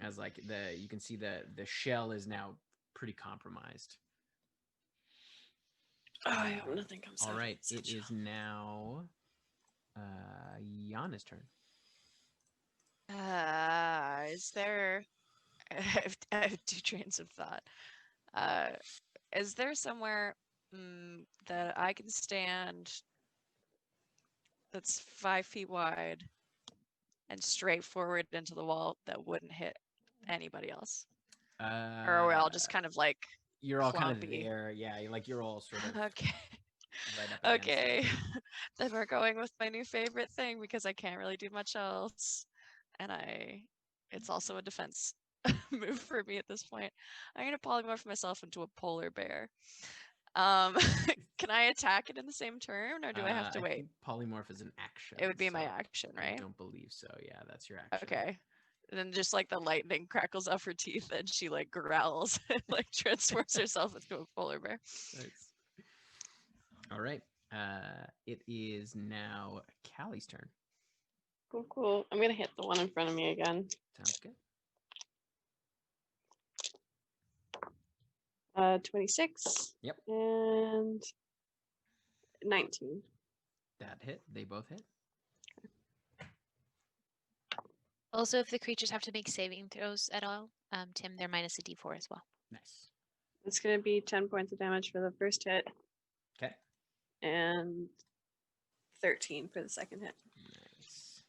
As like you can see the shell is now pretty compromised. Oh, I hope nothing comes out. All right, it is now Yana's turn. Is there? I have two trains of thought. Is there somewhere that I can stand that's 5 feet wide and straight forward into the wall that wouldn't hit anybody else? Or are we all just kind of like you're all kind clumpy? of there, yeah. You're all sort of Okay. right up against Okay. it. Then we're going with my new favorite thing because I can't really do much else, and it's also a defense move for me at this point. I'm gonna polymorph myself into a polar bear. Can I attack it in the same turn, or do I have to I wait? think polymorph is an action. It would be my so action, I right? don't believe so. Yeah, that's your action. Okay. And then just like the lightning crackles off her teeth and she like growls and like transforms herself into a polar bear. Nice. All right. It is now Callie's turn. Cool. I'm gonna hit the one in front of me again. Sounds good. 26. Yep. And 19. That hit. They both hit. Also, if the creatures have to make saving throws at all, Tim, they're minus a d4 as well. Nice. It's gonna be 10 points of damage for the first hit. Okay. And 13 for the second hit. Nice.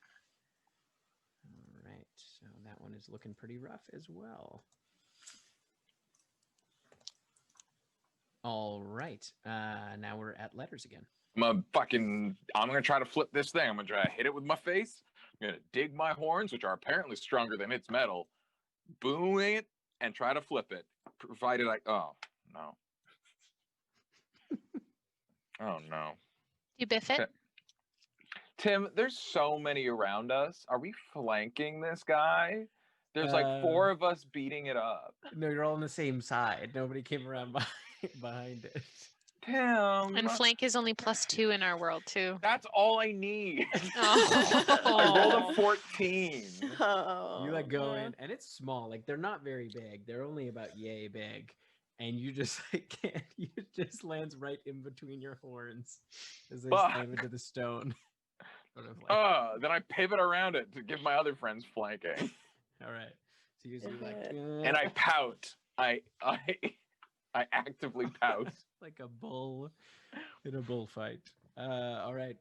All right. So that one is looking pretty rough as well. All right. Now we're at letters again. I'm gonna try to flip this thing. I'm gonna try to hit it with my face. I'm gonna dig my horns, which are apparently stronger than its metal, boom it, and try to flip it. Provided oh no. Oh no. You biff it? Okay. Tim, there's so many around us. Are we flanking this guy? There's like 4 of us beating it up. No, you're all on the same side. Nobody came around behind it. Tim. And flank is only +2 in our world too. That's all I need. Oh. I rolled a 14. Oh, You like go in, and it's small. Like they're not very big. They're only about yay big, and you just like can't. You just lands right in between your horns as they slam into the stone. Sort of like, then I pivot around it to give my other friends flanking. all right. So you like, And I pout. I actively pout. like a bull in a bullfight. All right.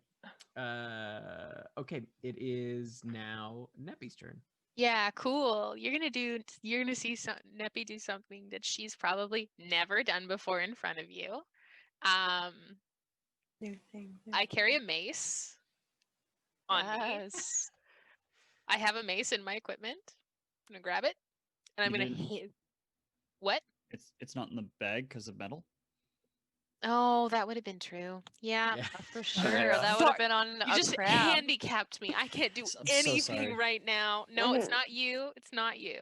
Okay, it is now Neppy's turn. Yeah, cool. You're gonna see Neppy do something that she's probably never done before in front of you. I carry a mace on me. I have a mace in my equipment. I'm gonna grab it, and I'm gonna hit. What? It's not in the bag because of metal. Oh, that would have been true. Yeah, For sure. Yeah. That would have been on you a just crab. handicapped me. I can't do I'm so anything sorry. right now. No, it's not you. It's not you.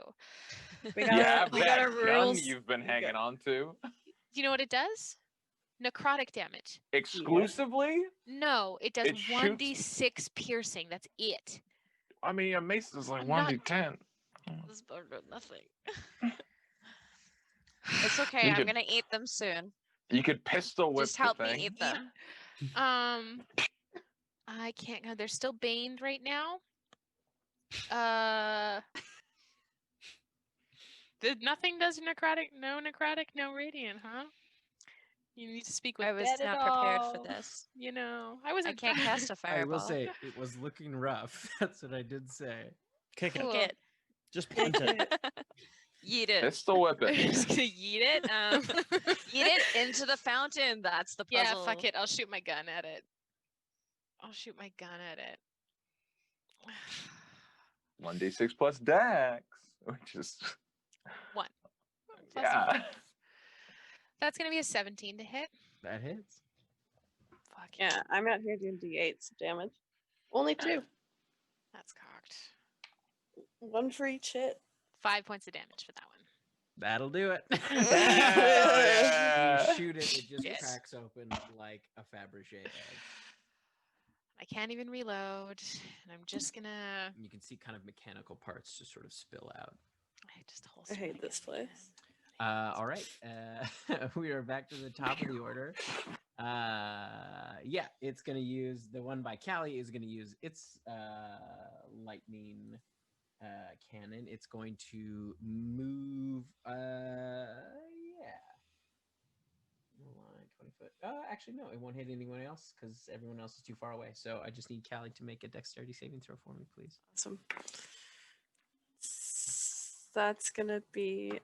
We You got have we that got our gun rules. you've been hanging on to. You know what it does? Necrotic damage. Exclusively? No, it does It shoots- 1d6 piercing. That's it. I mean, a mace is like I'm not- 1d10. This is better than nothing. It's okay. You I'm could- gonna eat them soon. You could pistol whip Just help the me thing. eat them. I can't go. They're still baned right now. Nothing does necrotic. No necrotic. No radiant, huh? You need to speak with I was Bed not at prepared all. for this. You know, I I wasn't. can't cast a I fireball. will say it was looking rough. That's what I did say. Kick it. Cool. It. Just punt it. Yeet it. Pistol whip I'm it. just gonna yeet it. Yeet it into the fountain. That's the puzzle. Yeah, fuck it. I'll shoot my gun at it. 1d6 plus dex. which is 1. Plus yeah. 1. That's going to be a 17 to hit. That hits. Fuck Yeah, I'm out here doing d8s of damage. Only 2. That's cocked. 1 for each hit. 5 points of damage for that one. That'll do it. Yeah. You shoot it, it just Yes. cracks open like a Fabergé egg. I can't even reload, and I'm just gonna. You can see kind of mechanical parts just sort of spill out. I just I hate this place. All right. We are back to the top of the order. Yeah, it's going to use the one by Callie is going to use its lightning cannon. It's going to move. Yeah. Line 20 foot. Actually, no, it won't hit anyone else because everyone else is too far away. So I just need Callie to make a dexterity saving throw for me, please. Awesome. That's gonna be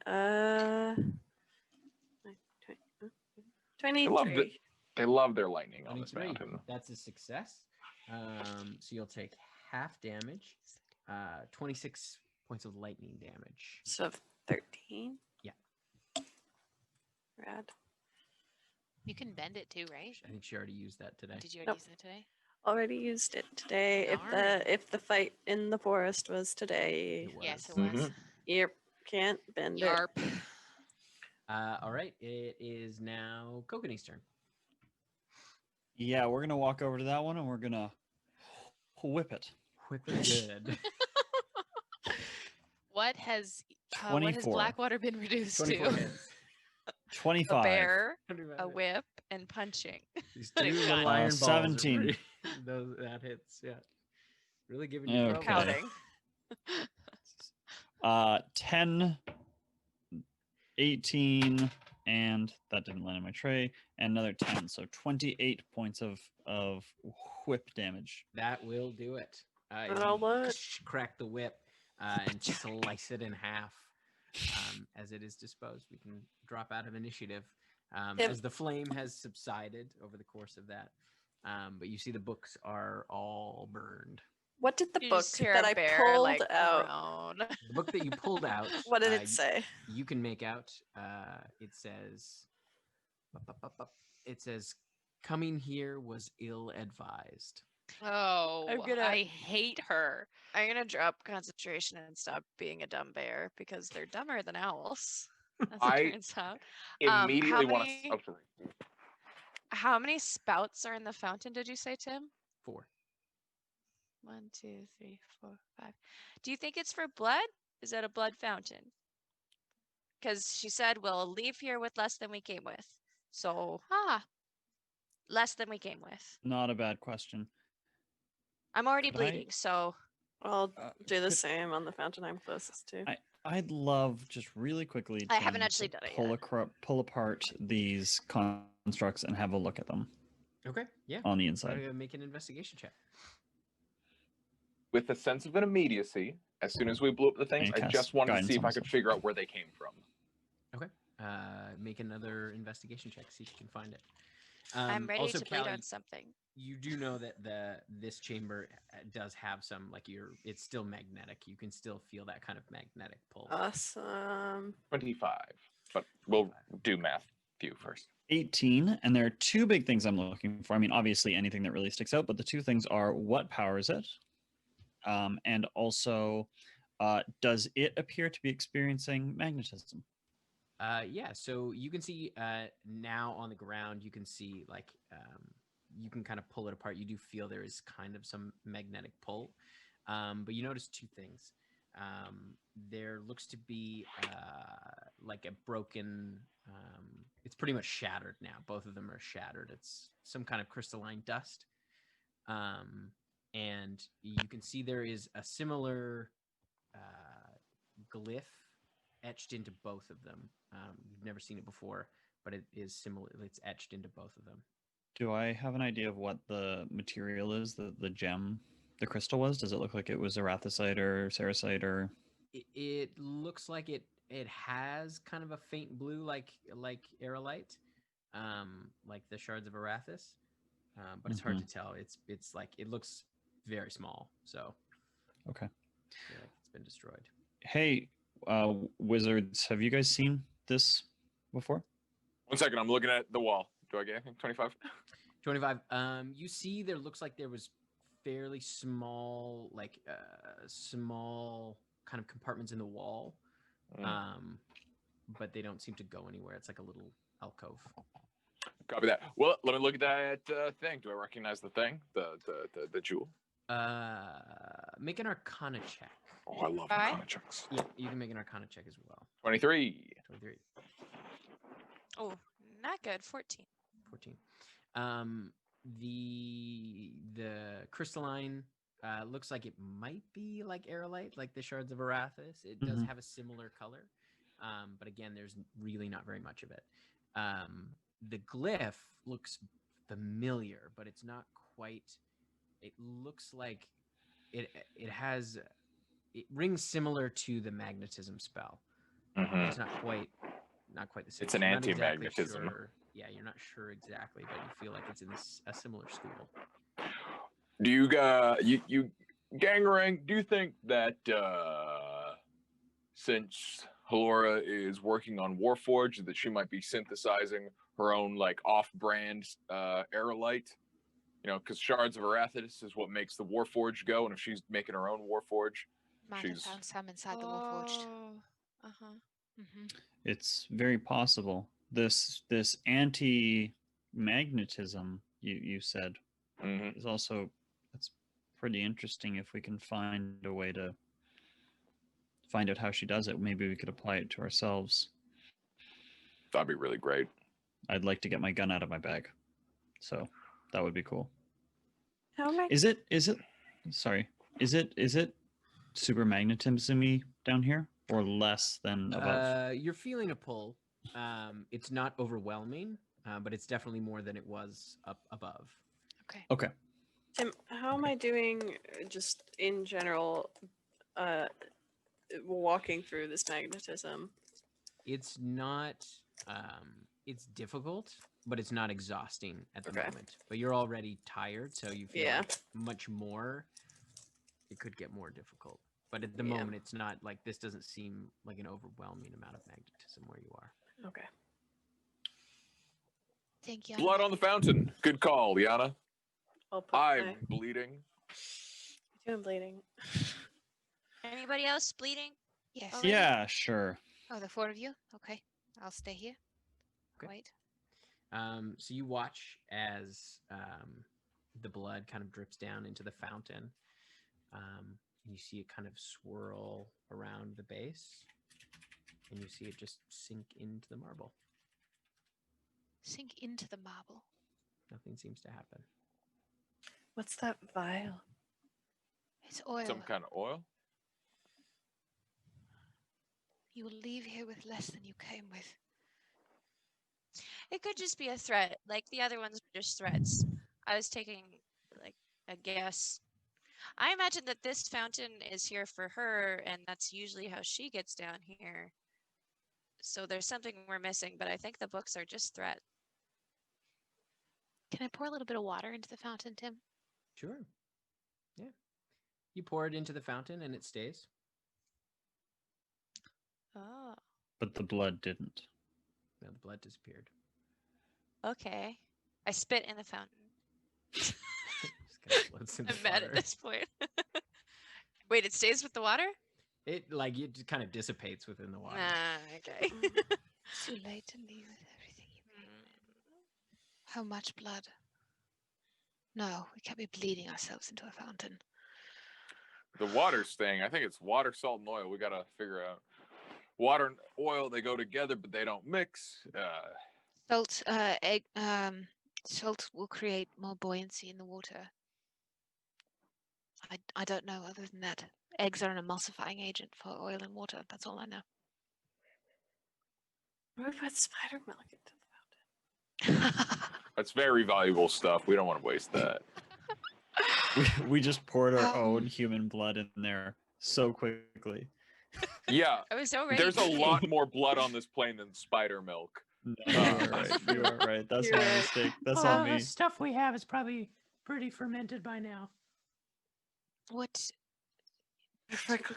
23. They love their lightning on this 23. mountain. That's a success. So you'll take half damage, 26 points of lightning damage. So 13. Yeah. Rad. You can bend it too, right? I think she already used that today. Did you already use it today? Already used it today. Darn. If the fight in the forest was today. It was. Yes, it was. Yep. Can't bend it. Yarp. All right. It is now Kokenee's turn. Yeah, we're gonna walk over to that one and we're gonna whip it. Whip it good. What has 24. Blackwater been reduced 24 to? hits. 25. A bear, 25 a hits. whip, and punching. These Pretty two good. little iron balls are 17. pretty- that hits. Yeah. Really giving you Okay. trouble. Pouting. 10, 18, and that didn't land in my tray, and another 10. So 28 points of whip damage. That will do it. That'll You do it. crack the whip and slice it in half. As it is disposed, we can drop out of initiative Yep. as the flame has subsided over the course of that. But you see the books are all burned. What did the You book just hear that a I bear, pulled like, out? groan. The book that you pulled out. What did uh, it say? You can make out. It says. It says, "Coming here was ill-advised." Oh, I'm gonna- I hate her. I'm gonna drop concentration and stop being a dumb bear because they're dumber than owls. As I it turns out. Immediately how want many- to. Oh, sorry. How many spouts are in the fountain? Did you say, Tim? 4. 1, 2, 3, 4, 5. Do you think it's for blood? Is that a blood fountain? Because she said we'll leave here with less than we came with. So less than we came with. Not a bad question. I'm already Could I- bleeding, so I'll do the could- same on the fountain I'm closest to. I'd love just really quickly. I haven't Tim, actually to done it pull yet. pull apart these constructs and have a look at them Okay. Yeah. on the inside. Make an investigation check. With a sense of an immediacy, as soon as we blew up the things, And I cast just wanted to guidance see if on I could myself. figure out where they came from. Okay. Make another investigation check. See if you can find it. I'm ready also, to bleed Callie, on something. you do know that this chamber does have some it's still magnetic. You can still feel that kind of magnetic pull. Awesome. 25. But we'll do math view first. 18, and there are two big things I'm looking for. I mean, obviously anything that really sticks out, but the two things are what powers it, and also does it appear to be experiencing magnetism? Yeah, so you can see now on the ground, you can see you can kind of pull it apart. You do feel there is kind of some magnetic pull, but you notice two things. There looks to be like a broken, it's pretty much shattered now. Both of them are shattered. It's some kind of crystalline dust. And you can see there is a similar glyph etched into both of them. You've never seen it before, but it is similar. It's etched into both of them. Do I have an idea of what the material is, the gem, the crystal was? Does it look like it was arathosite or cerussite or? It looks like it has kind of a faint blue, like aerolite, like the shards of Arathis, but it's hard to tell. It's like it looks very small, so Okay. I feel like it's been destroyed. Hey, Wizards, have you guys seen this before? 1 second, I'm looking at the wall. Do I get anything? 25? 25. You see, there looks like there was fairly small, small kind of compartments in the wall, but they don't seem to go anywhere. It's like a little alcove. Copy that. Well, let me look at that thing. Do I recognize the thing? The jewel? Make an Arcana check. Oh, I love Arcana checks. Yeah, you can make an Arcana check as well. 23. 23. Oh, not good. 14. 14. The crystalline looks like it might be like aerolite, like the shards of Arathis. It does have a similar color, but again, there's really not very much of it. The glyph looks familiar, but it's not quite. It looks like it rings similar to the magnetism spell. It's not quite the same. It's an anti-magnetism. Yeah, you're not sure exactly, but you feel like it's in a similar school. Do you Gangrang, do you think that since Halora is working on Warforged, that she might be synthesizing her own like off-brand aerolite? You know, because shards of Arathis is what makes the Warforged go, and if she's making her own Warforged, Might have found some inside the Warforged. It's very possible. This anti-magnetism you said is also, that's pretty interesting. If we can find a way to find out how she does it, maybe we could apply it to ourselves. That'd be really great. I'd like to get my gun out of my bag, so that would be cool. How am I? Is it super magnetism-y down here, or less than above? You're feeling a pull. It's not overwhelming, but it's definitely more than it was up above. Okay. Tim, how am I doing just in general walking through this magnetism? It's not it's difficult, but it's not exhausting at the moment. But you're already tired, so you feel like much more. It could get more difficult. But at the moment, it's not like, this doesn't seem like an overwhelming amount of magnetism where you are. Okay. Thank you. Blood on the fountain. Good call, Liana. I'm bleeding. I'm bleeding. Anybody else bleeding? Yes. Already? Yeah, sure. Oh, the 4 of you? Okay. I'll stay here. Okay. Wait. So you watch as the blood kind of drips down into the fountain. You see it kind of swirl around the base, and you see it just sink into the marble. Sink into the marble. Nothing seems to happen. What's that vial? It's oil. Some kind of oil? You will leave here with less than you came with. It could just be a threat. Like the other ones were just threats. I was taking like a guess. I imagine that this fountain is here for her, and that's usually how she gets down here. So there's something we're missing, but I think the books are just threat. Can I pour a little bit of water into the fountain, Tim? Sure. Yeah. You pour it into the fountain, and it stays. Oh. But the blood didn't. No, the blood disappeared. Okay. I spit in the fountain. I'm mad at this point. Wait, it stays with the water? It just kind of dissipates within the water. Okay. It's too late to leave with everything you made. How much blood? No, we can't be bleeding ourselves into a fountain. The water's thing. I think it's water, salt, and oil. We gotta figure out. Water and oil, they go together, but they don't mix. Salt will create more buoyancy in the water. I don't know other than that. Eggs are an emulsifying agent for oil and water. That's all I know. What about spider milk into the fountain? That's very valuable stuff. We don't want to waste that. We just poured our own human blood in there so quickly. Yeah. I was so ready. There's a lot more blood on this plane than spider milk. No, you are right. That's my mistake. That's on me. The stuff we have is probably pretty fermented by now. What?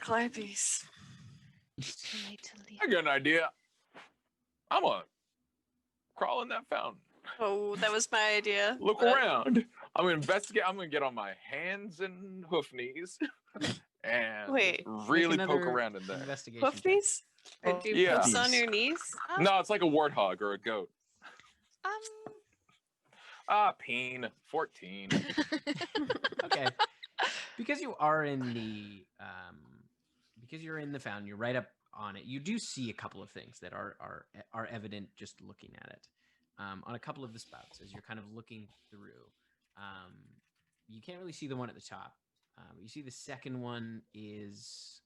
Calliope. It's too late to leave. I got an idea. I'm gonna crawl in that fountain. Oh, that was my idea. Look but- around. I'm gonna investigate. I'm gonna get on my hands and hoof knees and Wait, really poke another around in there. Investigation. Hoof knees? Or do Yeah. hoofs on your knees? No, it's like a warthog or a goat. Um, Peen. 14. Okay. Because you are in the because you're in the fountain, you're right up on it. You do see a couple of things that are evident just looking at it. On a couple of the spouts as you're kind of looking through. You can't really see the one at the top. You see the second one is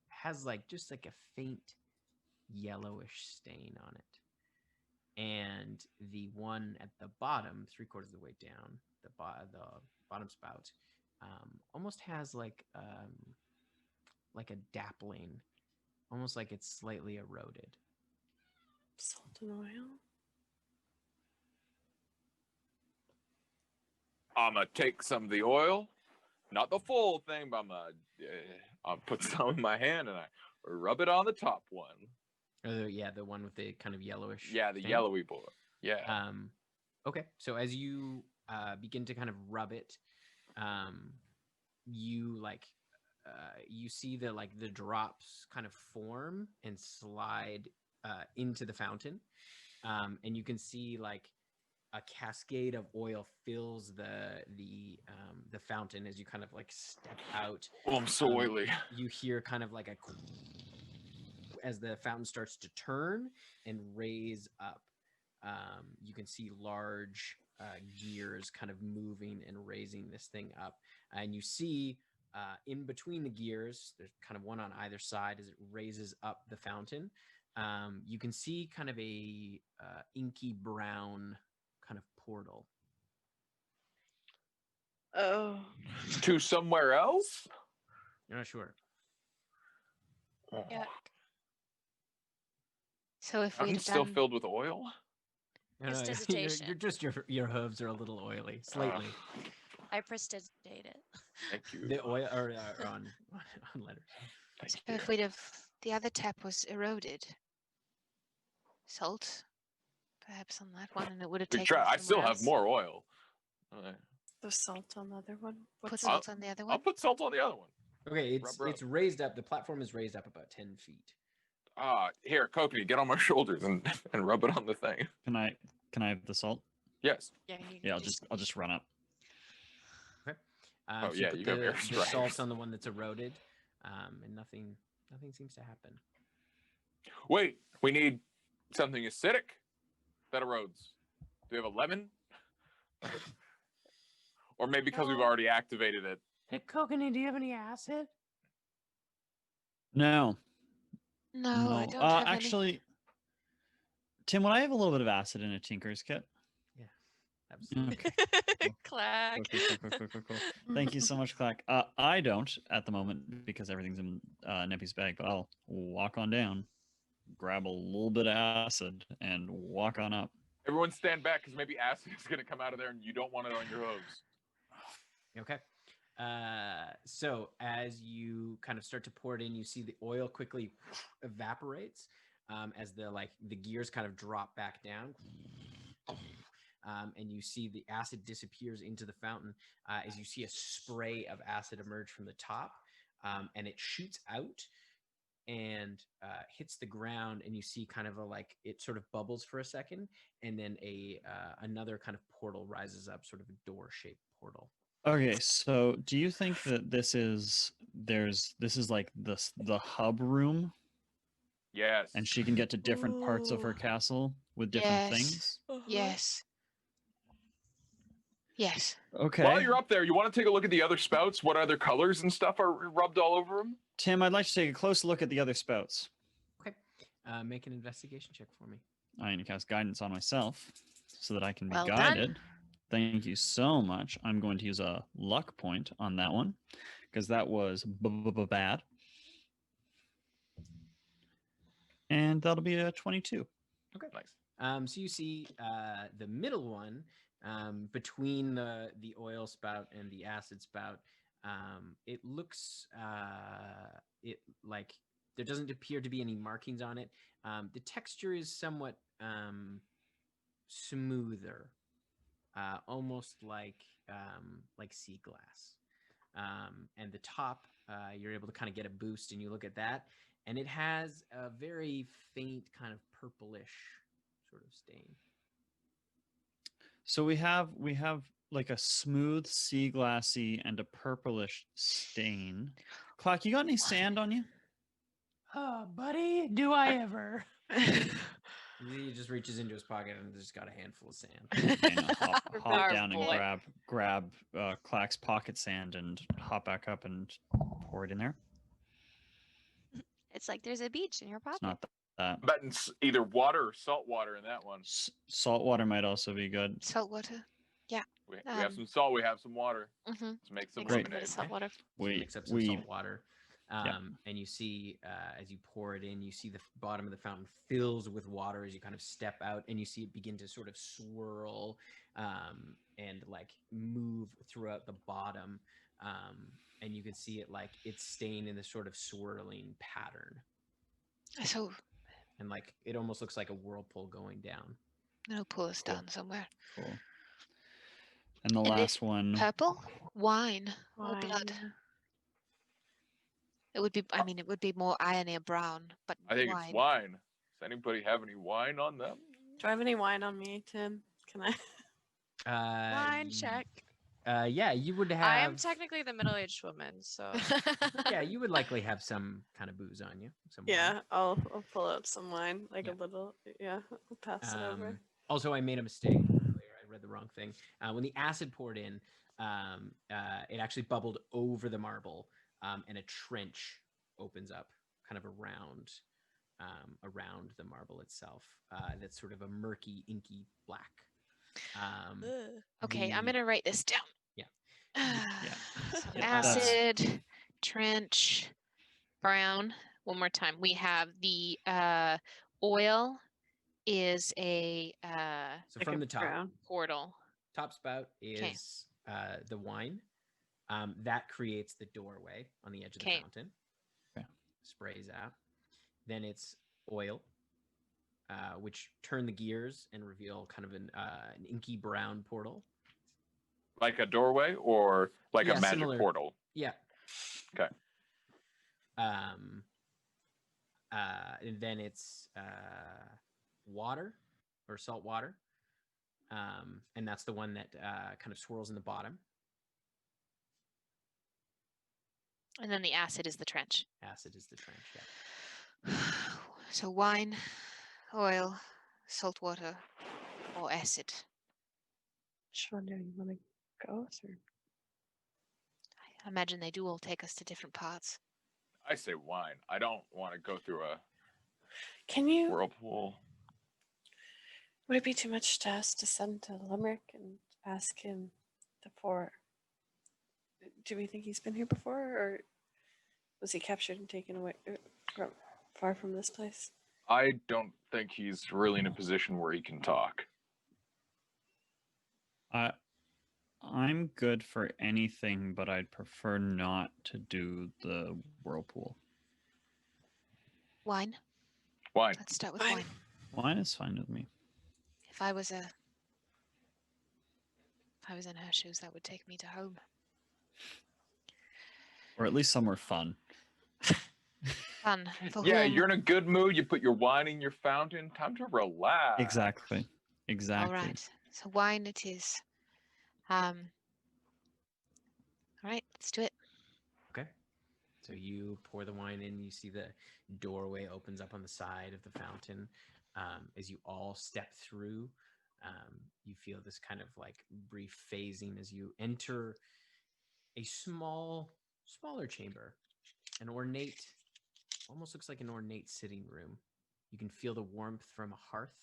has like just like a faint yellowish stain on it. And the one at the bottom, 3/4 of the way down, the bottom spout, almost has like a dappling, almost like it's slightly eroded. Salt and oil? I'm gonna take some of the oil, not the full thing, but I'll put some in my hand and I rub it on the top one. Yeah, the one with the kind of yellowish. Yeah, the thing. yellowy boy. Yeah. Okay, so as you begin to kind of rub it, you you see the drops kind of form and slide into the fountain, and you can see like a cascade of oil fills the fountain as you kind of like step out. Oh, I'm so oily. You hear kind of like as the fountain starts to turn and raise up. You can see large gears kind of moving and raising this thing up, and you see in between the gears, there's kind of one on either side as it raises up the fountain. You can see kind of a inky brown kind of portal. Oh. To somewhere else? You're not sure. Yeah. So if I'm we'd still done... filled with oil. Prestidigitation. You're just your hooves are a little oily, slightly. I prestidigitate it. Thank you. The oil or on letters. So if we'd have... The other tap was eroded. Salt, perhaps on that one, and it would have We taken try. us I still somewhere have else. more oil. The salt on the other one? Put What's salt on the other I'll one. put salt on the other one. Okay, Rub. it's raised up. The platform is raised up about 10 feet. Here, Kokenee, get on my shoulders and rub it on the thing. Can I have the salt? Yes. Yeah, you can Yeah, I'll just run up. Okay. Oh, So yeah, put you have the airstrikes. salt on the one that's eroded, and nothing seems to happen. Wait, we need something acidic that erodes. Do we have a lemon? Or maybe because we've already activated it. Hey, Kokenee, do you have any acid? No. No, I No. don't have Actually, Tim, would I have a little bit of acid in a Tinker's kit? Absolutely. Okay. Clack. Cool. Thank you so much, Clack. I don't at the moment because everything's in Neppy's bag, but I'll walk on down, grab a little bit of acid, and walk on up. Everyone stand back because maybe acid is going to come out of there and you don't want it on your hooves. Okay. So as you kind of start to pour it in, you see the oil quickly evaporates as the gears kind of drop back down. And you see the acid disappears into the fountain as you see a spray of acid emerge from the top, and it shoots out and hits the ground, and you see kind of it sort of bubbles for a second, and then another kind of portal rises up, sort of a door-shaped portal. Okay, so do you think that this is like the hub room? Yes. And she can get to different parts of her castle with different things? Yes. Yes. Okay. While you're up there, you want to take a look at the other spouts? What other colors and stuff are rubbed all over them? Tim, I'd like to take a close look at the other spouts. Okay. Make an investigation check for me. I need to cast guidance on myself so that I can be Well done. guided. Thank you so much. I'm going to use a luck point on that one because that was bad. And that'll be a 22. Okay. Nice. So you see the middle one between the oil spout and the acid spout. It looks like there doesn't appear to be any markings on it. The texture is somewhat smoother, almost like sea glass. And the top, you're able to kind of get a boost, and you look at that, and it has a very faint kind of purplish sort of stain. So we have like a smooth sea glassy and a purplish stain. Clock, you got any sand on you? Oh, buddy, do I ever? He just reaches into his pocket and just got a handful of sand. Okay, no, hop Our down and boy. grab Clack's pocket sand and hop back up and pour it in there. It's like there's a beach in your pocket. It's not that. But either water or salt water in that one. Salt water might also be good. Salt water. We have some salt. We have some water. Mm-hmm. Let's make some Makes a bit lemonade. of salt water. So you mix up some salt water. Yeah. And you see, as you pour it in, you see the bottom of the fountain fills with water as you kind of step out, and you see it begin to sort of swirl and like move throughout the bottom. And you can see it like it's staying in this sort of swirling pattern. So And like it almost looks like a whirlpool going down. it'll pull us down somewhere. Cool. And the And last one. Purple wine or blood. Wine. It would be. I mean, it would be more irony or brown, but I think wine. it's wine. Does anybody have any wine on them? Do I have any wine on me, Tim? Can I? Wine check. Yeah, you would have. I am technically the middle-aged woman, so Yeah, you would likely have some kind of booze on you. Some Yeah, wine. I'll pull out some wine, like Yeah. a little. Yeah, I'll pass it over. Also, I made a mistake earlier. I read the wrong thing. When the acid poured in, it actually bubbled over the marble, and a trench opens up kind of around the marble itself. That's sort of a murky, inky black. Okay, I'm the- gonna write this down. Yeah. So Yeah, that's- acid, trench, brown. One more time. We have the oil is a So Like from a the top, brown. portal. top spout is the wine. That creates the doorway on the edge of the 'Kay. fountain. Okay. Sprays out. Then it's oil, which turn the gears and reveal kind of an inky brown portal. Like a doorway or like Yeah, a magic similar. portal? Yeah. Okay. And then it's water or salt water. And that's the one that kind of swirls in the bottom. And then the acid is the trench. Acid is the trench. Yeah. So wine, oil, salt water, or acid. Which one do you want to go through? I imagine they do all take us to different parts. I say wine. I don't want to go through a Can you? whirlpool. Would it be too much to ask to send to Limeric and ask him for? Do we think he's been here before, or was he captured and taken away far from this place? I don't think he's really in a position where he can talk. I'm good for anything, but I'd prefer not to do the whirlpool. Wine. Wine. Let's start with Wine. wine. Wine is fine with me. If I was in her shoes, that would take me to home. Or at least somewhere fun. Fun. For Yeah, whom? you're in a good mood. You put your wine in your fountain. Time to relax. Exactly. All Exactly. right. So wine it is. All right, let's do it. Okay. So you pour the wine in. You see the doorway opens up on the side of the fountain. As you all step through, you feel this kind of like brief phasing as you enter a smaller chamber, an ornate, almost looks like an ornate sitting room. You can feel the warmth from a hearth.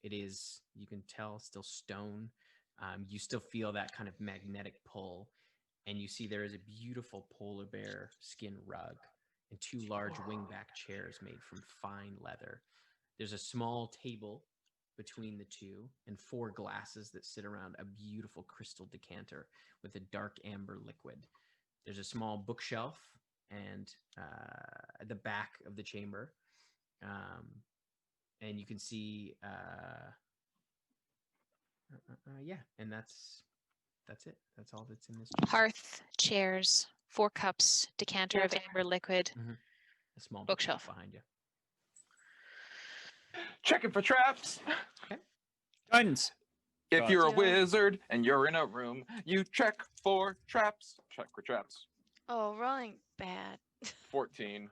It is, you can tell, still stone. You still feel that kind of magnetic pull, and you see there is a beautiful polar bear skin rug and two large wingback chairs made from fine leather. There's a small table between the two and 4 glasses that sit around a beautiful crystal decanter with a dark amber liquid. There's a small bookshelf and at the back of the chamber. And you can see, yeah, and that's it. That's all that's in this chamber. Hearth, chairs, 4 cups, decanter of amber liquid, A small bookshelf behind you. Checking for traps. Okay. Guidance. If Got you're a it. wizard and you're in a room, you check for traps. Check for traps. Oh, rolling bad. 14.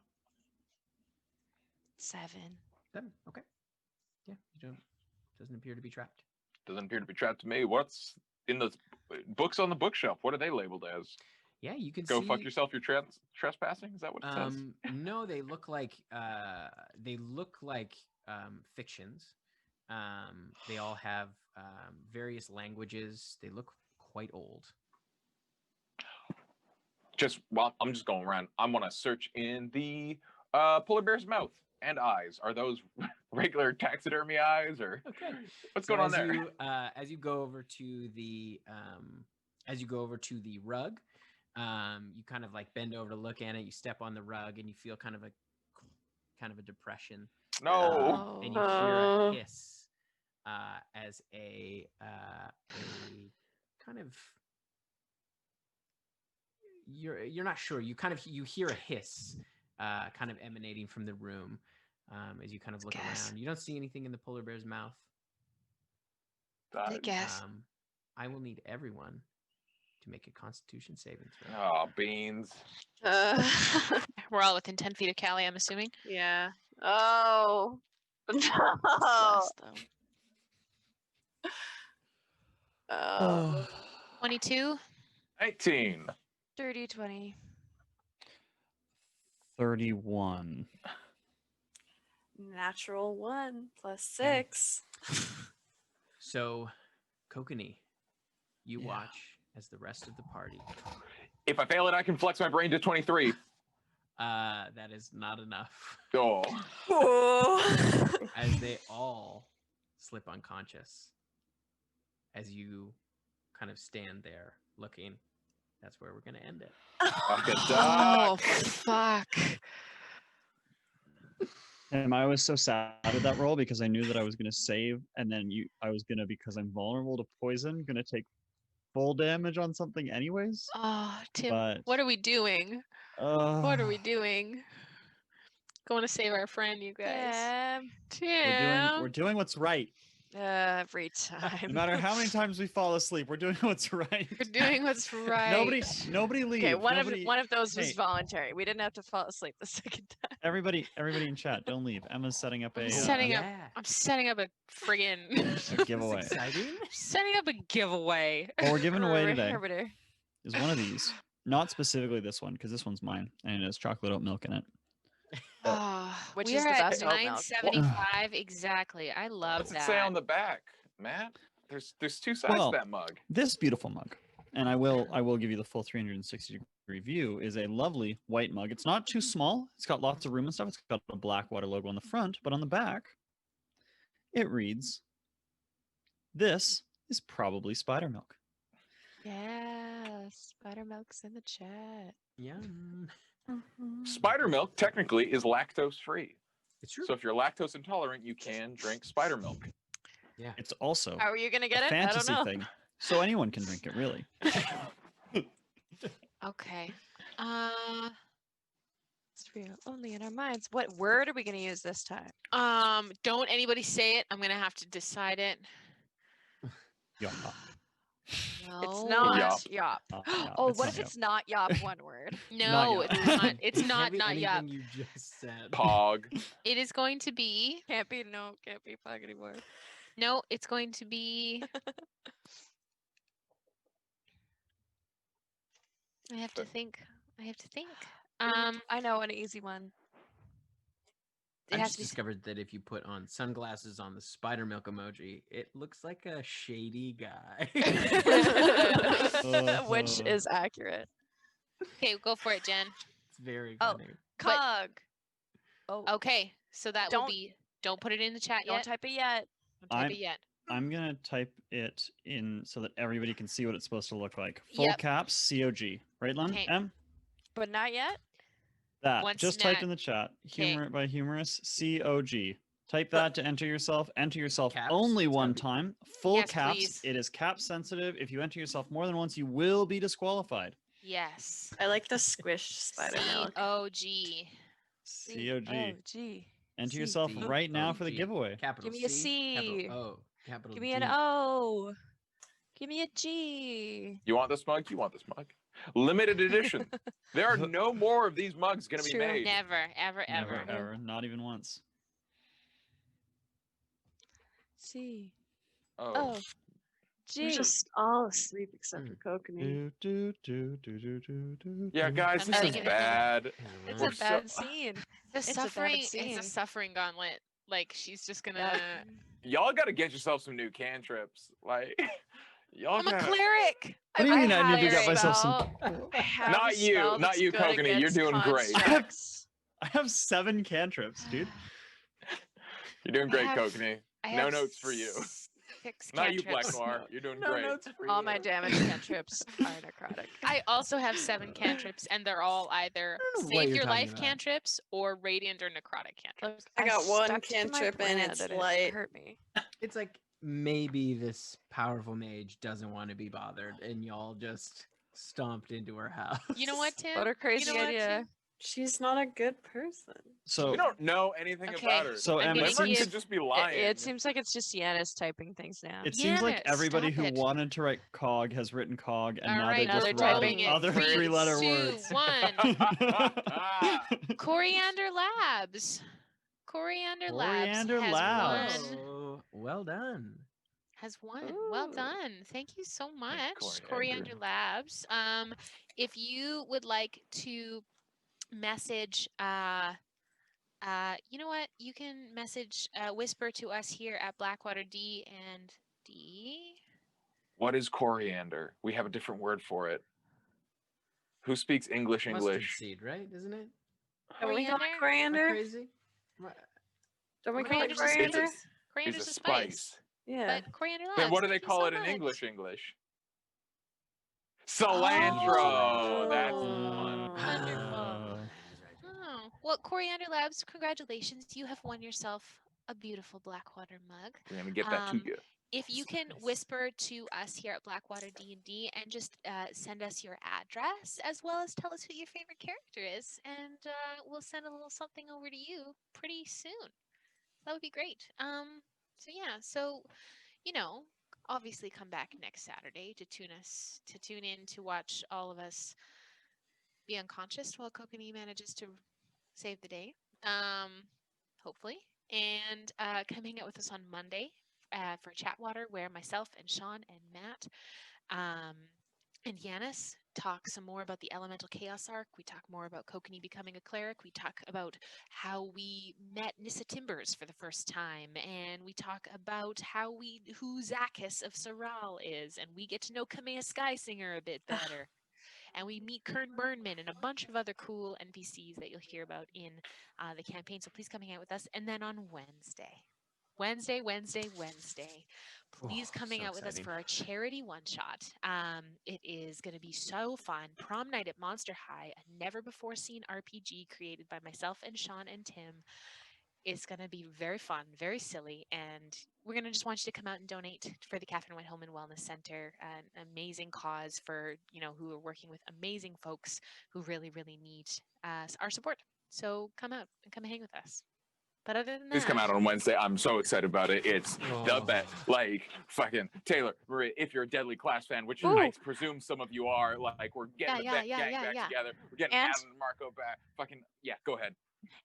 7. 7. Okay. Yeah, you don't. Doesn't appear to be trapped. Doesn't appear to be trapped to me. What's in the books on the bookshelf? What are they labeled as? Yeah, you can Go see. fuck yourself. You're trespassing. Is that what it says? No, they look like fictions. They all have various languages. They look quite old. I'm just going around. I want to search in the polar bear's mouth and eyes. Are those regular taxidermy eyes, or Okay. what's So going on there? As you go over to the rug, you kind of like bend over to look at it. You step on the rug and you feel kind of a depression. No. And you hear a hiss as a kind of you're not sure. You hear a hiss kind of emanating from the room as you kind of look around. You don't see anything in the polar bear's mouth. I guess. I will need everyone to make a Constitution saving throw. Oh, beans. We're all within 10 feet of Callie, I'm assuming. Yeah. Oh. No. Bless them. Oh. 22. 18. Dirty 20. 31. Natural 1 plus 6. So, Kokenee, you watch as the rest of the party. If I fail it, I can flex my brain to 23. That is not enough. Oh. As they all slip unconscious. As you kind of stand there looking. That's where we're going to end it. Fuck a Oh, duck. fuck. And I was so sad at that roll because I knew that I was going to save, and then I was going to, because I'm vulnerable to poison, going to take full damage on something anyways. Oh, Tim, But, what are we doing? What are we doing? Going to save our friend, you guys. Tim. We're doing what's right. Every No time. matter how many times we fall asleep, we're doing what's right. We're doing what's right. Nobody leave. Okay, one Nobody- of those was Hey. voluntary. We didn't have to fall asleep the second time. Everybody in chat, don't leave. Emma's setting up I'm setting up a friggin' a giveaway. Exciting. setting up a giveaway. What we're giving away today Arbiter. is one of these. Not specifically this one, because this one's mine, and it has chocolate oat milk in it. Which we is are the at best oat milk. 975 exactly. I love What's that. it say on the back, Matt? There's two sides Well, to that mug. This beautiful mug, and I will give you the full 360-degree view, is a lovely white mug. It's not too small. It's got lots of room and stuff. It's got a Blackwater logo on the front, but on the back, it reads, "This is probably spider milk." Yeah, spider milk's in the chat. Yum. Spider milk technically is lactose free. It's true. So if you're lactose intolerant, you can drink spider milk. Yeah. It's also How are you gonna get a it? fantasy I don't know. thing, so anyone can drink it, really. Okay. It's real only in our minds. What word are we gonna use this time? Don't anybody say it. I'm gonna have to decide it. Yeah. No. It's not yop. Yeah, Oh, it's what not if yop. it's not yop one word? No, yop. it's not. It's not Can't be not yet. anything you just said. Pog. It is going to be. Can't be pug anymore. No, it's going to be. I have to think. I know an easy one. It I has just to be. discovered that if you put on sunglasses on the spider milk emoji, it looks like a shady guy. Which is accurate. Okay, go for it, Jen. It's very Oh. funny. Cog. Oh, Okay, so that will Don't- be. Don't put it in the chat don't yet. type it yet. Don't type it yet. I'm gonna type it in so that everybody can see what it's supposed to look like. Full Yep. caps, COG. Right, Lon? Okay. M? But not yet. That One just snack. typed in the chat. Okay. Humor by humorous COG. Type that to enter yourself. Enter yourself Caps? only It's gotta one be- time. Full Yes, caps. please. It is cap sensitive. If you enter yourself more than once, you will be disqualified. Yes. I like the squished spider milk. COG. COG. Oh, gee. Enter C. yourself C right now for the O G. giveaway. Capital Give me a C, C. capital O, capital Give me G. an O. Give me a G. You want this mug? You want this mug? Limited edition. There are no more of these mugs going to It's be true. made. Never, ever, Never, ever. ever. Not even once. C. Oh. O. We're G. just all asleep except Mm. for Kokenee. Yeah, guys, I'm this is thinking that- bad. It's We're a so- bad scene. The It's a bad suffering. It's scene. a suffering gauntlet. Like she's just gonna. Yeah. Y'all got to get yourself some new cantrips. Like, y'all I'm a got cleric. What do you mean I need to get have a myself some? spell- I have a Not you, spell not that's you, good Kokenee, you're against doing great. constructs. I have 7 cantrips, dude. You're doing great, I have- Kokenee. I No have notes for you. 6 Not you, cantrips. Blackwater. You're doing No great. notes for All you. my damage cantrips are necrotic. I also have 7 cantrips, and they're all either don't know what save you're your talking life about. cantrips or radiant or necrotic cantrips. I got one stuck to my cantrip and plan it's and it light. hurt me. It's like maybe this powerful mage doesn't want to be bothered, and y'all just stomped into her house. You know what, Tim? What a crazy what, idea. Tim? She's not a good person. So We don't know anything Okay, about her. So, I'm Em, it gonna Limeric seems- could give- just be lying. It seems like it's just Yanis typing things down. it seems like Yanis, everybody stop who it. wanted to write cog has written cog, and All now right, they're now just they're writing typing it. other 3, 3-letter 2, words. 1. Coriander Labs. Coriander Labs Coriander has Labs. won. Oh, well done. Has won. Well Ooh. done. Thank you so much, Coriander. Coriander Labs. If you would like to message, you know what? You can message, whisper to us here at BlackwaterDnD. What is coriander? We have a different word for it. Who speaks English? Mustard seed, right? Isn't it? Don't we call it Am I coriander? crazy? What? Don't we call it Coriander's a coriander? spice. Coriander's It's a spice. Yeah. But Coriander Labs. Then what do they thank you call so it in much. English? Cilantro. Oh. That's the one. Wonderful. Oh, well, Coriander Labs, congratulations. You have won yourself a beautiful Blackwater mug. We're gonna get that to Um, you. If you can whisper to us here at BlackwaterDnD and just send us your address as well as tell us who your favorite character is, and we'll send a little something over to you pretty soon. That would be great. So yeah, so you know, obviously come back next Saturday to tune in to watch all of us be unconscious while Kokenee manages to save the day. Hopefully, and come hang out with us on Monday. For Chatwater, where myself and Sean and Matt and Yanis talk some more about the Elemental Chaos arc. We talk more about Kokenee becoming a cleric. We talk about how we met Nissa Timbers for the first time, and we talk about who Zakis of Saral is, and we get to know Kamea Skysinger a bit better. And we meet Kern Burnman and a bunch of other cool NPCs that you'll hear about in the campaign. So please come hang out with us. And then on Wednesday, please Oh, come hang so out with us exciting. for our charity one-shot. It is going to be so fun. Prom night at Monster High, a never-before-seen RPG created by myself and Sean and Tim. It's going to be very fun, very silly, and we're going to just want you to come out and donate for the Catherine White Home and Wellness Center, an amazing cause for, who are working with amazing folks who really, really need our support. So come out and come hang with us. But other than Please that, come out on Wednesday. I'm so excited about it. It's the Oh. best. Like, fucking Taylor, Maria, if you're a Deadly Class fan, which Ooh. I presume some of you are, like, we're getting Yeah, the yeah, gang yeah, back yeah. together. We're getting And- Adam and Marco back. Fucking, yeah, go ahead.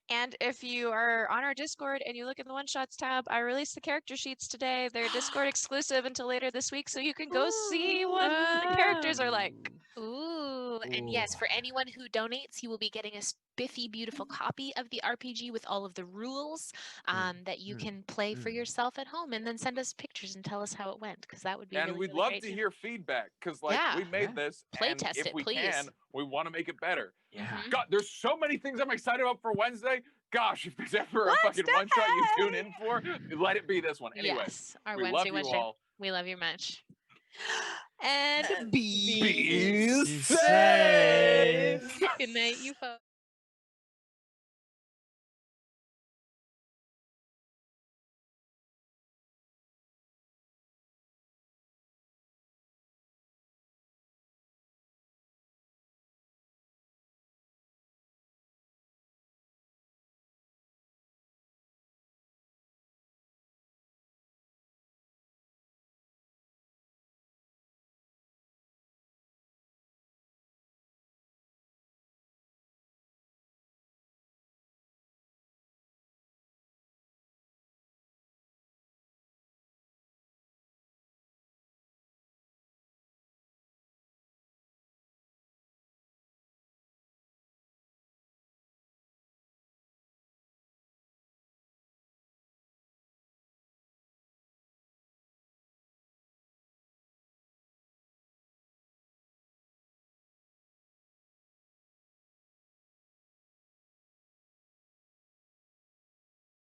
And if you are on our Discord and you look in the One Shots tab, I released the character sheets today. They're Discord exclusive until later this week, so you can go see what the characters are like. Ooh, and yes, for anyone who donates, you will be getting a spiffy, beautiful copy of the RPG with all of the rules that you can play for yourself at home, and then send us pictures and tell us how it went, because that would be And really, we'd really love great to too. hear feedback, because, like, Yeah. we made Yeah. this, Play and test if it, we please. can, we want to make it better. Yeah. Mhm. God, there's so many things I'm excited about for Wednesday. Gosh, if there's ever a fucking one-shot you tune in for, let it be this one. Anyway, Yes, our we Wednesday love you one-shot. all. We love you much. And Be safe. good night, you folks.